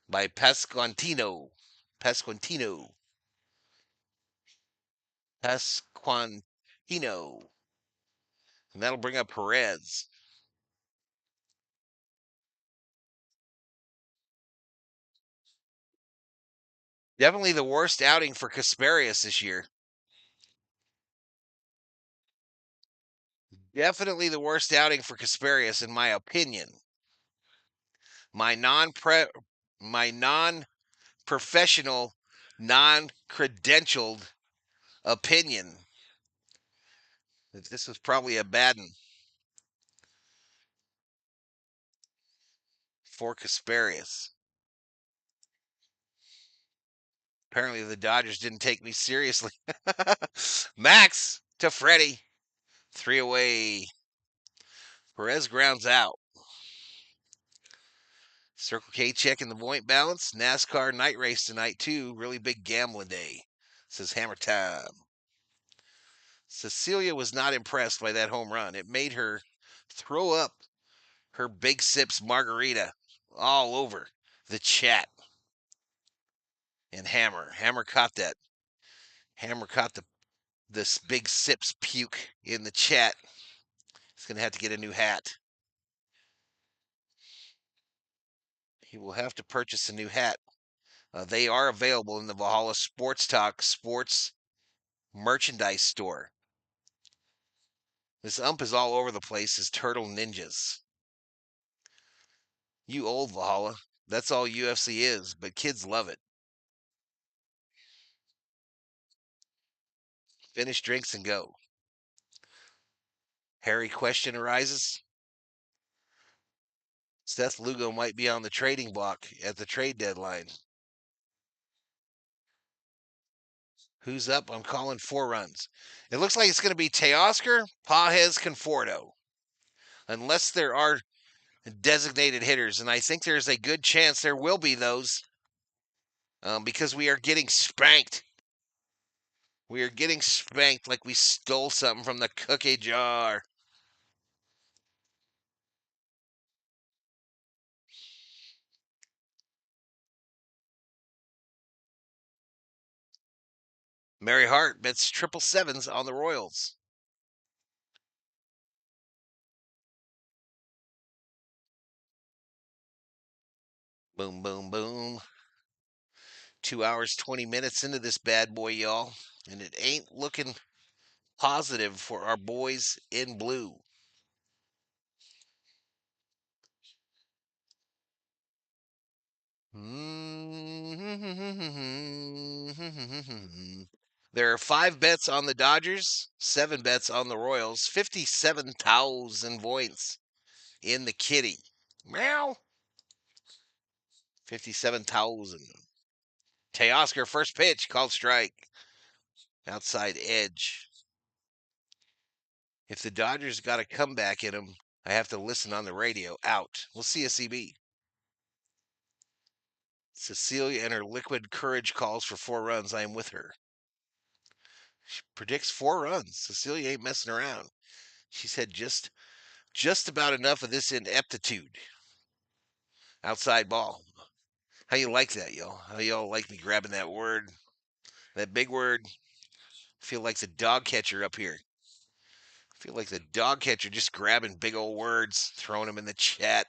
by Pasquantino. Pasquantino. Pasquantino. And that'll bring up Perez. Definitely the worst outing for Kasparius this year. Definitely the worst outing for Kasparius, in my opinion. My non-professional, non-credentialed opinion that this was probably a bad one for Kasparius. Apparently the Dodgers didn't take me seriously. Max to Freddie. 3 away. Perez grounds out. Circle K checking the point balance. NASCAR night race tonight, too. Really big gambling day. Says Hammer Time. Cecilia was not impressed by that home run. It made her throw up her Big Sips margarita all over the chat. And Hammer caught that. Hammer caught this Big Sips puke in the chat. He's going to have to get a new hat. He will have to purchase a new hat. They are available in the Valhalla Sports Talk sports merchandise store. This ump is all over the place as Turtle Ninjas. You old Valhalla. That's all UFC is, but kids love it. Finish drinks and go. Harry question arises. Seth Lugo might be on the trading block at the trade deadline. Who's up? I'm calling 4 runs. It looks like it's going to be Teoscar, Pages, Conforto. Unless there are designated hitters, and I think there's a good chance there will be those because we are getting spanked. We are getting spanked like we stole something from the cookie jar. Mary Hart bets 777s on the Royals. Boom, boom, boom. 2 hours, 20 minutes into this bad boy, y'all. And it ain't looking positive for our boys in blue. There are 5 bets on the Dodgers, 7 bets on the Royals, 57,000 points in the kitty. Meow. 57,000. Teoscar, first pitch, called strike. Outside edge. If the Dodgers got a comeback in them, I have to listen on the radio. Out. We'll see a CB. Cecilia and her liquid courage calls for 4 runs. I am with her. She predicts 4 runs. Cecilia ain't messing around. She said just about enough of this ineptitude. Outside ball. How you like that, y'all? How y'all like me grabbing that word? That big word? Feel like the dog catcher up here. Feel like the dog catcher just grabbing big old words, throwing them in the chat.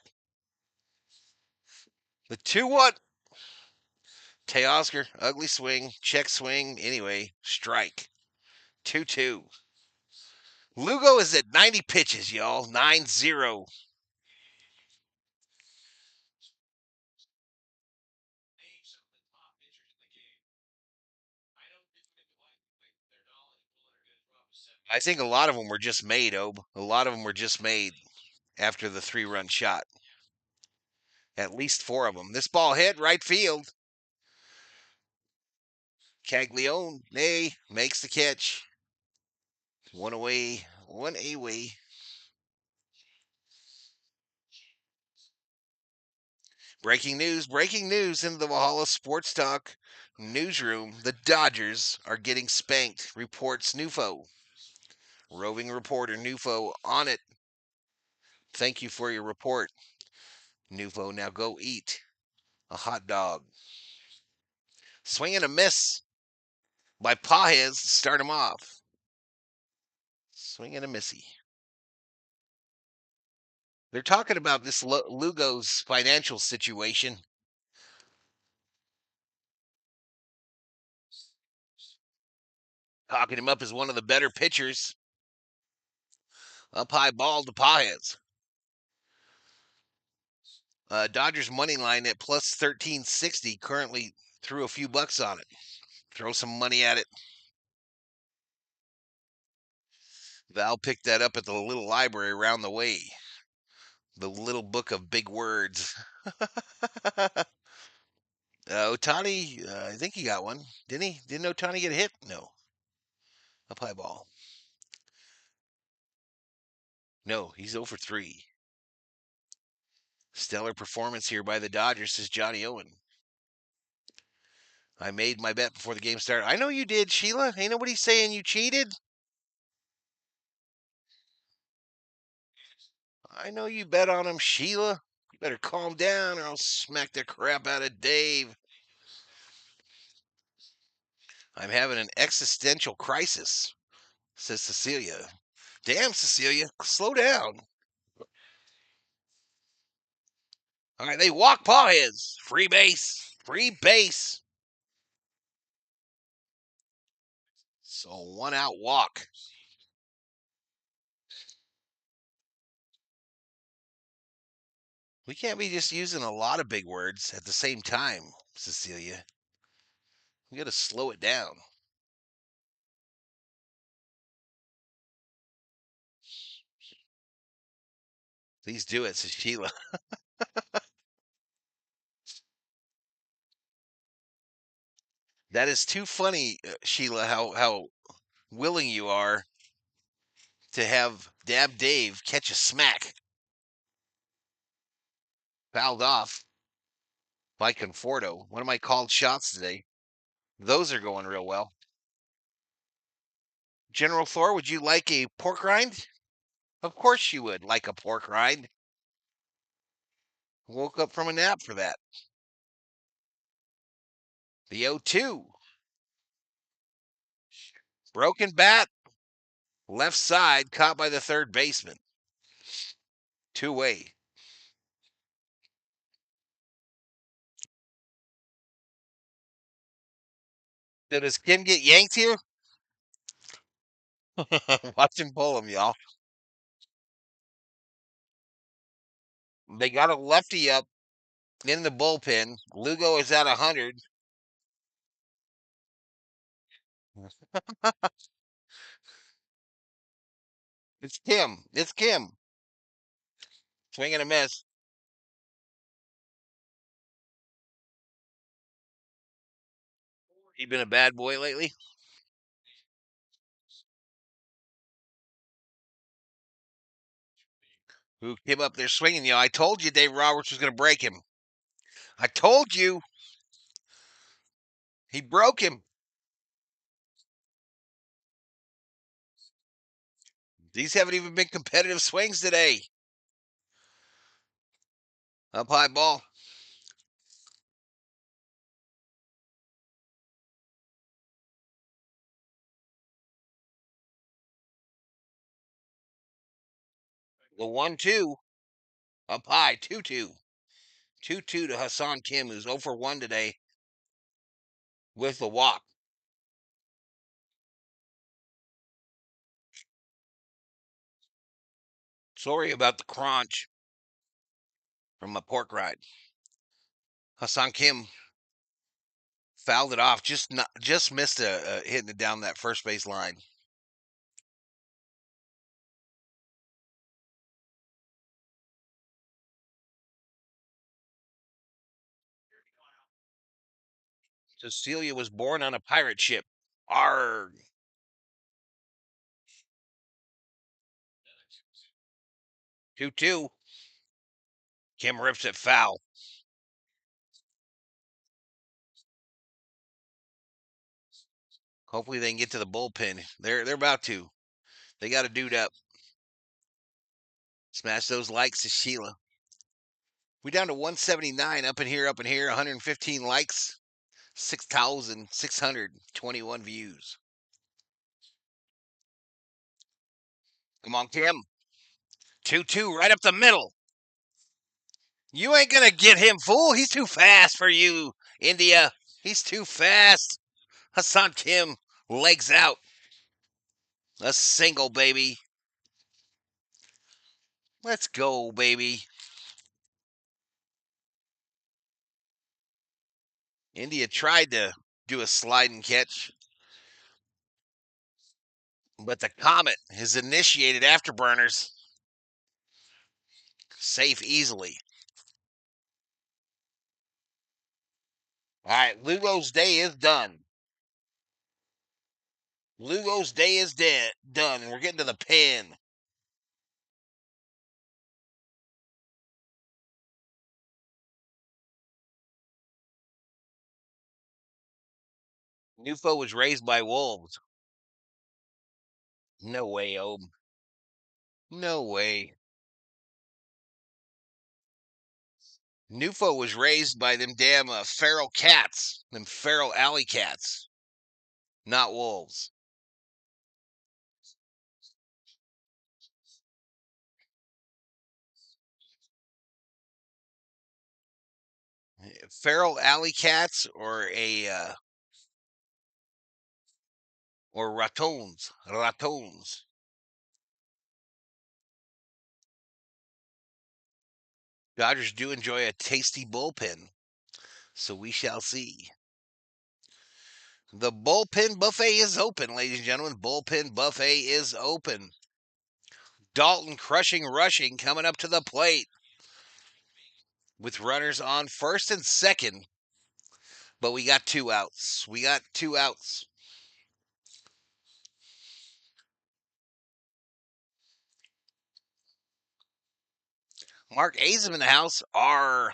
The 2-1. Teoscar, ugly swing, check swing. Anyway, strike. 2-2. Lugo is at 90 pitches, y'all. 9-0. I think a lot of them were just made, Obe. A lot of them were just made after the 3-run shot. At least 4 of them. This ball hit right field. Caglione makes the catch. 1 away. 1 away. Breaking news into the Valhalla Sports Talk newsroom. The Dodgers are getting spanked, reports Nufo. Roving reporter Nufo on it. Thank you for your report, Nufo. Now go eat a hot dog. Swing and a miss by Pages to start him off. Swing and a missy. They're talking about this Lugo's financial situation. Talking him up as one of the better pitchers. Up high ball to Pages. Dodgers money line at plus 1360. Currently threw a few bucks on it. Throw some money at it. Val picked that up at the little library around the way. The little book of big words. Otani, I think he got one. Didn't he? Didn't Otani get a hit? No. Up high ball. No, he's 0 for 3. Stellar performance here by the Dodgers, says Johnny Owen. I made my bet before the game started. I know you did, Sheila. Ain't nobody saying you cheated. I know you bet on him, Sheila. You better calm down or I'll smack the crap out of Dave. I'm having an existential crisis, says Cecilia. Damn, Cecilia, slow down. All right, they walk Pawheads. Free base. Free base. So 1 out walk. We can't be just using a lot of big words at the same time, Cecilia. We got to slow it down. Please do it, says Sheila. That is too funny, Sheila, how willing you are to have Dab Dave catch a smack. Fouled off by Conforto. One of my called shots today. Those are going real well. General Thor, would you like a pork rind? Of course you would like a pork rind. Woke up from a nap for that. The 0-2. Broken bat. Left side, caught by the third baseman. Two-way. So does Kim get yanked here? Watch him pull him, y'all. They got a lefty up in the bullpen. Lugo is at 100. It's Kim. It's Kim. Swing and a miss. He been a bad boy lately? Who came up there swinging? You know, I told you Dave Roberts was going to break him. I told you. He broke him. These haven't even been competitive swings today. Up high ball. The 1-2. Up high. 2-2. 2-2 to Hassan Kim, who's 0 for 1 today with the walk. Sorry about the crunch from my pork ride. Hassan Kim fouled it off. Just missed hitting it down that first base line. Cecilia was born on a pirate ship. Arg. 2-2. Kim rips it foul. Hopefully they can get to the bullpen. They're about to. They got a dude up. Smash those likes to Sheila. We down to 179 up in here, 115 likes, 6,621 views. Come on, Kim. 2-2 right up the middle. You ain't gonna get him, fool. He's too fast for you, India. He's too fast. Hassan Kim, legs out. A single, baby. Let's go, baby. India tried to do a slide and catch. But the Comet has initiated afterburners. Safe easily. All right, Lugo's day is done. Lugo's day is done, and we're getting to the pen. Nufo was raised by wolves. No way, Ob. No way. Nufo was raised by them damn feral cats, them feral alley cats, not wolves. Feral alley cats or ratons. Dodgers do enjoy a tasty bullpen, so we shall see. The bullpen buffet is open, ladies and gentlemen. Bullpen buffet is open. Dalton rushing, coming up to the plate with runners on first and second. But we got 2 outs. We got 2 outs. Mark Azum in the house. R.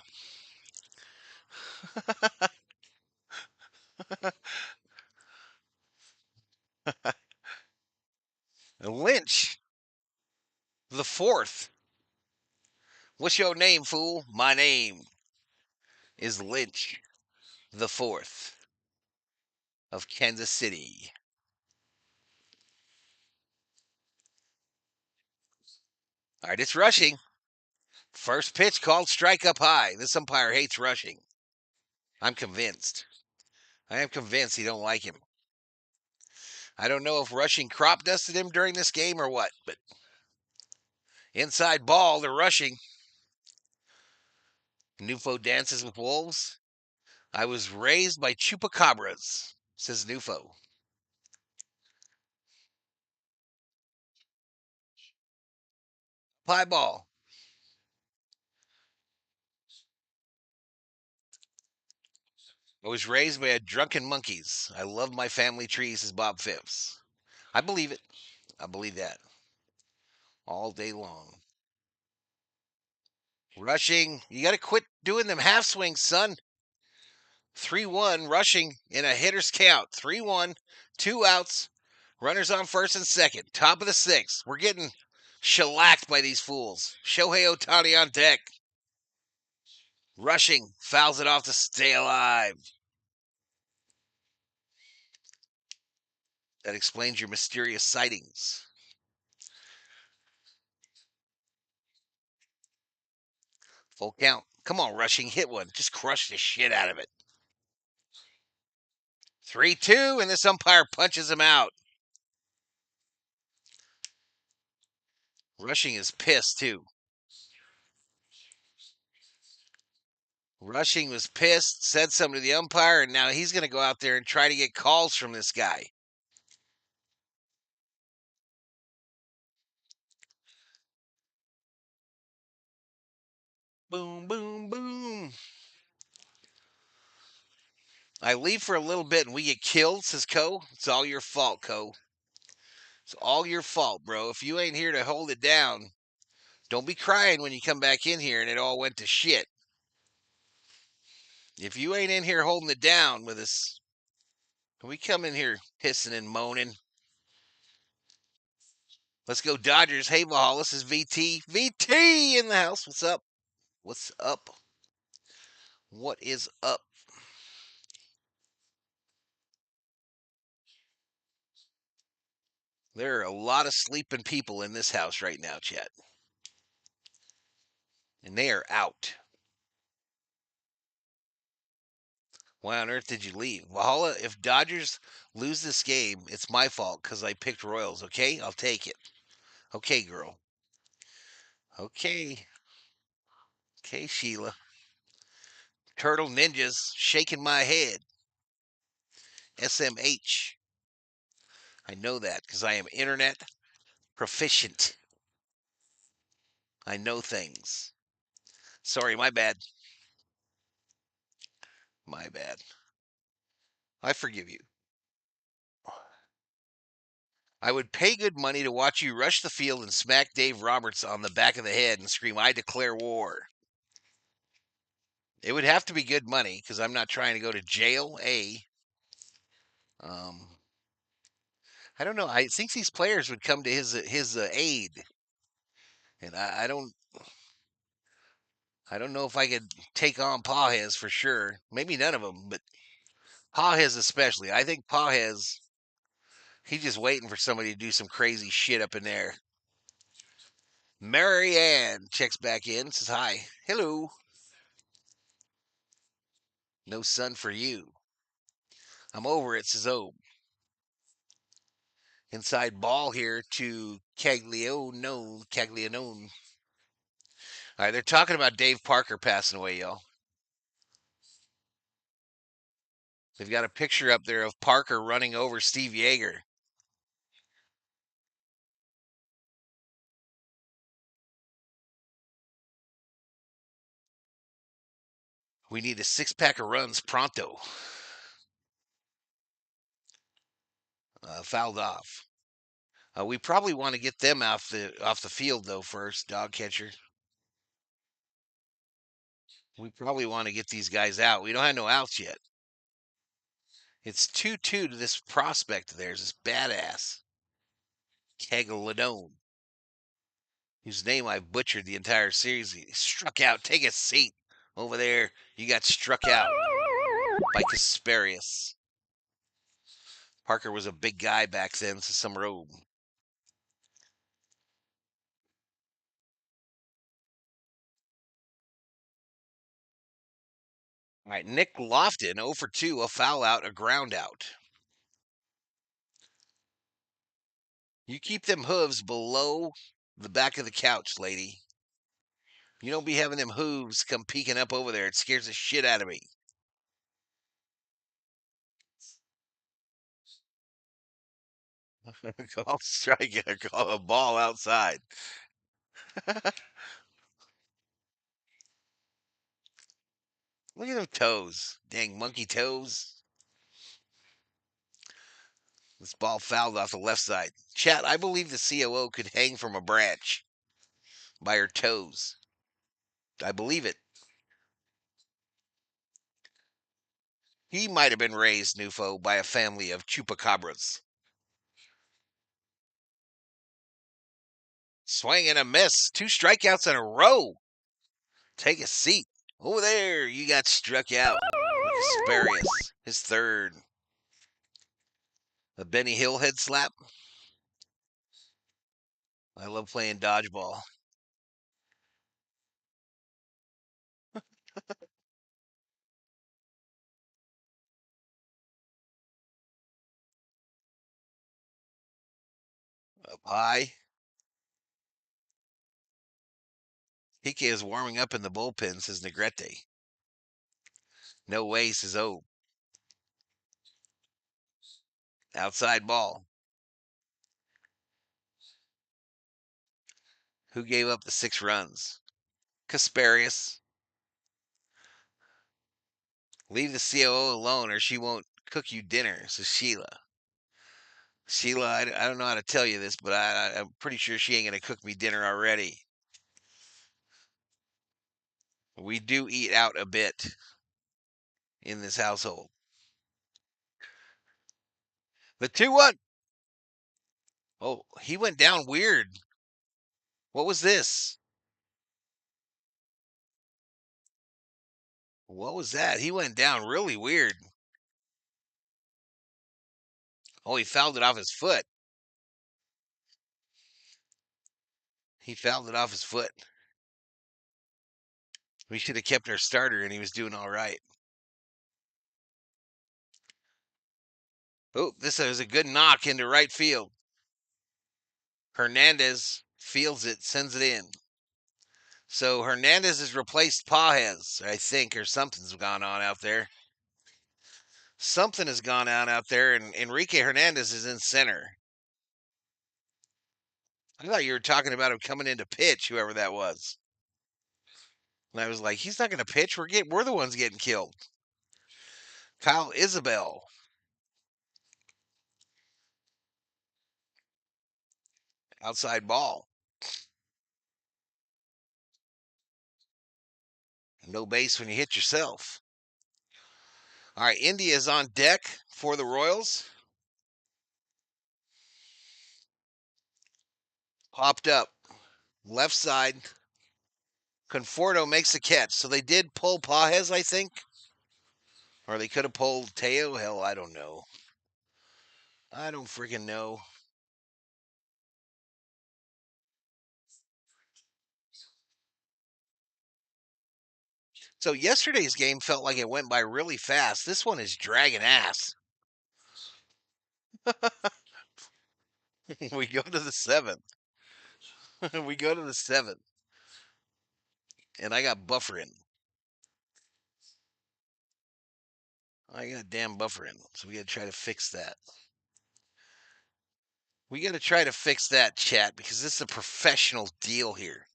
Lynch, the fourth. What's your name, fool? My name is Lynch, the fourth of Kansas City. All right, it's rushing. First pitch called strike up high. This umpire hates rushing. I'm convinced. I am convinced he don't like him. I don't know if rushing crop dusted him during this game or what, but inside ball, they're rushing. Nufo dances with wolves. I was raised by chupacabras, says Nufo. Pie ball. I was raised by a drunken monkeys. I love my family tree, says Bob Phipps. I believe it. I believe that. All day long. Rushing. You got to quit doing them half swings, son. 3-1, rushing in a hitter's count. 3-1, 2 outs. Runners on first and second. Top of the sixth. We're getting shellacked by these fools. Shohei Ohtani on deck. Rushing. Fouls it off to stay alive. That explains your mysterious sightings. Full count. Come on, rushing. Hit one. Just crush the shit out of it. 3-2, and this umpire punches him out. Rushing is pissed, too. Rushing was pissed, said something to the umpire, and now he's going to go out there and try to get calls from this guy. Boom, boom, boom. I leave for a little bit and we get killed, says Co. It's all your fault, Co. It's all your fault, bro. If you ain't here to hold it down, don't be crying when you come back in here and it all went to shit. If you ain't in here holding it down with us, we come in here pissing and moaning. Let's go Dodgers. Hey, Valhalla, this is VT. VT in the house. What's up? What's up? What is up? There are a lot of sleeping people in this house right now, chat. And they are out. Why on earth did you leave? Valhalla, if Dodgers lose this game, it's my fault because I picked Royals, okay? I'll take it. Okay, girl. Okay. Okay, Sheila. Turtle Ninjas shaking my head. SMH. I know that because I am internet proficient. I know things. Sorry, my bad. My bad. I forgive you. I would pay good money to watch you rush the field and smack Dave Roberts on the back of the head and scream, "I declare war." It would have to be good money because I'm not trying to go to jail. Um, I don't know. I think these players would come to his aid, and I don't know if I could take on Pajes for sure. Maybe none of them, but Pajes especially. I think Pajes, he's just waiting for somebody to do some crazy shit up in there. Marianne checks back in, says hi. Hello. No sun for you. I'm over it, says O. Inside ball here to Caglianone. All right, they're talking about Dave Parker passing away, y'all. They've got a picture up there of Parker running over Steve Yeager. We need a 6-pack of runs pronto. Fouled off. We probably want to get them off the field though first, dog catcher. We probably want to get these guys out. We don't have no outs yet. It's 2-2 to this prospect of theirs, this badass Caglianone, whose name I butchered the entire series. He struck out. Take a seat over there. You got struck out by Casparius. Parker was a big guy back then, so some robe. All right, Nick Lofton, 0 for 2, a foul out, a ground out. You keep them hooves below the back of the couch, lady. You don't be having them hooves come peeking up over there. It scares the shit out of me. Call strike, call a ball outside. Look at them toes. Dang monkey toes. This ball fouled off the left side. Chat, I believe the COO could hang from a branch by her toes. I believe it. He might have been raised, Nufo, by a family of chupacabras. Swing and a miss. 2 strikeouts in a row. Take a seat. Over there, you got struck out with Asparius, his third. A Benny Hill head slap. I love playing dodgeball. Up high. Hike is warming up in the bullpen, says Negrete. No way, says O. Outside ball. Who gave up the 6 runs? Casparius. Leave the COO alone or she won't cook you dinner, says Sheila. Sheila, I don't know how to tell you this, but I'm pretty sure she ain't going to cook me dinner already. We do eat out a bit in this household. The 2-1. Oh, he went down weird. What was this? What was that? He went down really weird. Oh, he fouled it off his foot. He fouled it off his foot. We should have kept our starter and he was doing all right. Oh, this is a good knock into right field. Hernandez fields it, sends it in. So Hernandez has replaced Pajes, I think, or something's gone on out there. Something has gone on out there, and Enrique Hernandez is in center. I thought you were talking about him coming in to pitch, whoever that was. And I was like, he's not going to pitch. We're the ones getting killed. Kyle Isabel. Outside ball. No base when you hit yourself. All right, India is on deck for the Royals. Popped up. Left side. Conforto makes the catch. So they did pull Pajes, I think. Or they could have pulled Teo. Hell, I don't know. I don't freaking know. So yesterday's game felt like it went by really fast. This one is dragging ass. We go to the seventh. We go to the seventh. And I got buffering. I got damn buffering. So we got to try to fix that. We got to try to fix that, chat, because this is a professional deal here.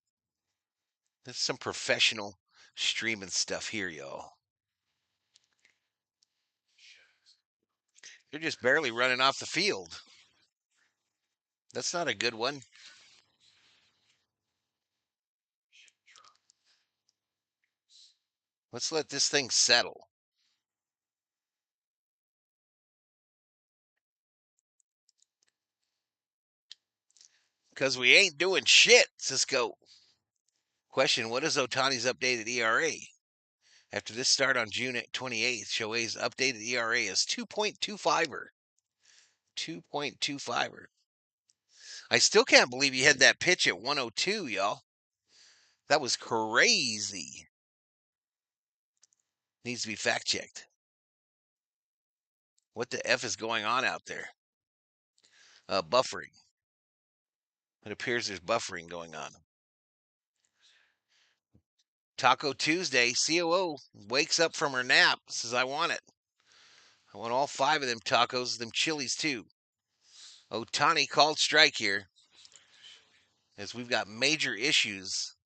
This is some professional streaming stuff here, y'all. You're just barely running off the field. That's not a good one. Let's let this thing settle. Because we ain't doing shit, Cisco. Question, what is Otani's updated ERA? After this start on June 28th, Shohei's updated ERA is 2.25er. 2.25er. I still can't believe he had that pitch at 102, y'all. That was crazy. Needs to be fact checked. What the F is going on out there? Buffering. It appears there's buffering going on. Taco Tuesday, COO wakes up from her nap, says, I want it. I want all 5 of them tacos, them chilies too. Otani called strike here, as we've got major issues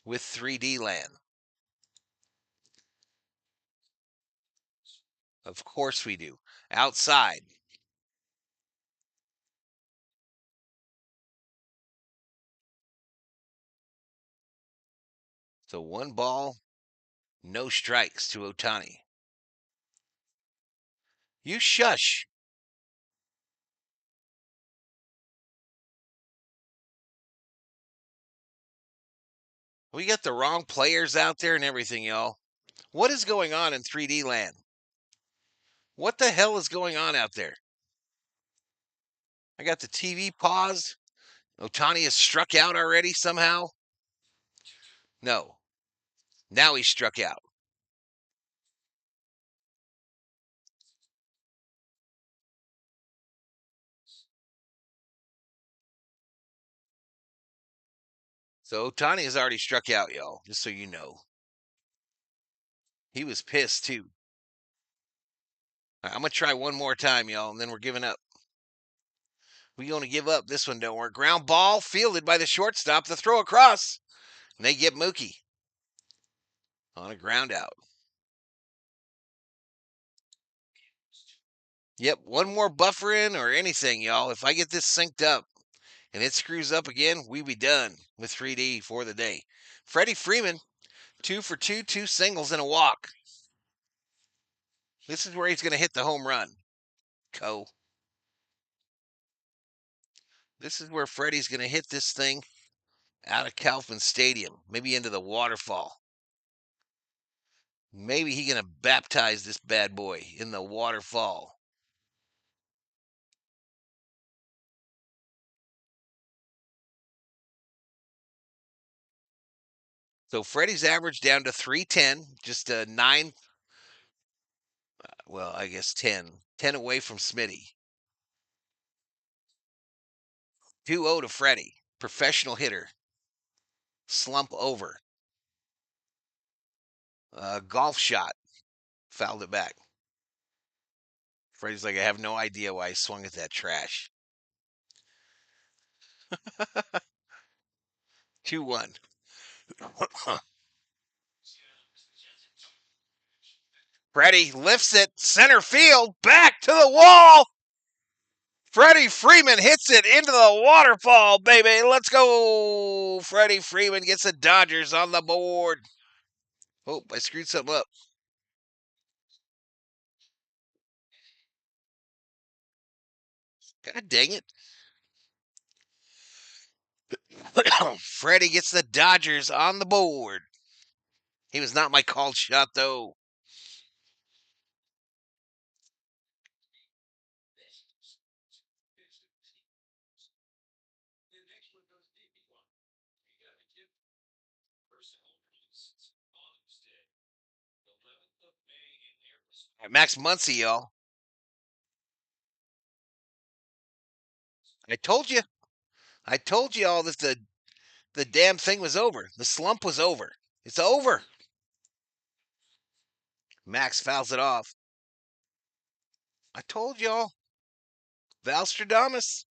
with 3D land. Of course we do. Outside. So 1 ball, no strikes to Otani. You shush. We got the wrong players out there and everything, y'all. What is going on in 3D land? What the hell is going on out there? I got the TV paused. Otani has struck out already somehow. No. Now he struck out. So Otani has already struck out, y'all, just so you know. He was pissed, too. Right, I'm going to try one more time, y'all, and then we're giving up. We're going to give up. This one don't work. Ground ball fielded by the shortstop. The throw across. And they get Mookie on a ground out. Yep, one more buffer in or anything, y'all. If I get this synced up and it screws up again, we be done with 3D for the day. Freddie Freeman, 2 for 2, 2 singles and a walk. This is where he's going to hit the home run. This is where Freddie's going to hit this thing out of Kaufman Stadium, maybe into the waterfall. Maybe he's going to baptize this bad boy in the waterfall. So Freddie's average down to 310, just a 9, well, I guess 10. 10 away from Smitty. 2-0 to Freddie. Professional hitter. Slump over. Golf shot. Fouled it back. Freddie's like, I have no idea why I swung at that trash. 2-1. Freddie lifts it, center field, back to the wall. Freddie Freeman hits it into the waterfall, baby. Let's go. Freddie Freeman gets the Dodgers on the board. Oh, I screwed something up. God dang it. Freddie gets the Dodgers on the board. He was not my called shot, though. Max Muncy, y'all. I told you. I told you all that the damn thing was over. The slump was over. It's over. Max fouls it off. I told y'all. Valstradamus.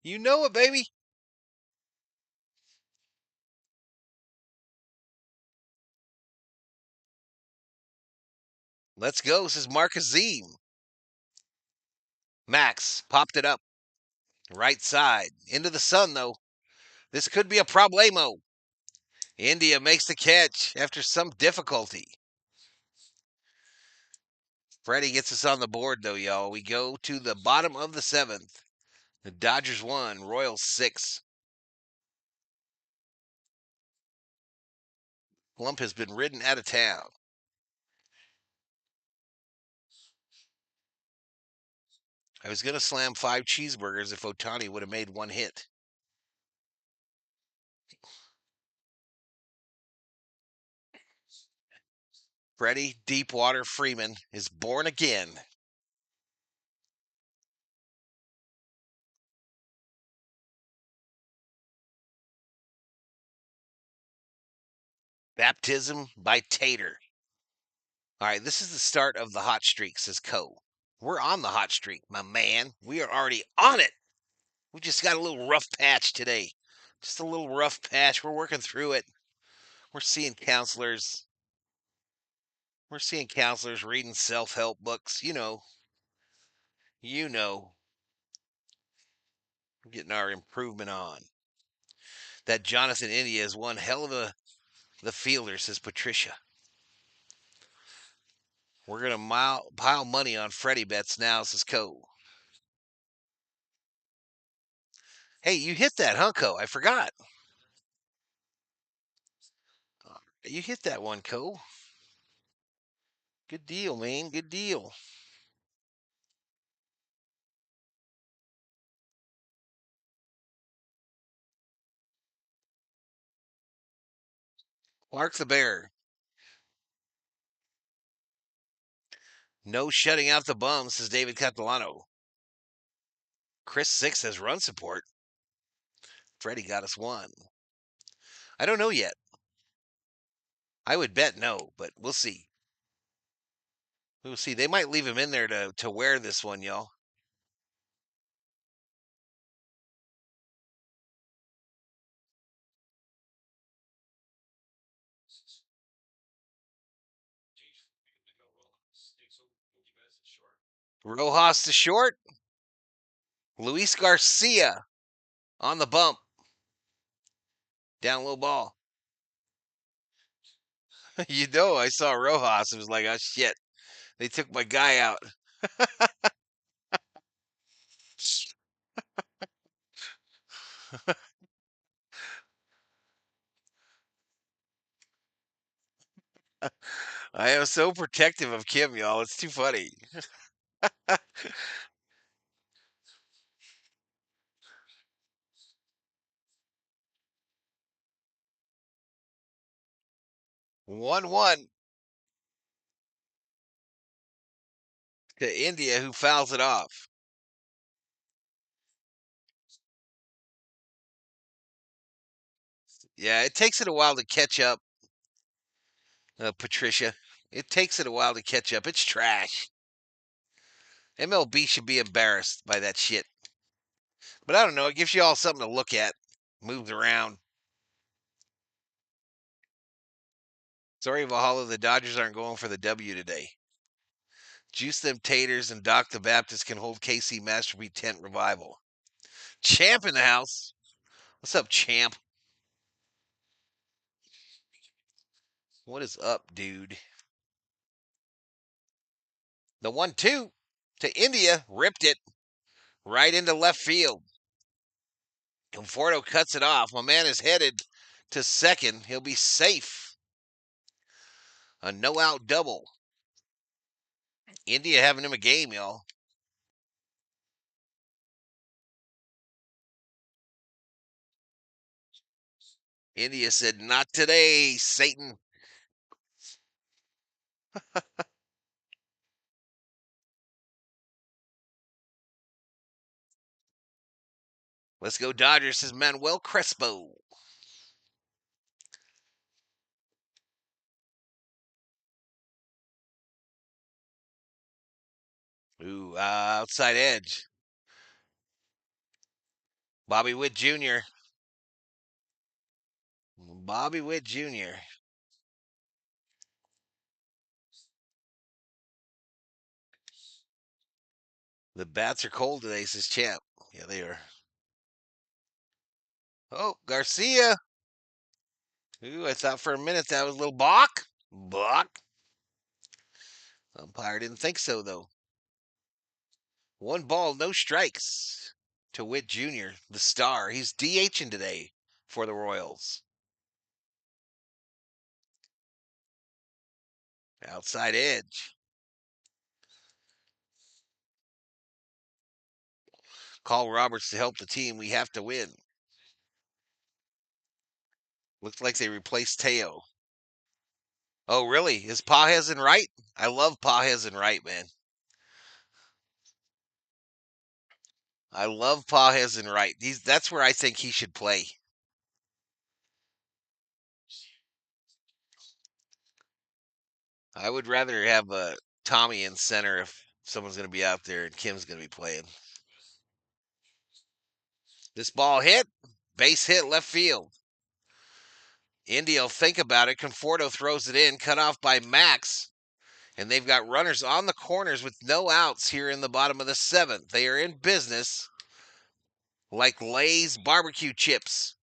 You know it, baby. Let's go. This is Marcus Ziem. Max popped it up. Right side. Into the sun, though. This could be a problemo. India makes the catch after some difficulty. Freddie gets us on the board, though, y'all. We go to the bottom of the 7th. The Dodgers 1, Royals 6. Lump has been ridden out of town. I was going to slam 5 cheeseburgers if Otani would have made 1 hit. Freddie Deepwater Freeman is born again. Baptism by Tater. All right, this is the start of the hot streak, says Co. We're on the hot streak, my man. We are already on it. We just got a little rough patch today. Just a little rough patch. We're working through it. We're seeing counselors. We're seeing counselors reading self-help books. You know. Getting our improvement on. That Jonathan India is one hell of the fielder, says Patricia. We're going to pile money on Freddie bets now, says Co. Hey, you hit that, huh, Co? I forgot. You hit that one, Co. Good deal, man. Good deal. Clark the Bear. No shutting out the bum, says David Catalano. Chris 6 has run support. Freddie got us 1. I don't know yet. I would bet no, but we'll see. We'll see. They might leave him in there to wear this one, y'all. Rojas to short. Luis Garcia on the bump. Down low ball. You know, I saw Rojas. It was like, oh, shit. They took my guy out. I am so protective of Kim, y'all. It's too funny. 1-1 to India, who fouls it off. Yeah, it takes it a while to catch up, Patricia. It takes it a while to catch up. It's trash. MLB should be embarrassed by that shit. But I don't know. It gives you all something to look at. Moves around. Sorry, Valhalla. The Dodgers aren't going for the W today. Juice them taters and Doc the Baptist can hold KC Masterpiece Tent Revival. Champ in the house. What's up, Champ? What is up, dude? The 1-2 to India ripped it right into left field. Conforto cuts it off. My man is headed to second. He'll be safe. A no-out double. India having him a game, y'all. India said, not today, Satan. Let's go Dodgers, says Manuel Crespo. Ooh, outside edge. Bobby Witt Jr. Bobby Witt Jr. The bats are cold today, says Champ. Yeah, they are. Oh, Garcia. Ooh, I thought for a minute that was a little balk. Balk. Umpire didn't think so, though. 1 ball, no strikes to Witt Jr., the star. He's DHing today for the Royals. Outside edge. Call Roberts to help the team. We have to win. Looks like they replaced Teo. Oh, really? Is Pajes in right? I love Pajes in right, man. I love Pajes in right. That's where I think he should play. I would rather have Tommy in center if someone's going to be out there and Kim's going to be playing. This ball hit. Base hit left field. Indy will think about it. Conforto throws it in, cut off by Max. And they've got runners on the corners with no outs here in the bottom of the 7th. They are in business like Lay's barbecue chips.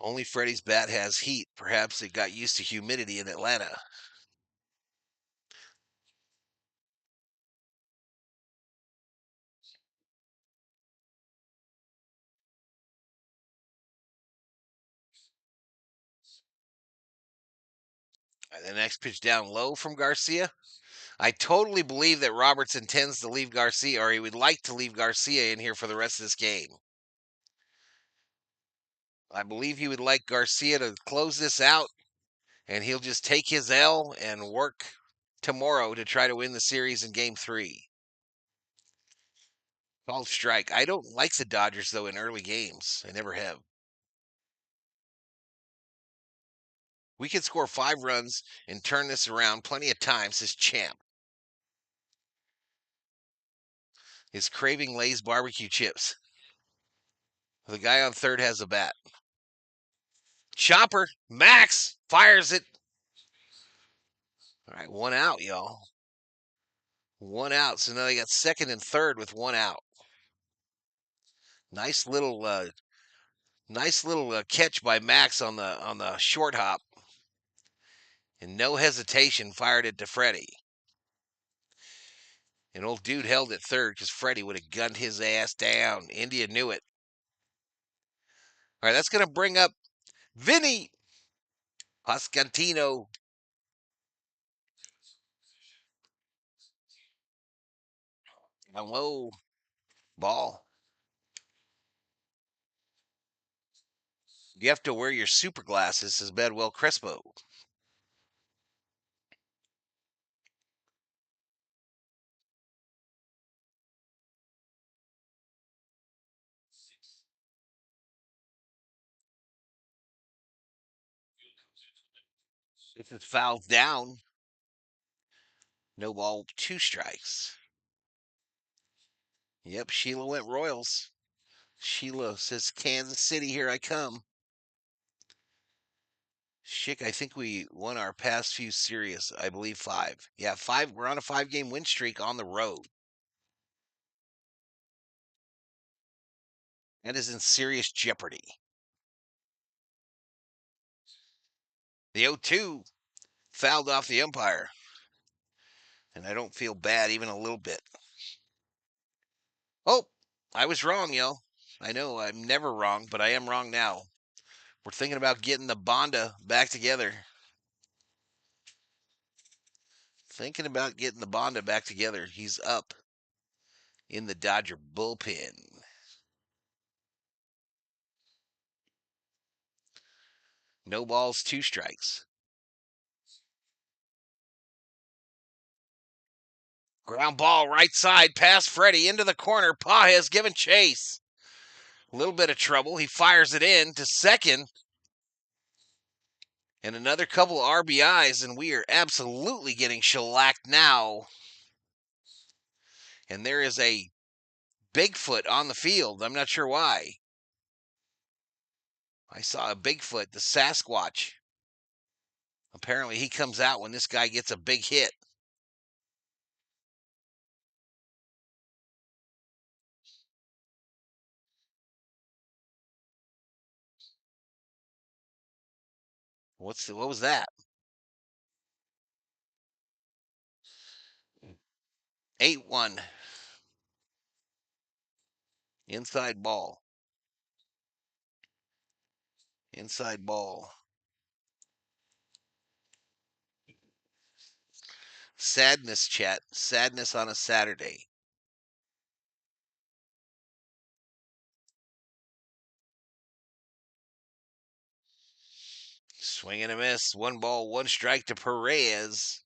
Only Freddie's bat has heat. Perhaps it got used to humidity in Atlanta. And the next pitch down low from Garcia. I totally believe that Roberts intends to leave Garcia, or he would like to leave Garcia in here for the rest of this game. I believe he would like Garcia to close this out, and he'll just take his L and work tomorrow to try to win the series in game 3. Called strike. I don't like the Dodgers, though, in early games. I never have. We could score 5 runs and turn this around plenty of times, says Champ. Is craving Lay's barbecue chips. The guy on third has a bat. Chopper. Max fires it. All right, 1 out, y'all. 1 out. So now they got second and third with 1 out. Nice little catch by Max on the short hop. And no hesitation fired it to Freddie. And old dude held it third because Freddie would have gunned his ass down. India knew it. All right, that's going to bring up Vinny Pascantino. Down low. Ball. You have to wear your super glasses, says Bedwell Crespo. This is fouled down. No ball, 2 strikes. Yep, Sheila went Royals. Sheila says, Kansas City, here I come. Schick, I think we won our past few series. I believe 5. Yeah, 5. We're on a 5-game win streak on the road. That is in serious jeopardy. The 0-2 fouled off the umpire. And I don't feel bad even a little bit. Oh, I was wrong, yo. I know I'm never wrong, but I am wrong now. We're thinking about getting the Bonda back together. Thinking about getting the Bonda back together. He's up in the Dodger bullpen. No balls, 2 strikes. Ground ball right side past Freddie into the corner. Pages giving chase. A little bit of trouble. He fires it in to second. And another couple RBIs, and we are absolutely getting shellacked now. And there is a Bigfoot on the field. I'm not sure why. I saw a Bigfoot, the Sasquatch. Apparently he comes out when this guy gets a big hit. What was that? 8-1. Inside ball. Inside ball. Sadness, chat. Sadness on a Saturday. Swing and a miss. 1 ball, 1 strike to Perez.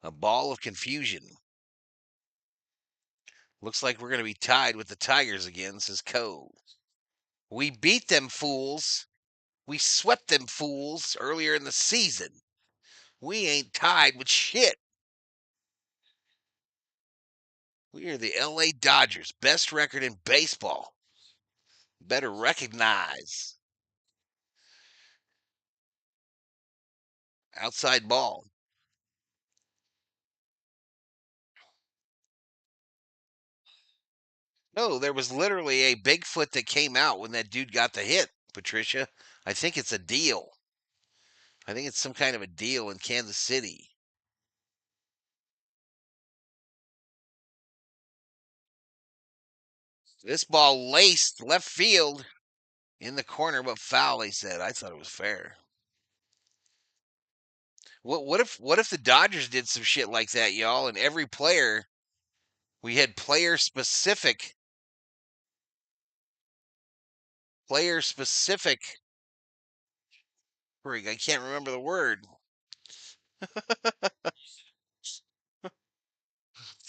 A ball of confusion. Looks like we're going to be tied with the Tigers again, says Cove. We beat them fools. We swept them fools earlier in the season. We ain't tied with shit. We are the LA Dodgers, best record in baseball. Better recognize. Outside ball. No, there was literally a Bigfoot that came out when that dude got the hit, Patricia. I think it's a deal. I think it's some kind of a deal in Kansas City. This ball laced left field in the corner, but foul, they said. I thought it was fair. What if the Dodgers did some shit like that, y'all, and every player we had player specific I can't remember the word.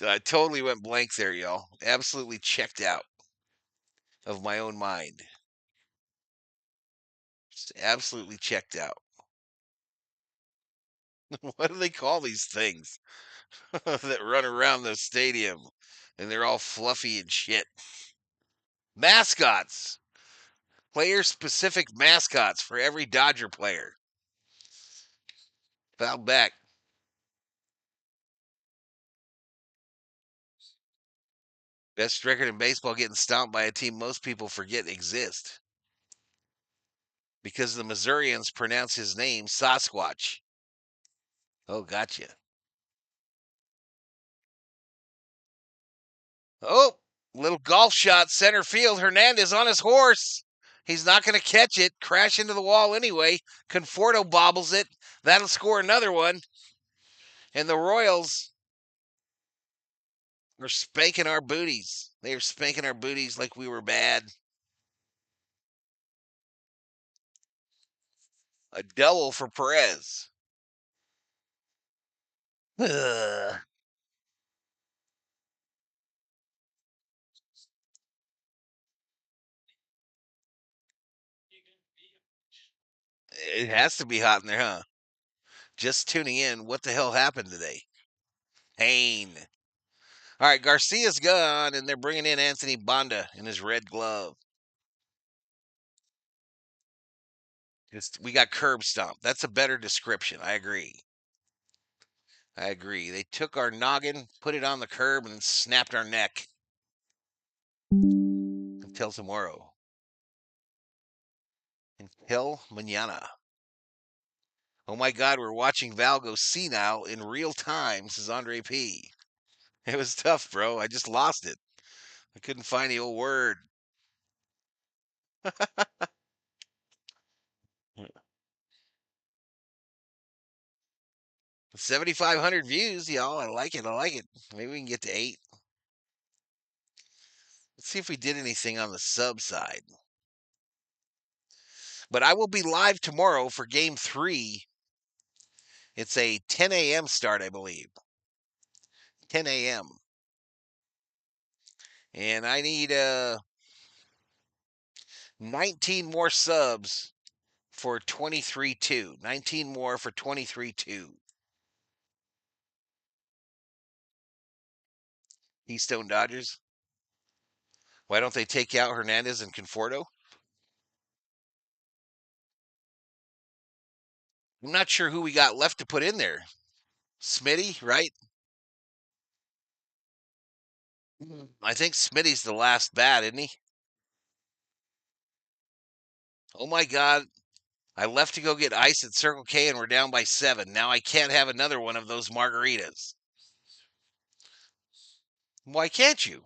I totally went blank there, y'all. Absolutely checked out of my own mind. Just absolutely checked out. What do they call these things that run around the stadium and they're all fluffy and shit? Mascots. Player specific mascots for every Dodger player. Foul back. Best record in baseball getting stomped by a team most people forget exist. Because the Missourians pronounce his name Sasquatch. Oh, gotcha. Oh, little golf shot, center field. Hernandez on his horse. He's not going to catch it. Crash into the wall anyway. Conforto bobbles it. That'll score another one. And the Royals are spanking our booties. They are spanking our booties like we were bad. A double for Perez. Ugh. It has to be hot in there, huh? Just tuning in. What the hell happened today? Pain. All right, Garcia's gone, and they're bringing in Anthony Banda in his red glove. We got curb stomp. That's a better description. I agree. They took our noggin, put it on the curb, and snapped our neck. Until tomorrow. Until mañana. Oh my God, we're watching Val go senile in real time, says Andre P. It was tough, bro. I just lost it. I couldn't find the old word. 7,500 views, y'all. I like it. Maybe we can get to 8. Let's see if we did anything on the sub side. But I will be live tomorrow for game 3. It's a 10 a.m. start, I believe. 10 a.m. And I need 19 more subs for 23-2. 19 more for 23-2. Keystone Dodgers. Why don't they take out Hernandez and Conforto? I'm not sure who we got left to put in there. Smitty, right? I think Smitty's the last bat, isn't he? Oh my God. I left to go get ice at Circle K and we're down by 7. Now I can't have another one of those margaritas. Why can't you?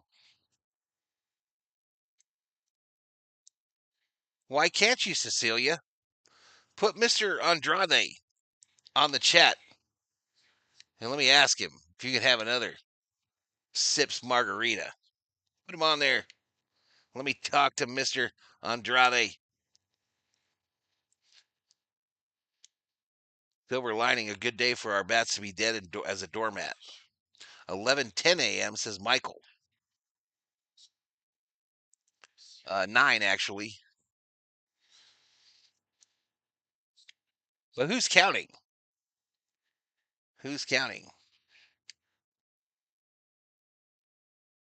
Why can't you, Cecilia? Put Mr. Andrade on the chat and let me ask him if you can have another Sips margarita. Put him on there. Let me talk to Mr. Andrade. Silver lining, a good day for our bats to be dead as a doormat. 11:10 a.m. says Michael. 9 actually. But who's counting? Who's counting?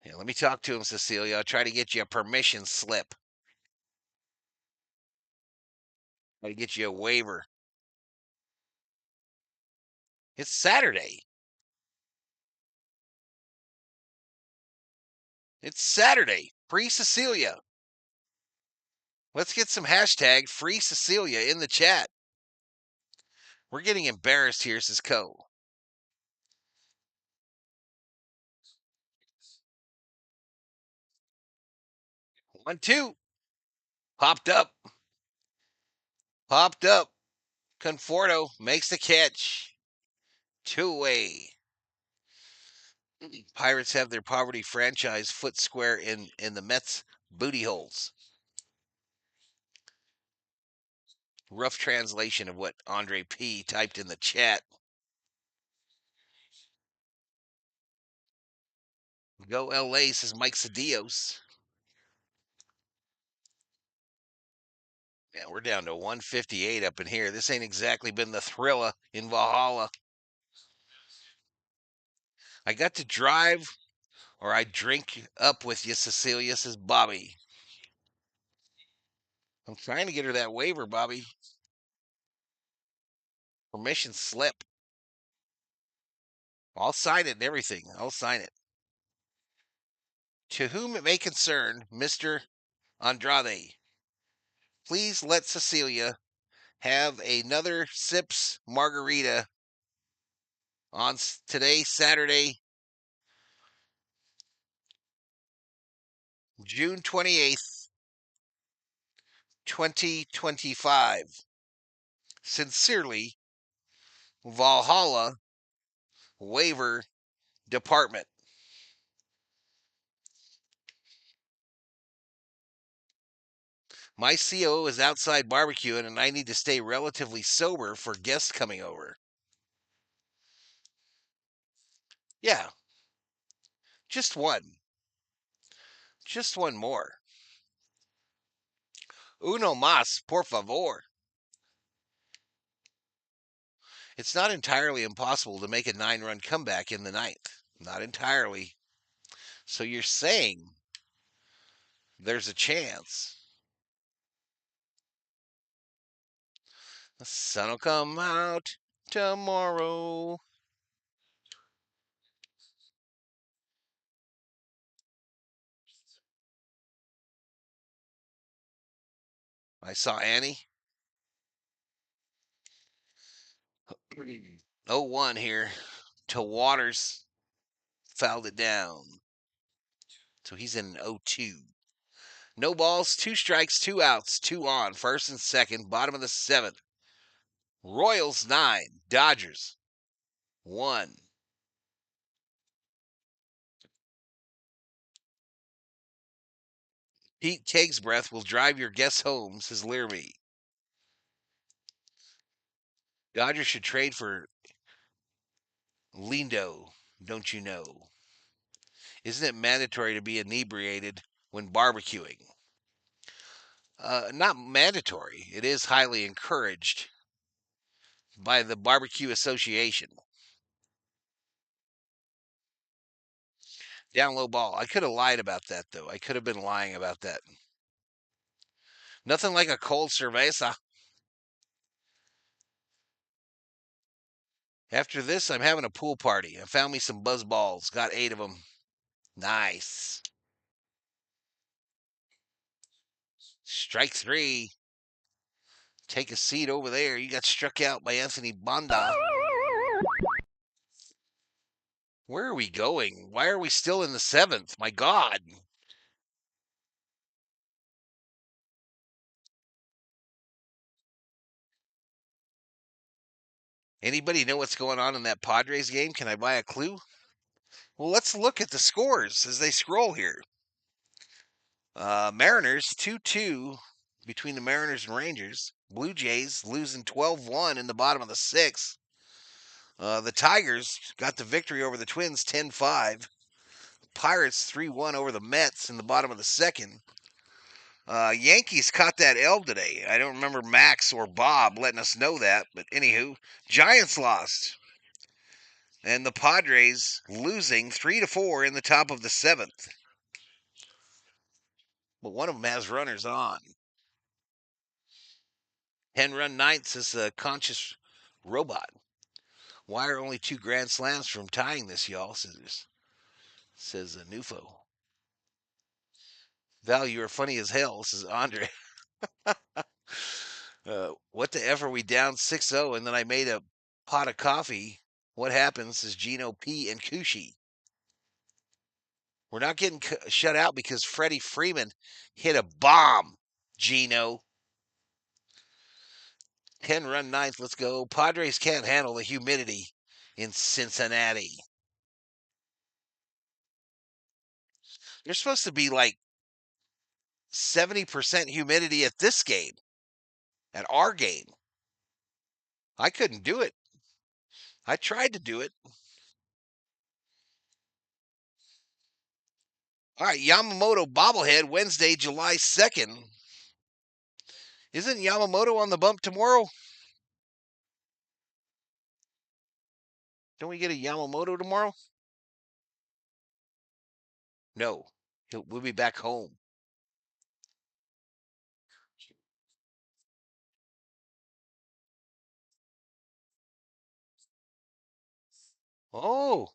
Yeah, let me talk to him, Cecilia. I'll try to get you a permission slip. Try to get you a waiver. It's Saturday. It's Saturday. Free Cecilia. Let's get some hashtag free Cecilia in the chat. We're getting embarrassed here, says Co. 1-2. Popped up. Conforto makes the catch. 2 away. Pirates have their poverty franchise foot square in the Mets booty holes. Rough translation of what Andre P typed in the chat. Go LA, says Mike Cedillos. Yeah, we're down to 158 up in here. This ain't exactly been the thriller in Valhalla. I got to drive or I drink up with you, Cecilia, says Bobby. I'm trying to get her that waiver, Bobby. Permission slip. I'll sign it and everything. I'll sign it. To whom it may concern, Mr. Andrade, please let Cecilia have another Sips margarita on today, Saturday, June 28th, 2025. Sincerely, Valhalla Waiver Department. My CO is outside barbecuing and I need to stay relatively sober for guests coming over. Yeah, just one. Just one more. Uno más, por favor. It's not entirely impossible to make a 9-run comeback in the ninth. Not entirely. So you're saying there's a chance. The sun will come out tomorrow. I saw Annie. 0-1 here to Waters. Fouled it down. So he's in an 0-2. No balls, 2 strikes, 2 outs, 2 on. First and second, bottom of the 7th. Royals 9, Dodgers 1. Pete Kake's breath will drive your guests home, says Learme. Dodgers should trade for Lindo, don't you know? Isn't it mandatory to be inebriated when barbecuing? Not mandatory. It is highly encouraged by the Barbecue Association. Down low ball. I could have lied about that, though. I could have been lying about that. Nothing like a cold cerveza. After this, I'm having a pool party. I found me some buzz balls. Got 8 of them. Nice. Strike 3. Take a seat over there. You got struck out by Anthony Banda. Where are we going? Why are we still in the 7th? My God. Anybody know what's going on in that Padres game? Can I buy a clue? Well, let's look at the scores as they scroll here. Mariners 2-2 between the Mariners and Rangers. Blue Jays losing 12-1 in the bottom of the 6th. The Tigers got the victory over the Twins 10-5. Pirates 3-1 over the Mets in the bottom of the 2nd. Yankees caught that L today. I don't remember Max or Bob letting us know that, but anywho, Giants lost. And the Padres losing 3-4 in the top of the 7th. But one of them has runners on. 10-run ninth is a conscious robot. Why are only 2 grand slams from tying this, y'all? Says Nufo. Val, you are funny as hell, says Andre. What the F are we down 6-0 and then I made a pot of coffee? What happens is Gino P. and Kushi. We're not getting shut out because Freddie Freeman hit a bomb, Gino. 10-run ninth, let's go. Padres can't handle the humidity in Cincinnati. There's supposed to be like 70% humidity at this game, at our game. I couldn't do it. I tried to do it. All right, Yamamoto bobblehead Wednesday, July 2nd. Isn't Yamamoto on the bump tomorrow? Don't we get a Yamamoto tomorrow? No. We'll be back home. Oh.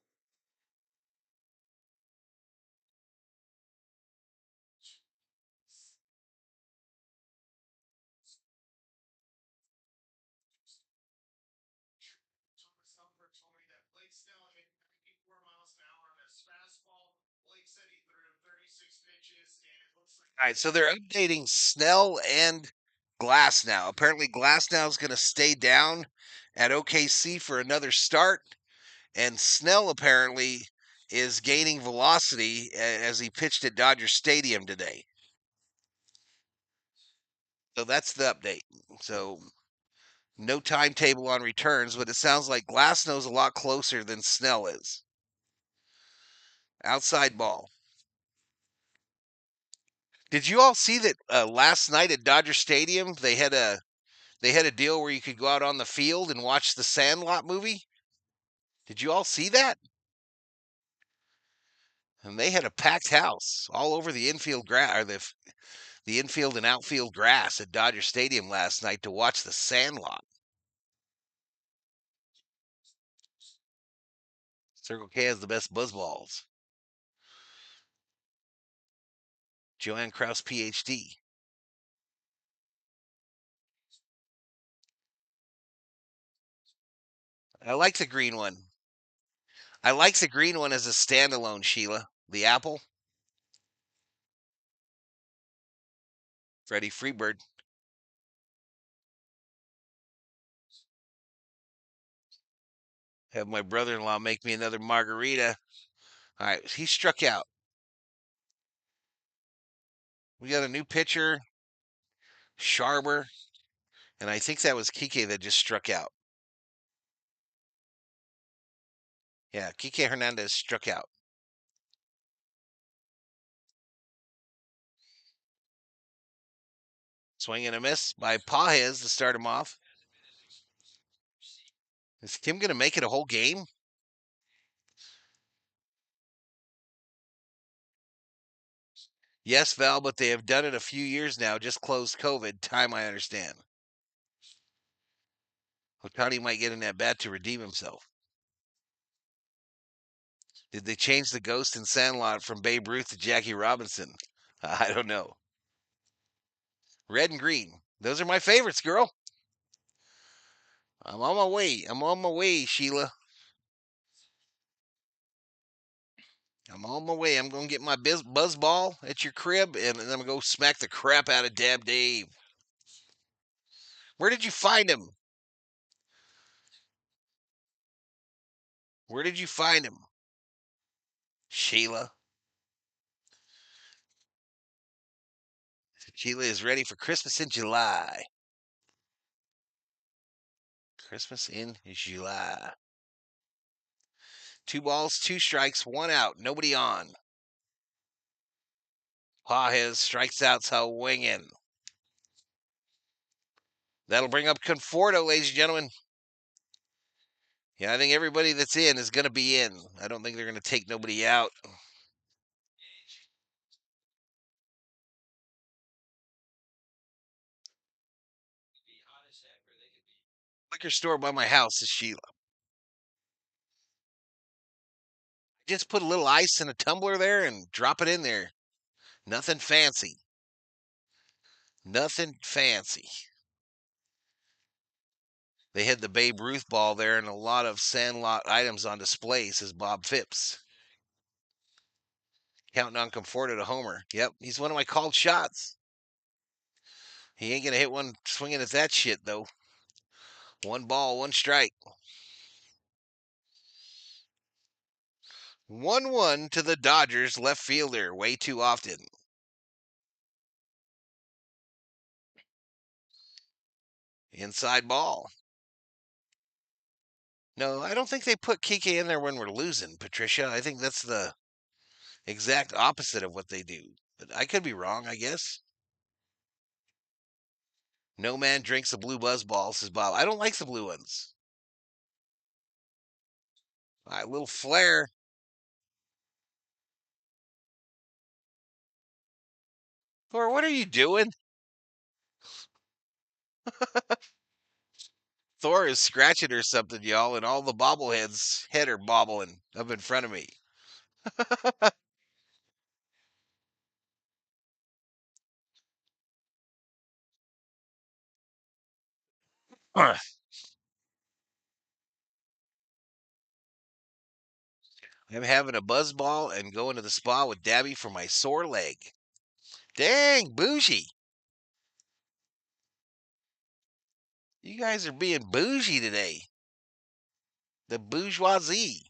All right, so they're updating Snell and Glass now. Apparently, Glass now is going to stay down at OKC for another start, and Snell apparently is gaining velocity as he pitched at Dodger Stadium today. So that's the update. So no timetable on returns, but it sounds like Glasnow's a lot closer than Snell is. Outside ball. Did you all see that last night at Dodger Stadium? They had a They had a deal where you could go out on the field and watch the Sandlot movie. Did you all see that? And they had a packed house all over the infield grass, or the infield and outfield grass at Dodger Stadium last night to watch the Sandlot. Circle K has the best buzz balls. Joanne Kraus, PhD. I like the green one. I like the green one as a standalone, Sheila. The apple. Freddie Freebird. Have my brother-in-law make me another margarita. All right, he struck out. We got a new pitcher, Sharber, and I think that was Kike that just struck out. Yeah, Kike Hernandez struck out. Swing and a miss by Pajes to start him off. Is Kim going to make it a whole game? Yes, Val, but they have done it a few years now, just closed COVID. Time, I understand. Otani might get in that bat to redeem himself. Did they change the ghost in Sandlot from Babe Ruth to Jackie Robinson? I don't know. Red and green. Those are my favorites, girl. I'm on my way. I'm on my way, Sheila. I'm on my way. I'm going to get my buzz ball at your crib, and then I'm going to go smack the crap out of Dab Dave. Where did you find him? Where did you find him? Sheila. Sheila is ready for Christmas in July. Christmas in July. 2 balls, 2 strikes, 1 out. Nobody on. Pajes strikes out swinging. That'll bring up Conforto, ladies and gentlemen. Yeah, I think everybody that's in is going to be in. I don't think they're going to take nobody out. Liquor store by my house is Sheila. Just put a little ice in a tumbler there and drop it in there. Nothing fancy. Nothing fancy. They had the Babe Ruth ball there and a lot of Sandlot items on display, says Bob Phipps. Counting on Conforto to homer. Yep, he's one of my called shots. He ain't going to hit one swinging at that shit, though. 1 ball, 1 strike. 1-1 to the Dodgers left fielder way too often. Inside ball. No, I don't think they put Kike in there when we're losing, Patricia. I think that's the exact opposite of what they do. But I could be wrong, I guess. No man drinks a blue buzz ball, says Bob. I don't like the blue ones. All right, little flare. Thor, what are you doing? Thor is scratching or something, y'all, and all the bobbleheads' head are bobbling up in front of me. I'm having a buzz ball and going to the spa with Dabby for my sore leg. Dang, bougie. You guys are being bougie today. The bourgeoisie.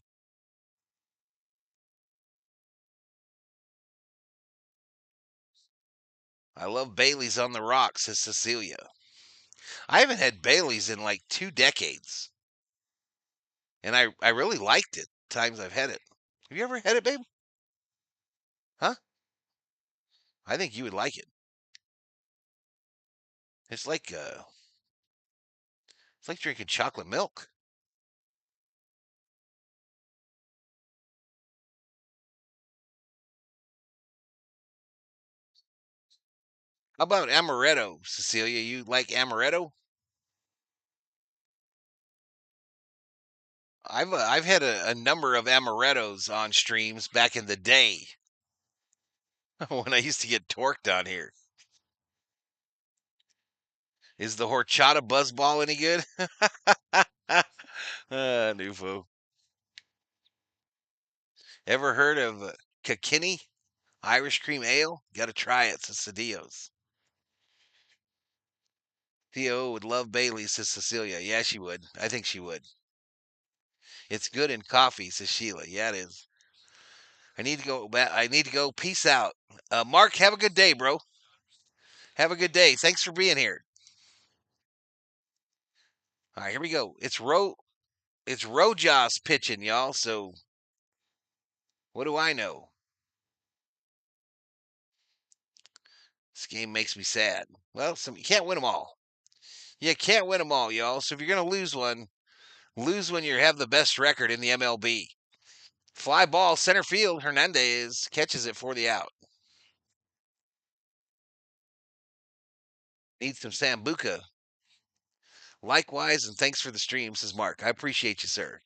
I love Bailey's on the rocks, says Cecilia. I haven't had Bailey's in like 2 decades. And I really liked it times I've had it. Have you ever had it, babe? Huh? I think you would like it. It's like It's like drinking chocolate milk. How about amaretto, Cecilia? You like amaretto? I've had a number of amarettos on streams back in the day when I used to get torqued on here. Is the horchata buzzball any good? Nufo. Ever heard of Kakini Irish Cream Ale? Got to try it, says Cedillo's. Theo would love Bailey, says Cecilia. Yeah, she would. I think she would. It's good in coffee, says Sheila. Yeah, it is. I need to go. I need to go. Peace out. Mark, have a good day, bro. Have a good day. Thanks for being here. All right, here we go. It's Rojas pitching, y'all. So what do I know? This game makes me sad. Well, you can't win them all. You can't win them all, y'all. So if you're gonna lose when you have the best record in the MLB. Fly ball, center field. Hernandez catches it for the out. Needs some Sambuca. Likewise, and thanks for the stream, says Mark. I appreciate you, sir.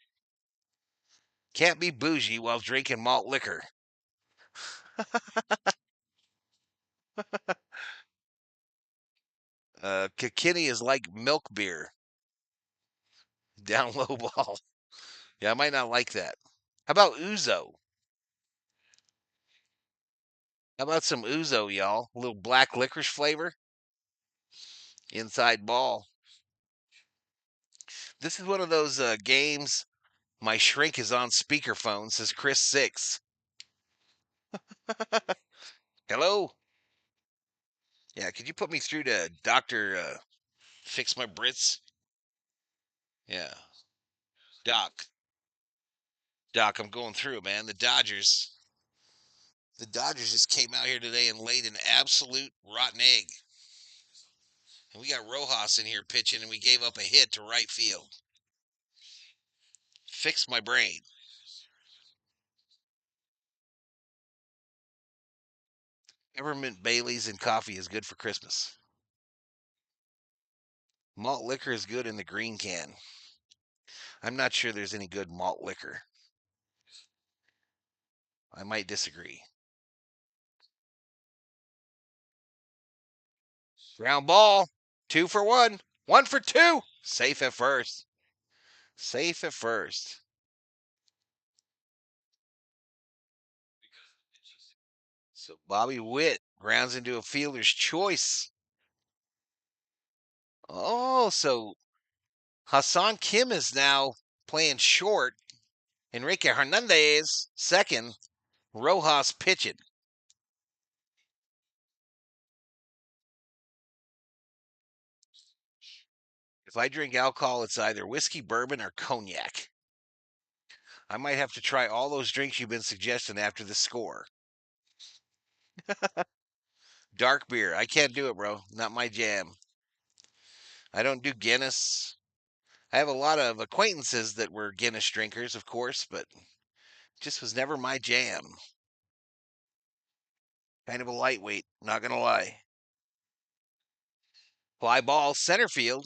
Can't be bougie while drinking malt liquor. Kikini is like milk beer. Down low ball. Yeah, I might not like that. How about Uzo? How about some Uzo, y'all? A little black licorice flavor. Inside ball. This is one of those games. My shrink is on speakerphone, says Chris 6. Hello? Yeah, could you put me through to Dr. Fix My Brits? Yeah. Doc. Doc, I'm going through, man. The Dodgers just came out here today and laid an absolute rotten egg. And we got Rojas in here pitching, and we gave up a hit to right field. Fix my brain. Peppermint Baileys and coffee is good for Christmas. Malt liquor is good in the green can. I'm not sure there's any good malt liquor. I might disagree. Ground ball. 2 for 1. 1 for 2. Safe at first. Safe at first. So Bobby Witt grounds into a fielder's choice. Oh, so Hassan Kim is now playing short. Enrique Hernandez, second. Rojas pitching. If I drink alcohol, it's either whiskey, bourbon, or cognac. I might have to try all those drinks you've been suggesting after the score. Dark beer. I can't do it, bro. Not my jam. I don't do Guinness. I have a lot of acquaintances that were Guinness drinkers, of course, but just was never my jam. Kind of a lightweight, not going to lie. Fly ball, center field.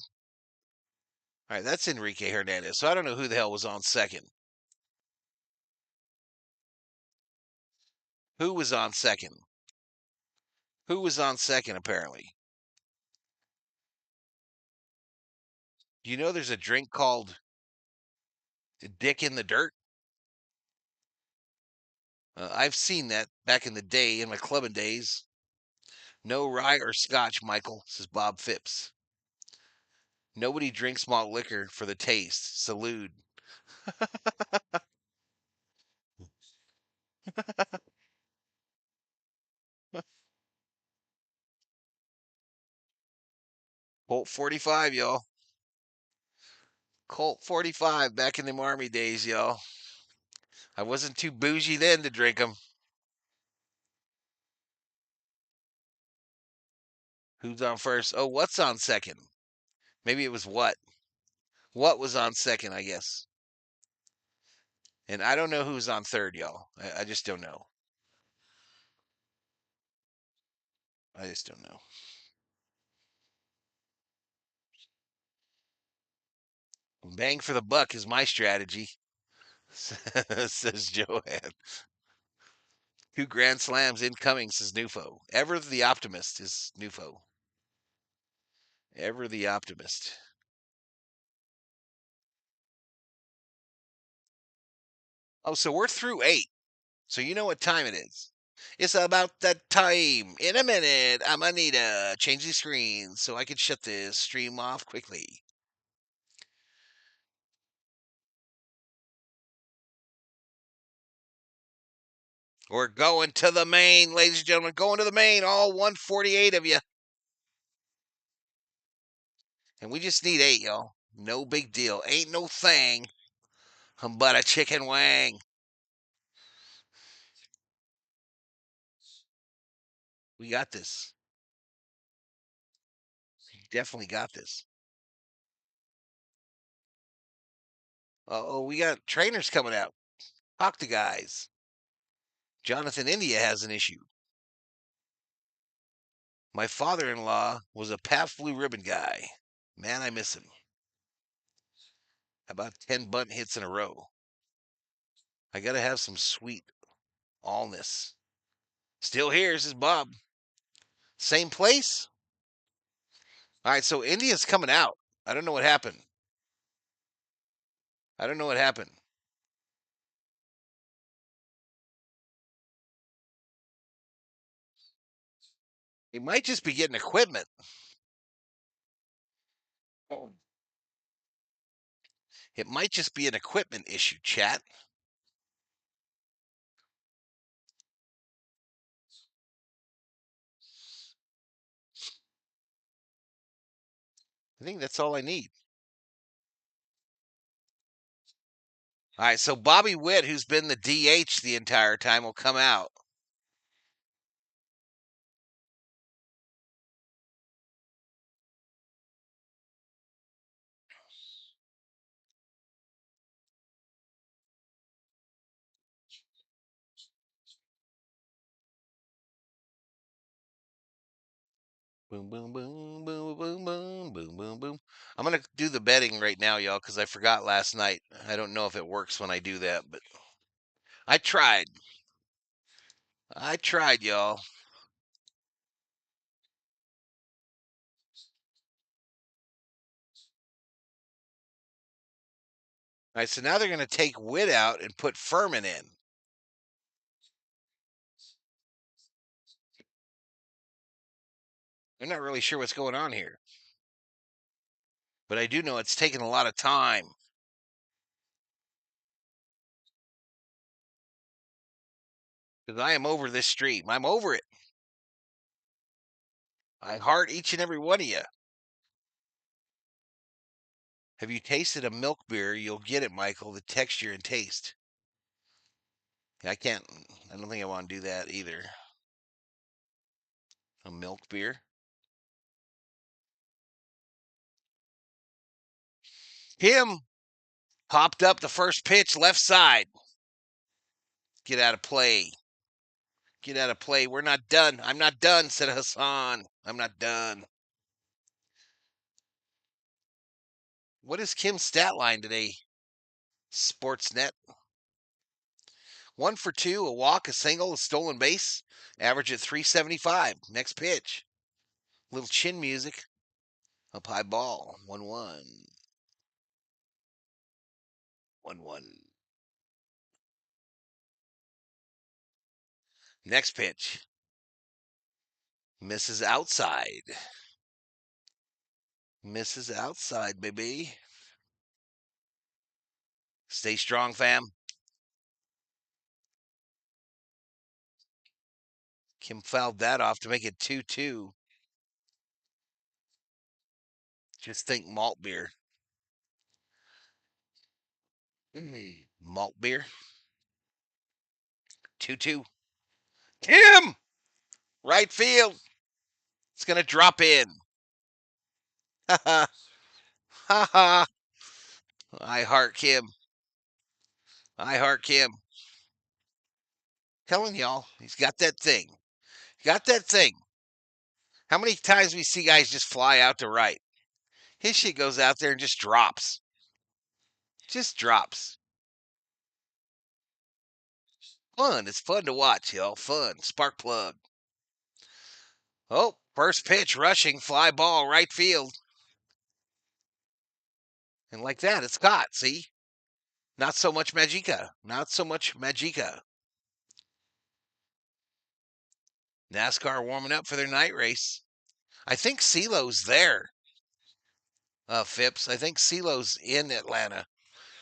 All right, that's Enrique Hernandez. So I don't know who the hell was on second. Who was on second? Who was on second, apparently? Do you know there's a drink called Dick in the Dirt? I've seen that back in the day, in my clubbing days. No rye or scotch, Michael, says Bob Phipps. Nobody drinks malt liquor for the taste. Salute. Colt 45, y'all. Colt 45 back in them Army days, y'all. I wasn't too bougie then to drink them. Who's on first? Oh, what's on second? Maybe it was what? What was on second, I guess. And I don't know who's on third, y'all. I just don't know. I just don't know. Bang for the buck is my strategy, says Joanne. 2 grand slams incoming, says Nufo. Ever the optimist is Nufo. Ever the optimist. Oh, so we're through 8. So you know what time it is. It's about that time. In a minute, I'm gonna need to change the screen so I can shut this stream off quickly. We're going to the main, ladies and gentlemen. Going to the main, all 148 of you. And we just need 8, y'all. No big deal. Ain't no thing but a chicken wing. We got this. Definitely got this. Oh, we got trainers coming out. Talk to guys. Jonathan India has an issue. My father-in-law was a Pabst Blue Ribbon guy. Man, I miss him. About 10 bunt hits in a row. I gotta have some sweet allness. Still here, this is Bob. Same place? All right, so India's coming out. I don't know what happened. I don't know what happened. He might just be getting equipment. It might just be an equipment issue, chat. I think that's all I need. All right, so Bobby Witt, who's been the DH the entire time, will come out. Boom, boom, boom, boom, boom, boom, boom, boom, boom. I'm going to do the betting right now, y'all, because I forgot last night. I don't know if it works when I do that, but I tried. I tried, y'all. All right, so now they're going to take Witt out and put Furman in. I'm not really sure what's going on here, but I do know it's taking a lot of time. Because I am over this stream. I'm over it. I heart each and every one of you. Have you tasted a milk beer? You'll get it, Michael. The texture and taste. I can't. I don't think I want to do that either. A milk beer. Him popped up the first pitch, left side. Get out of play. Get out of play. We're not done. I'm not done, said Hassan. I'm not done. What is Kim's stat line today? Sportsnet. 1 for 2, a walk, a single, a stolen base. Average at 375. Next pitch. Little chin music. Up high ball. 1-1. 1-1. Next pitch. Misses outside. Misses outside, baby. Stay strong, fam. Kim fouled that off to make it 2-2. Just think malt beer. Malt beer. 2-2. Kim! Right field. It's going to drop in. Ha ha. Ha ha. I heart Kim. I heart Kim. Telling y'all, he's got that thing. Got that thing. How many times we see guys just fly out to right? His shit goes out there and just drops. Just drops. Fun. It's fun to watch, y'all. Fun. Spark plug. Oh, first pitch, rushing, fly ball, right field. And like that, it's caught. See? Not so much Magica. Not so much Magica. NASCAR warming up for their night race. I think CeeLo's there, Phipps. I think CeeLo's in Atlanta.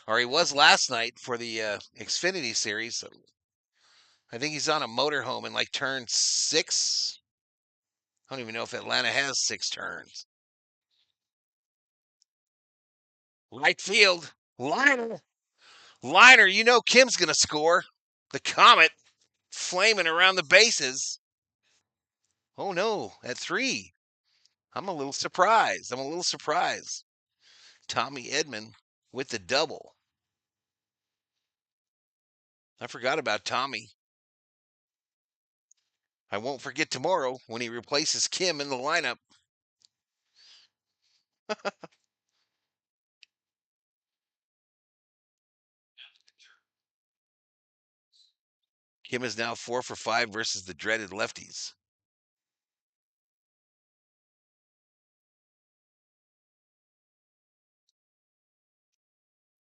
Or he was last night for the Xfinity Series. I think he's on a motorhome in like turn 6. I don't even know if Atlanta has 6 turns. Right field. Liner. Liner, you know Kim's going to score. The Comet flaming around the bases. Oh no, at 3. I'm a little surprised. Tommy Edman with the double. I forgot about Tommy. I won't forget tomorrow when he replaces Kim in the lineup. Kim is now 4 for 5 versus the dreaded lefties.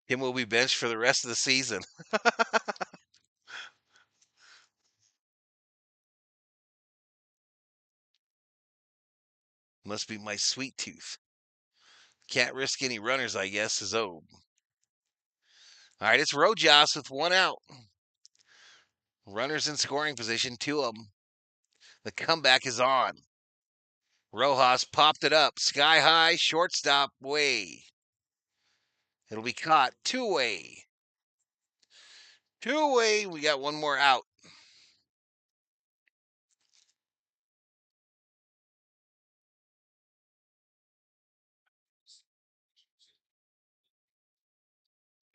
Kim will be benched for the rest of the season. Must be my sweet tooth. Can't risk any runners, I guess, is All right, it's Rojas with 1 out. Runners in scoring position, 2 of them. The comeback is on. Rojas popped it up. Sky high, shortstop way. It'll be caught. 2-way. 2-way. We got 1 more out.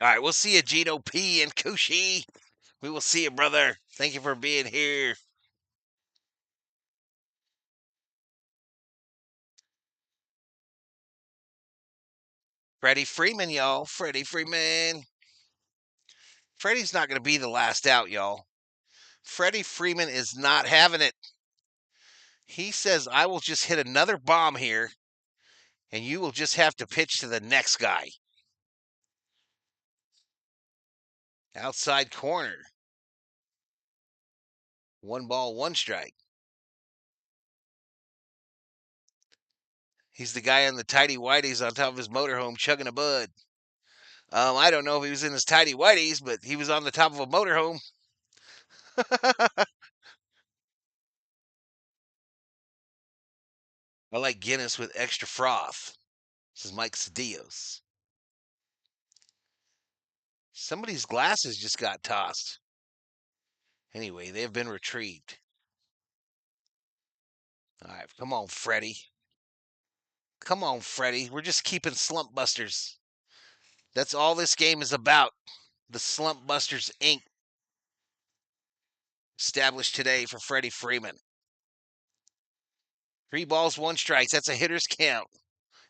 All right, we'll see you, Gino P. and Kushi. We will see you, brother. Thank you for being here. Freddie Freeman, y'all. Freddie Freeman. Freddie's not going to be the last out, y'all. Freddie Freeman is not having it. He says, I will just hit another bomb here, and you will just have to pitch to the next guy. Outside corner. 1 ball, 1 strike. He's the guy on the tidy whities on top of his motorhome chugging a bud. I don't know if he was in his tidy whities, but he was on the top of a motorhome. I like Guinness with extra froth. This is Mike Cedillos. Somebody's glasses just got tossed. Anyway, they have been retrieved. All right, come on, Freddie. Come on, Freddie. We're just keeping slump busters. That's all this game is about. The Slump Busters Inc. established today for Freddie Freeman. 3 balls, 1 strike. That's a hitter's count.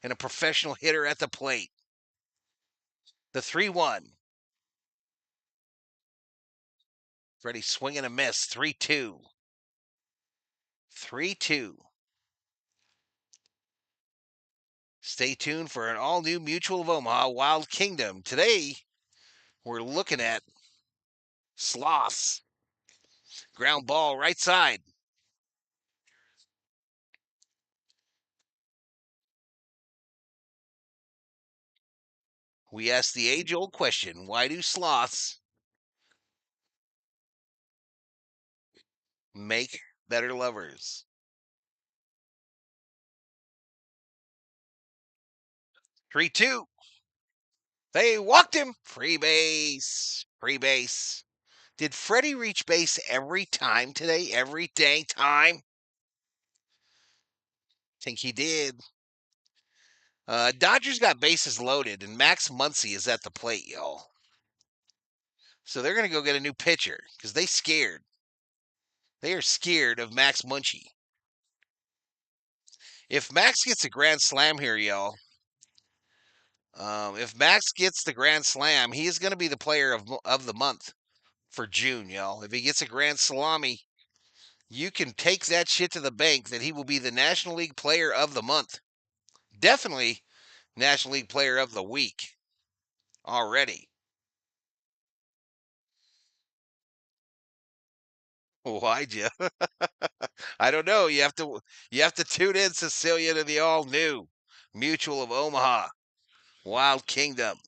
And a professional hitter at the plate. The 3-1. Freddie swinging a miss. 3-2. 3-2. Stay tuned for an all-new Mutual of Omaha Wild Kingdom. Today, we're looking at Sloths. Ground ball right side. We ask the age-old question, why do sloths make better lovers? 3-2. They walked him. Free base. Free base. Did Freddie reach base every time today? Every dang time? Think he did. Dodgers got bases loaded, and Max Muncy is at the plate, y'all. So they're going to go get a new pitcher because they scared. They are scared of Max Muncy. If Max gets a grand slam here, y'all, if Max gets the grand slam, he is going to be the player of the month for June, y'all. If he gets a grand salami, you can take that shit to the bank that he will be the National League Player of the Month. Definitely National League Player of the Week already. Why'd you? I don't know. You have to tune in, Cecilia, to the all new Mutual of Omaha, Wild Kingdom.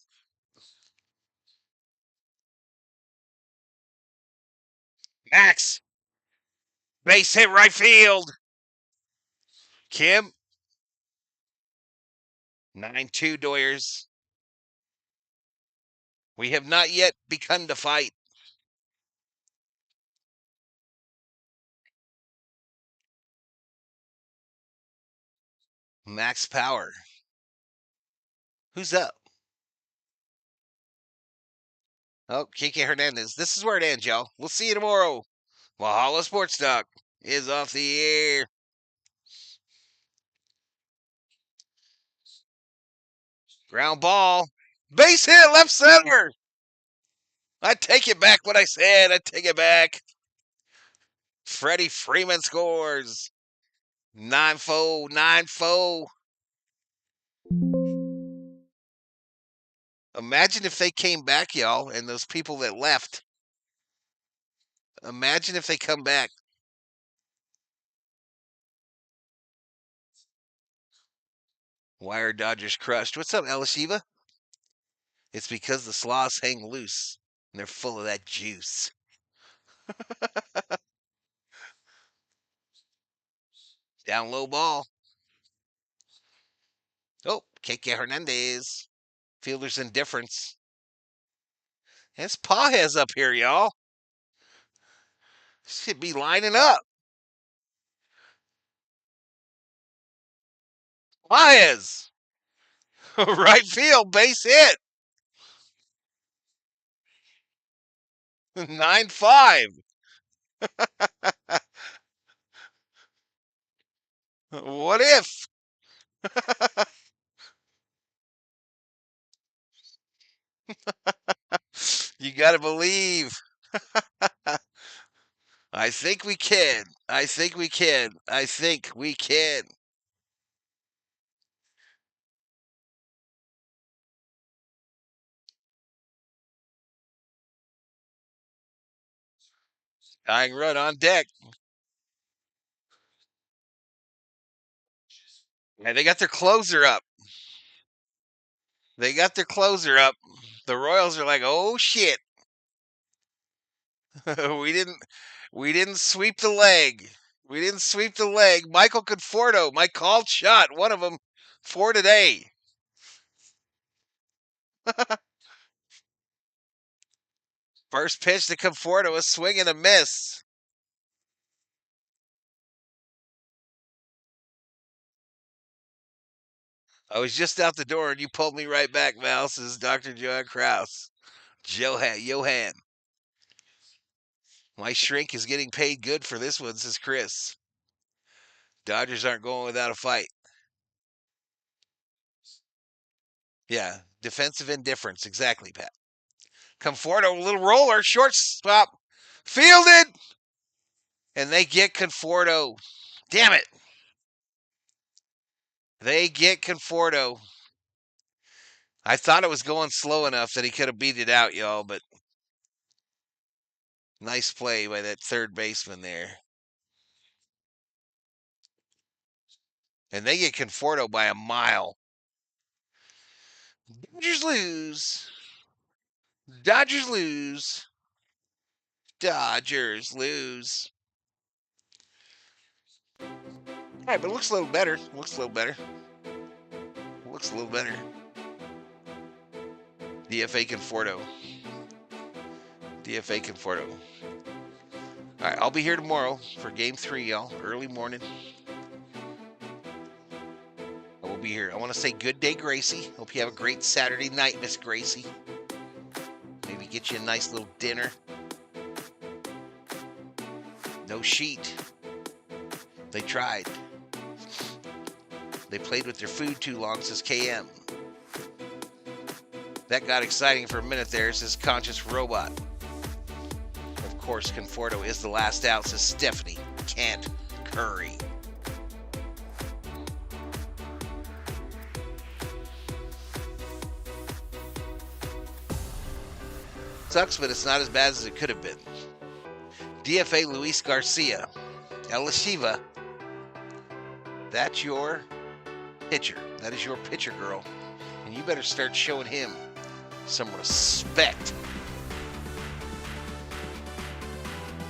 Max, base hit right field. Kim, 9-2 Doyers. We have not yet begun to fight. Max Power. Who's up? Oh, Kike Hernandez. This is where it ends, y'all. We'll see you tomorrow. Valhalla Sports Talk is off the air. Ground ball. Base hit left center. I take it back what I said. I take it back. Freddie Freeman scores. 9-4, 9-4. Imagine if they came back, y'all, and those people that left. Imagine if they come back. Why are Dodgers crushed? What's up, Elishiva? It's because the sloths hang loose, and they're full of that juice. Down low ball. Oh, Kike Hernandez. Fielder's indifference. It's Pajes up here, y'all. Should be lining up. Pajes. Right field, base hit. 9-5. What if? You got to believe. I think we can. I think we can. I think we can. Tying run on deck. And they got their closer up. They got their closer up. The Royals are like, oh shit. we didn't sweep the leg. We didn't sweep the leg. Michael Conforto, my called shot, one of them for today. First pitch to Conforto, a swing and a miss. I was just out the door and you pulled me right back, Val, says Dr. Johan Kraus. Johan. My shrink is getting paid good for this one, says Chris. Dodgers aren't going without a fight. Yeah, defensive indifference. Exactly, Pat. Conforto, little roller, shortstop, fielded, and they get Conforto. Damn it. They get Conforto. I thought it was going slow enough that he could have beat it out, y'all, but nice play by that third baseman there. And they get Conforto by a mile. Dodgers lose. Dodgers lose. Dodgers lose. All right, but it looks a little better. Looks a little better. Looks a little better. DFA Conforto. DFA Conforto. All right, I'll be here tomorrow for Game 3, y'all. Early morning. I will be be here. I want to say good day, Gracie. Hope you have a great Saturday night, Miss Gracie. Maybe get you a nice little dinner. No sheet. They tried. They played with their food too long, says KM. That got exciting for a minute there, says Conscious Robot. Of course, Conforto is the last out, says Stephanie. Can't Curry. Sucks, but it's not as bad as it could have been. DFA Luis Garcia. El Shiva. That's your pitcher. That is your pitcher, girl. And you better start showing him some respect.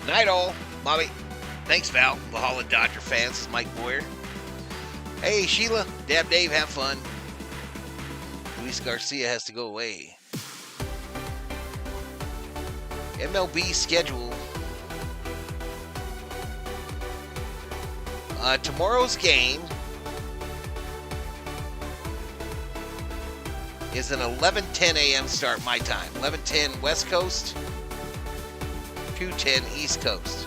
Night all, Bobby. Thanks, Val. Valhalla Dodger fans. This is Mike Boyer. Hey, Sheila. Dab Dave, have fun. Luis Garcia has to go away. MLB schedule. Tomorrow's game is an 11:10 a.m. start my time. 11:10 West Coast, 2:10 East Coast.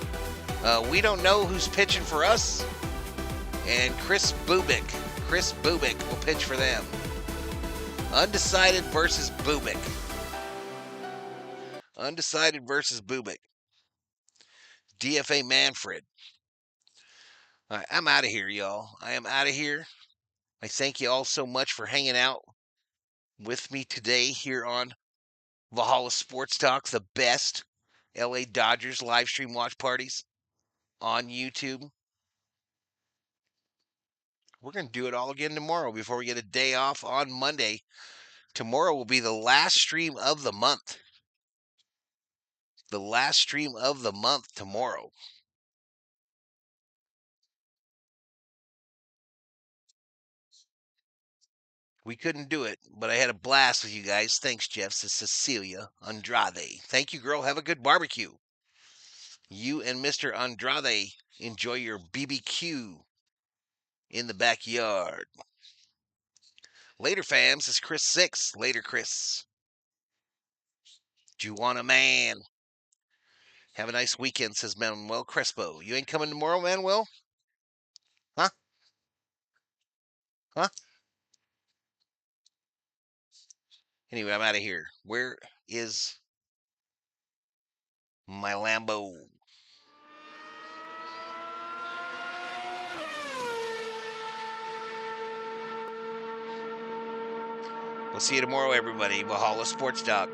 We don't know who's pitching for us, and Chris Bubik will pitch for them. Undecided versus Bubik. DFA Manfred. All right, I'm out of here, y'all. I am out of here. I thank you all so much for hanging out with me today here on Valhalla Sports Talk, the best LA Dodgers live stream watch parties on YouTube. We're going to do it all again tomorrow before we get a day off on Monday. Tomorrow will be the last stream of the month. The last stream of the month tomorrow. We couldn't do it, but I had a blast with you guys. Thanks, Jeff. Says Cecilia Andrade. Thank you, girl. Have a good barbecue. You and Mr. Andrade enjoy your BBQ in the backyard. Later, fams. It's Chris 6. Later, Chris. Juana Man. Have a nice weekend, says Manuel Crespo. You ain't coming tomorrow, Manuel? Huh? Anyway, I'm out of here. Where is my Lambo? We'll see you tomorrow, everybody. Valhalla Sports Talk.